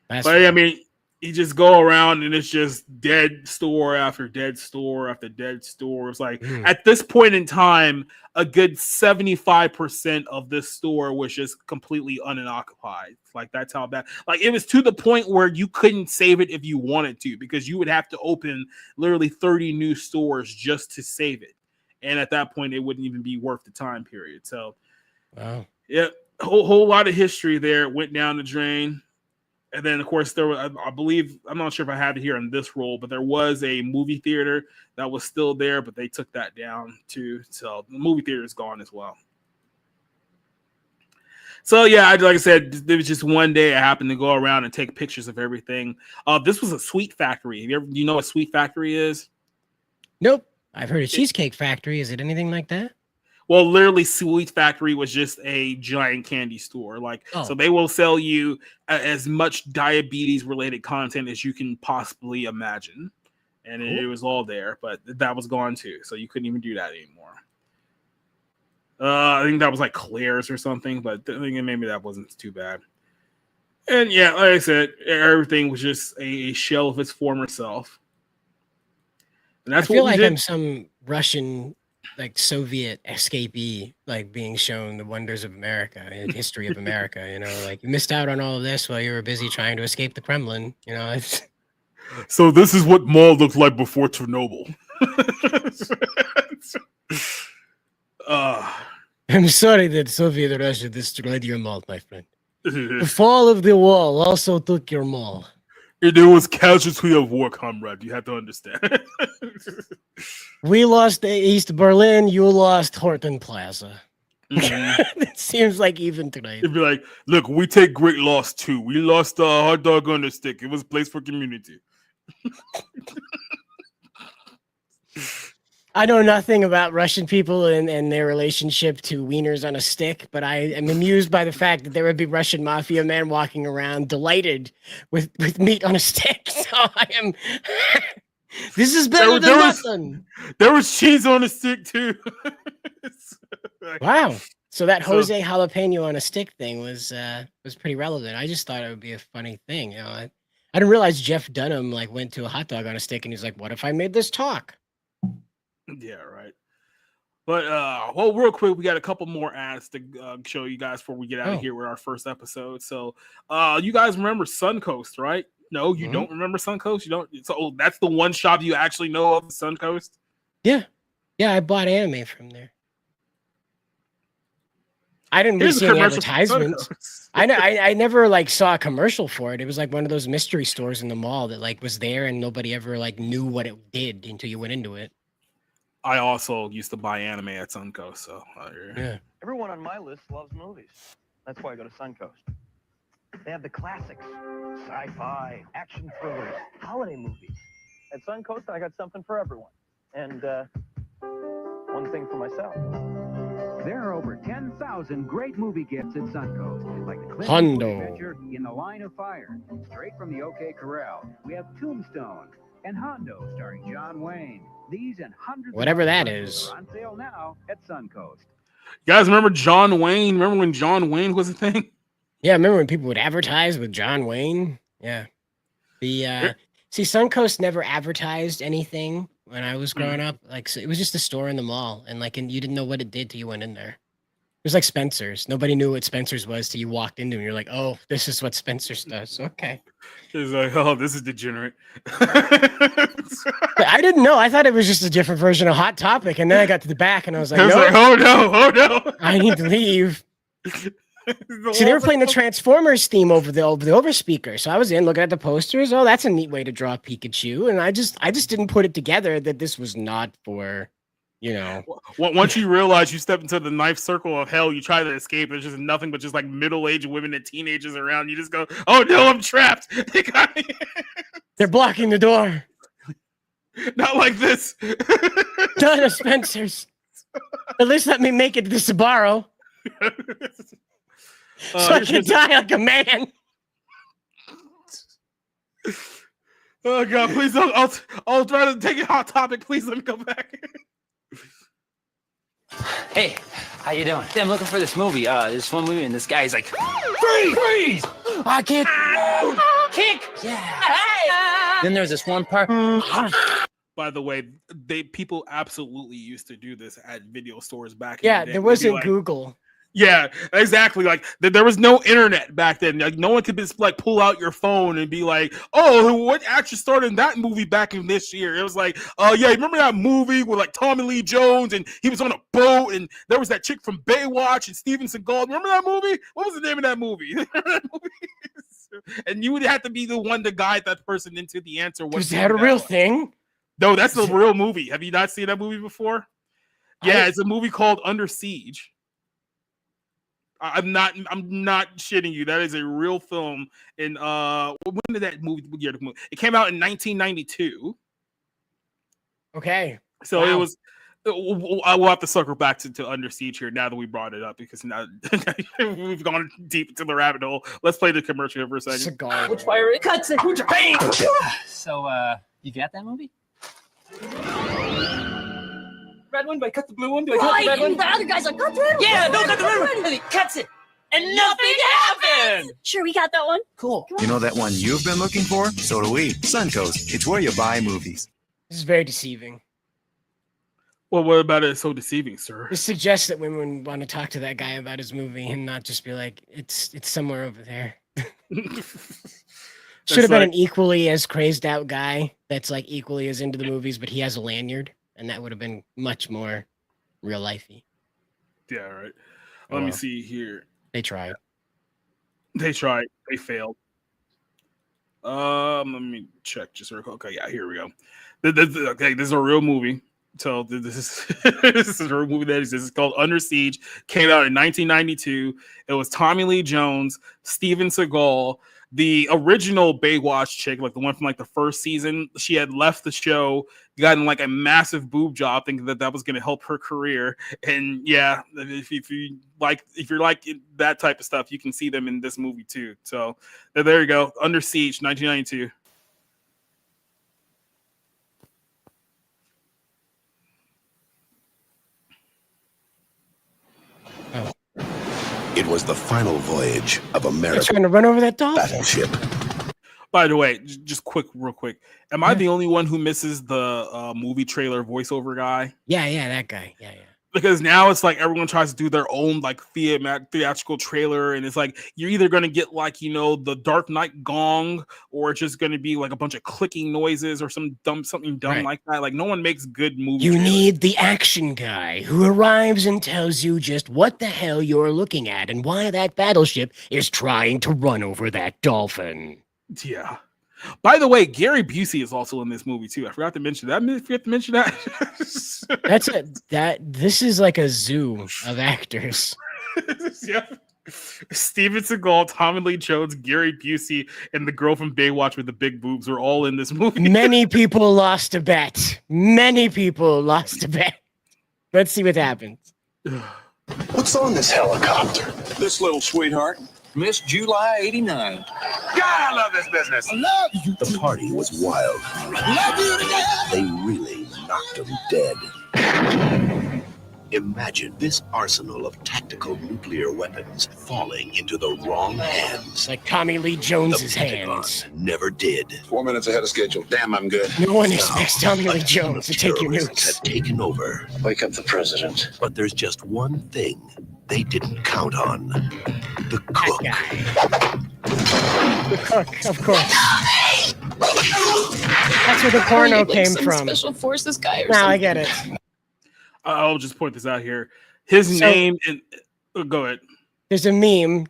But I mean, you just go around and it's just dead store after dead store after dead store. It's like at this point in time, a good 75% of this store was just completely unoccupied. Like that's how bad. Like it was to the point where you couldn't save it if you wanted to, because you would have to open literally 30 new stores just to save it. And at that point, it wouldn't even be worth the time period. So, wow. Yeah, whole lot of history there went down the drain. And then, of course, there was, I believe, I'm not sure if I have it here in this roll, but there was a movie theater that was still there, but they took that down too. So the movie theater is gone as well. So, yeah, like I said, there was just one day I happened to go around and take pictures of everything. This was a sweet factory. Do you know what Sweet Factory is? Nope. I've heard of Cheesecake Factory. Is it anything like that? Well, literally, Sweet Factory was just a giant candy store. Like, so they will sell you as much diabetes-related content as you can possibly imagine, and it was all there. But that was gone too, so you couldn't even do that anymore. I think that was like Claire's or something, but I think maybe that wasn't too bad. And yeah, like I said, everything was just a shell of its former self. And that's I feel what we like did. I'm some Russian, like Soviet escapee, like being shown the wonders of America and history of America. You know, like you missed out on all of this while you were busy trying to escape the Kremlin. You know, it's. So this is what mall looked like before Chernobyl. I'm sorry that Soviet Russia destroyed your mall, my friend. The fall of the wall also took your mall. It was casualty of war, comrade. You have to understand. We lost East Berlin. You lost Horton Plaza. It seems like even tonight. It'd be like, look, we take great loss too. We lost a hot dog on a stick. It was a place for community. I know nothing about Russian people and their relationship to wieners on a stick, but I am amused by the fact that there would be Russian mafia men walking around delighted with meat on a stick. So I am. This is better than nothing. There was cheese on a stick too. Wow. So that Jose jalapeno on a stick thing was pretty relevant. I just thought it would be a funny thing. You know, I didn't realize Jeff Dunham like went to a hot dog on a stick and he's like, "What if I made this talk?" Yeah, right. But well, real quick, we got a couple more ads to show you guys before we get out of here with our first episode. So, you guys remember Suncoast, right? No, you don't remember Suncoast. You don't. So that's the one shop you actually know of, Suncoast. Yeah, I bought anime from there. I didn't really see any advertisements. I never like saw a commercial for it. It was like one of those mystery stores in the mall that like was there and nobody ever like knew what it did until you went into it. I also used to buy anime at Suncoast, so yeah. Everyone on my list loves movies. That's why I go to Suncoast. They have the classics, sci-fi, action thrillers, holiday movies. At Suncoast, I got something for everyone. And one thing for myself. There are over 10,000 great movie gifts at Suncoast, like the Clint Hondo. Eastwood adventure In the Line of Fire, straight from the OK Corral. We have Tombstone and Hondo, starring John Wayne. These and hundreds whatever of that titles is. are on sale now at Suncoast. You guys remember John Wayne? Remember when John Wayne was a thing? Yeah, I remember when people would advertise with John Wayne. Yeah. See, Suncoast never advertised anything when I was growing up. Like, so it was just a store in the mall, and like, and you didn't know what it did till you went in there. It was like Spencer's. Nobody knew what Spencer's was till you walked into it, and you're like, oh, this is what Spencer's does. Okay. It's like, oh, this is degenerate. But I didn't know. I thought it was just a different version of Hot Topic, and then I got to the back, and I was like, oh no, I need to leave. See, they were playing the Transformers theme over the overspeaker, so I was in looking at the posters. Oh, that's a neat way to draw Pikachu, and I just didn't put it together that this was not for, you know. Once you realize you step into the knife circle of hell, you try to escape. There's just nothing but just like middle-aged women and teenagers around. You just go, oh no, I'm trapped. They got me. They're blocking the door. Not like this. Not a Spencer's. At least let me make it to the Sbarro. So I can die like a man. Oh God, please don't. I'll try to take a Hot Topic. Please let me come back. Hey, how you doing? I'm looking for this movie. This one movie, and this guy's like, freeze! I can't. Kick! Yeah. Then there's this one part. By the way, people absolutely used to do this at video stores back. Yeah, in the day. there wasn't Like, Google. Yeah, exactly. Like there was no internet back then. Like no one could just like pull out your phone and be like, "Oh, what actor starred in that movie back in this year?" It was like, "Oh yeah, remember that movie with like Tommy Lee Jones and he was on a boat and there was that chick from Baywatch and Steven Seagal. Remember that movie? What was the name of that movie?" And you would have to be the one to guide that person into the answer. Was that a real thing? No, that's a real movie. Have you not seen that movie before? Yeah, it's a movie called Under Siege. I'm not shitting you. That is a real film. And when did that movie? It came out in 1992. Okay. So Wow. it was. I will have to circle back to Under Siege here now that we brought it up because now we've gone deep into the rabbit hole. Let's play the commercial here for a second. Cigar. Which fire it cuts it. Bang! So, you got that movie? Red one, do I cut the blue one? Do I cut the red one? The other guy's like, cut the red one. Yeah, don't cut the red one. And he cuts it. And nothing happened. Sure, we got that one. Cool. You know that one you've been looking for? So do we. Suncoast. It's where you buy movies. This is very deceiving. Well, what about it? So deceiving, sir. This suggests that women want to talk to that guy about his movie and not just be like, it's somewhere over there. Should have been an equally as crazed out guy that's like equally as into the movies, but he has a lanyard, and that would have been much more real lifey. Yeah, right. Let me see here. They tried. They tried. They failed. Let me check just real quick. Okay, yeah, here we go. Okay, this is a real movie. So this is this is a real movie that exists. It's called Under Siege. Came out in 1992. It was Tommy Lee Jones, Steven Seagal, the original Baywatch chick, like the one from like the first season. She had left the show, gotten like a massive boob job, thinking that was going to help her career. And yeah, if you're like that type of stuff, you can see them in this movie too. So there you go. Under Siege, 1992. It was the final voyage of They're America's trying to run over that dolphin. battleship. By the way, just real quick. Am I the only one who misses the movie trailer voiceover guy? Yeah, that guy. Yeah. Because now it's like everyone tries to do their own like theatrical trailer, and it's like you're either going to get like the Dark Knight gong, or it's just going to be like a bunch of clicking noises or something dumb like that. Like no one makes good movie. You trailers. need the action guy who arrives and tells you just what the hell you're looking at and why that battleship is trying to run over that dolphin. Yeah. By the way, Gary Busey is also in this movie too. I forgot to mention that. This is like a zoo of actors. Yeah. Steven Seagal, Tommy Lee Jones, Gary Busey, and the girl from Baywatch with the big boobs are all in this movie. Many people lost a bet. Let's see what happens. What's on this helicopter? This little sweetheart, Miss July 89. God, I love this business. I love you. The party was wild. Love you to death. They really knocked him dead. Imagine this arsenal of tactical nuclear weapons falling into the wrong hands. Like Tommy Lee Jones's hands. Never did. 4 minutes ahead of schedule. Damn, I'm good. No one expects Tommy Lee Jones to take your Terrorists nukes. have taken over. Wake up the president. But there's just one thing they didn't count on. The cook. The cook, of course. That's where the porno came from. Special forces guy or Now something. I get it. I'll just point this out here. His name and go ahead. There's a meme.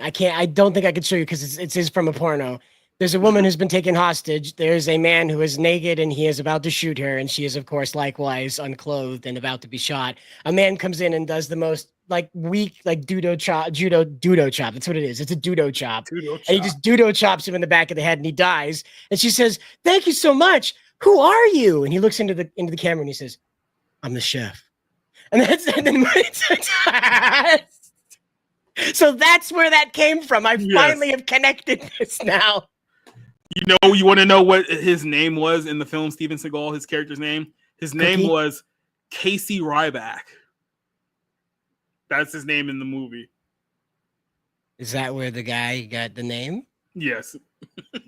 I don't think I could show you because it's from a porno. There's a woman who's been taken hostage. There's a man who is naked and he is about to shoot her, and she is, of course, likewise unclothed and about to be shot. A man comes in and does the most weak judo chop. That's what it is. It's a judo chop. And he just judo chops him in the back of the head and he dies. And she says, "Thank you so much. Who are you?" And he looks into the camera and he says, "I'm the chef." And then so that's where that came from. I finally have connected this now. You want to know what his name was in the film, Steven Seagal, his character's name? His name was Casey Ryback. That's his name in the movie. Is that where the guy got the name? Yes.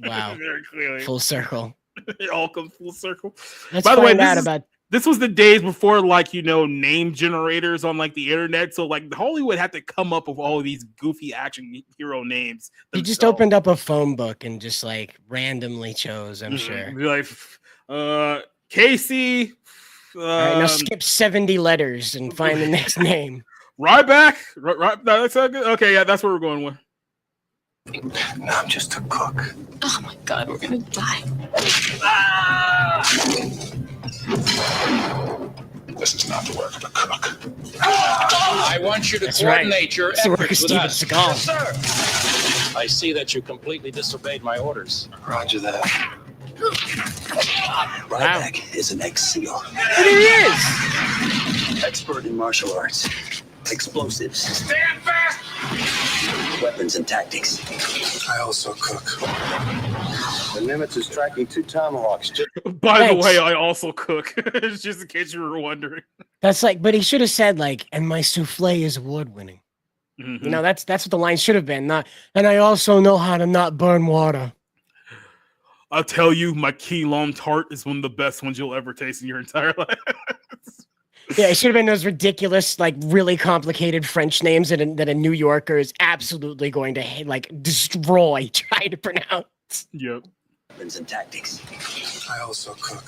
Wow. Very clearly. Full circle. It all comes full circle. Let's By the way, find out about. This was the days before, name generators on the internet. So Hollywood had to come up with all of these goofy action hero names. You just opened up a phone book and just randomly chose. I'm sure. Be like, Casey. All right, now skip 70 letters and find the next name. Ryback. Right. No, that's good. Okay, yeah, that's what we're going with. No, I'm just a cook. Oh my God, we're gonna die. This is not the work of a cook. I want you to coordinate your It's the work of efforts with Steven us. Seagal. Yes, sir. I see that you completely disobeyed my orders. Roger that. Ryback is an ex-SEAL. There he is. Expert in martial arts, explosives. Stand fast! Weapons and tactics. I also cook. The Nimitz is tracking 2 Tomahawks. By the way, I also cook. Just in case you were wondering. That's like, but he should have said like, and my souffle is award-winning. Mm-hmm. You know, that's what the line should have been. Not, and I also know how to not burn water. I'll tell you, my key lime tart is one of the best ones you'll ever taste in your entire life. Yeah, it should have been those ridiculous, like really complicated French names that a New Yorker is absolutely going to like destroy trying to pronounce. Yep. Weapons and tactics. I also cook.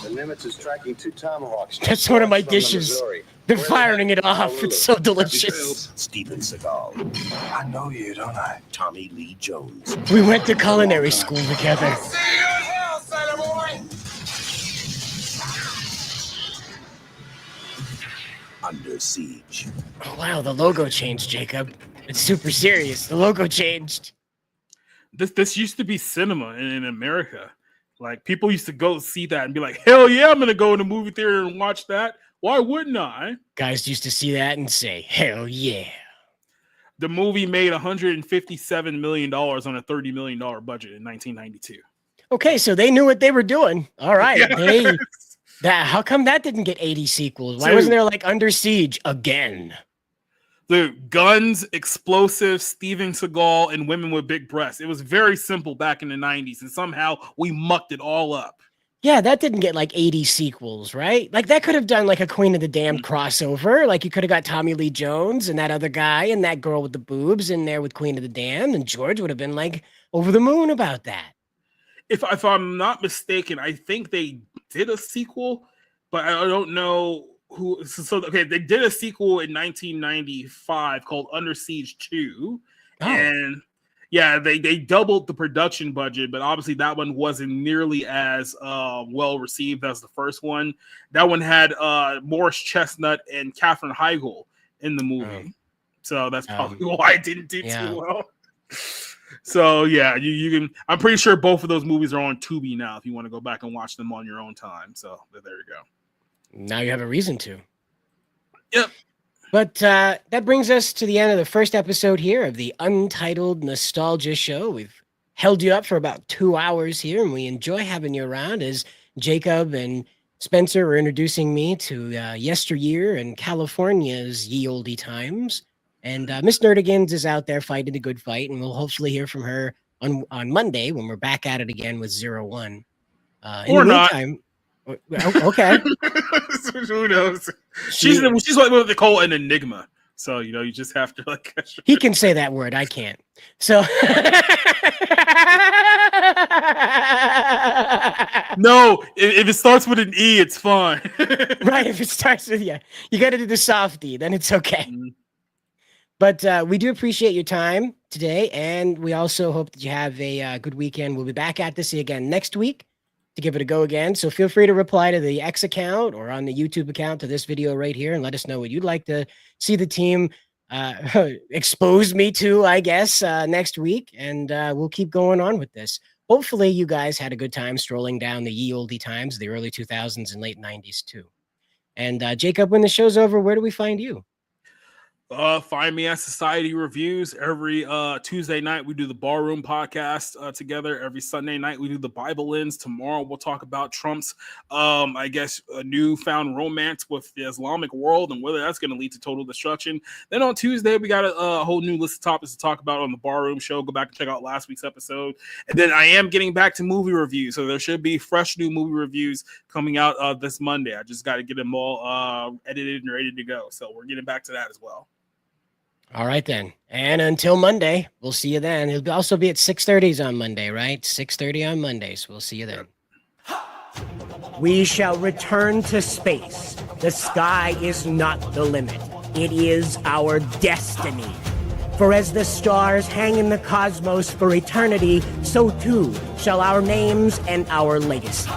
The Nimitz is tracking 2 Tomahawks. That's one of my from the dishes. Missouri. They're firing it off. It's so delicious. Steven Seagal. I know you, don't I? Tommy Lee Jones. We went to culinary school together. Under Siege. Oh, wow, the logo changed, Jacob. It's super serious. The logo changed. This used to be cinema in America. Like, people used to go see that and be like, hell yeah, I'm going to go in the movie theater and watch that. Why wouldn't I? Guys used to see that and say, hell yeah. The movie made $157 million on a $30 million budget in 1992. Okay, so they knew what they were doing. All right. Yes. How come that didn't get 80 sequels? Why wasn't there like Under Siege again? The guns, explosives, Steven Seagal, and women with big breasts. It was very simple back in the 90s, and somehow we mucked it all up. Yeah, that didn't get like 80 sequels, right? Like that could have done like a Queen of the Damned crossover. Like you could have got Tommy Lee Jones and that other guy and that girl with the boobs in there with Queen of the Damned, and George would have been like over the moon about that. If I'm not mistaken, I think they did a sequel, but I don't know who. So okay, they did a sequel in 1995 called Under Siege 2, and yeah, they doubled the production budget, but obviously that one wasn't nearly as well received as the first one. That one had Morris Chestnut and Katherine Heigl in the movie, so that's probably why it didn't do too well. So yeah, you can. I'm pretty sure both of those movies are on Tubi now. If you want to go back and watch them on your own time, so there you go. Now you have a reason to. Yep. But that brings us to the end of the first episode here of the Untitled Nostalgia Show. We've held you up for about 2 hours here, and we enjoy having you around as Jacob and Spencer were introducing me to yesteryear and California's ye olde times. And Miss Nerdigans is out there fighting the good fight, and we'll hopefully hear from her on Monday when we're back at it again with 01. Or not. Okay. Who knows? She's what they call an enigma. So you just have to like. He can say that word. I can't. So. No, if it starts with an E, it's fine. Right. If it starts with you got to do the soft E. Then it's okay. But we do appreciate your time today, and we also hope that you have a good weekend. We'll be back at this again next week to give it a go again. So feel free to reply to the X account or on the YouTube account to this video right here and let us know what you'd like to see the team expose me to, I guess, next week. And we'll keep going on with this. Hopefully you guys had a good time strolling down the ye olde times, the early 2000s and late 90s too. And Jacob, when the show's over, where do we find you? Find me at Society Reviews. Every Tuesday night we do the Barroom podcast together. Every Sunday night we do the Bible Lens. Tomorrow we'll talk about Trump's I guess a newfound romance with the Islamic world and whether that's going to lead to total destruction. Then on Tuesday we got a whole new list of topics to talk about on the Barroom show. Go back and check out last week's episode. And then I am getting back to movie reviews, so there should be fresh new movie reviews coming out this Monday. I just got to get them all edited and ready to go, so we're getting back to that as well. All right, then. And until Monday, we'll see you then. It'll also be at 6:30 on Monday, right? 6:30 on Monday, so we'll see you then. We shall return to space. The sky is not the limit. It is our destiny. For as the stars hang in the cosmos for eternity, so too shall our names and our legacies.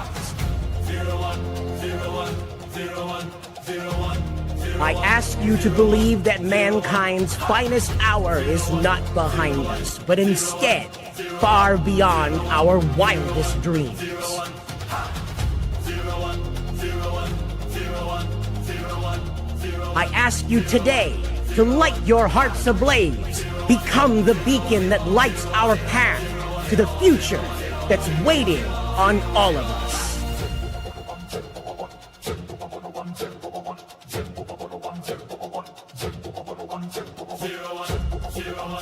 I ask you to believe that mankind's finest hour is not behind us, but instead far beyond our wildest dreams. I ask you today to light your hearts ablaze. Become the beacon that lights our path to the future that's waiting on all of us.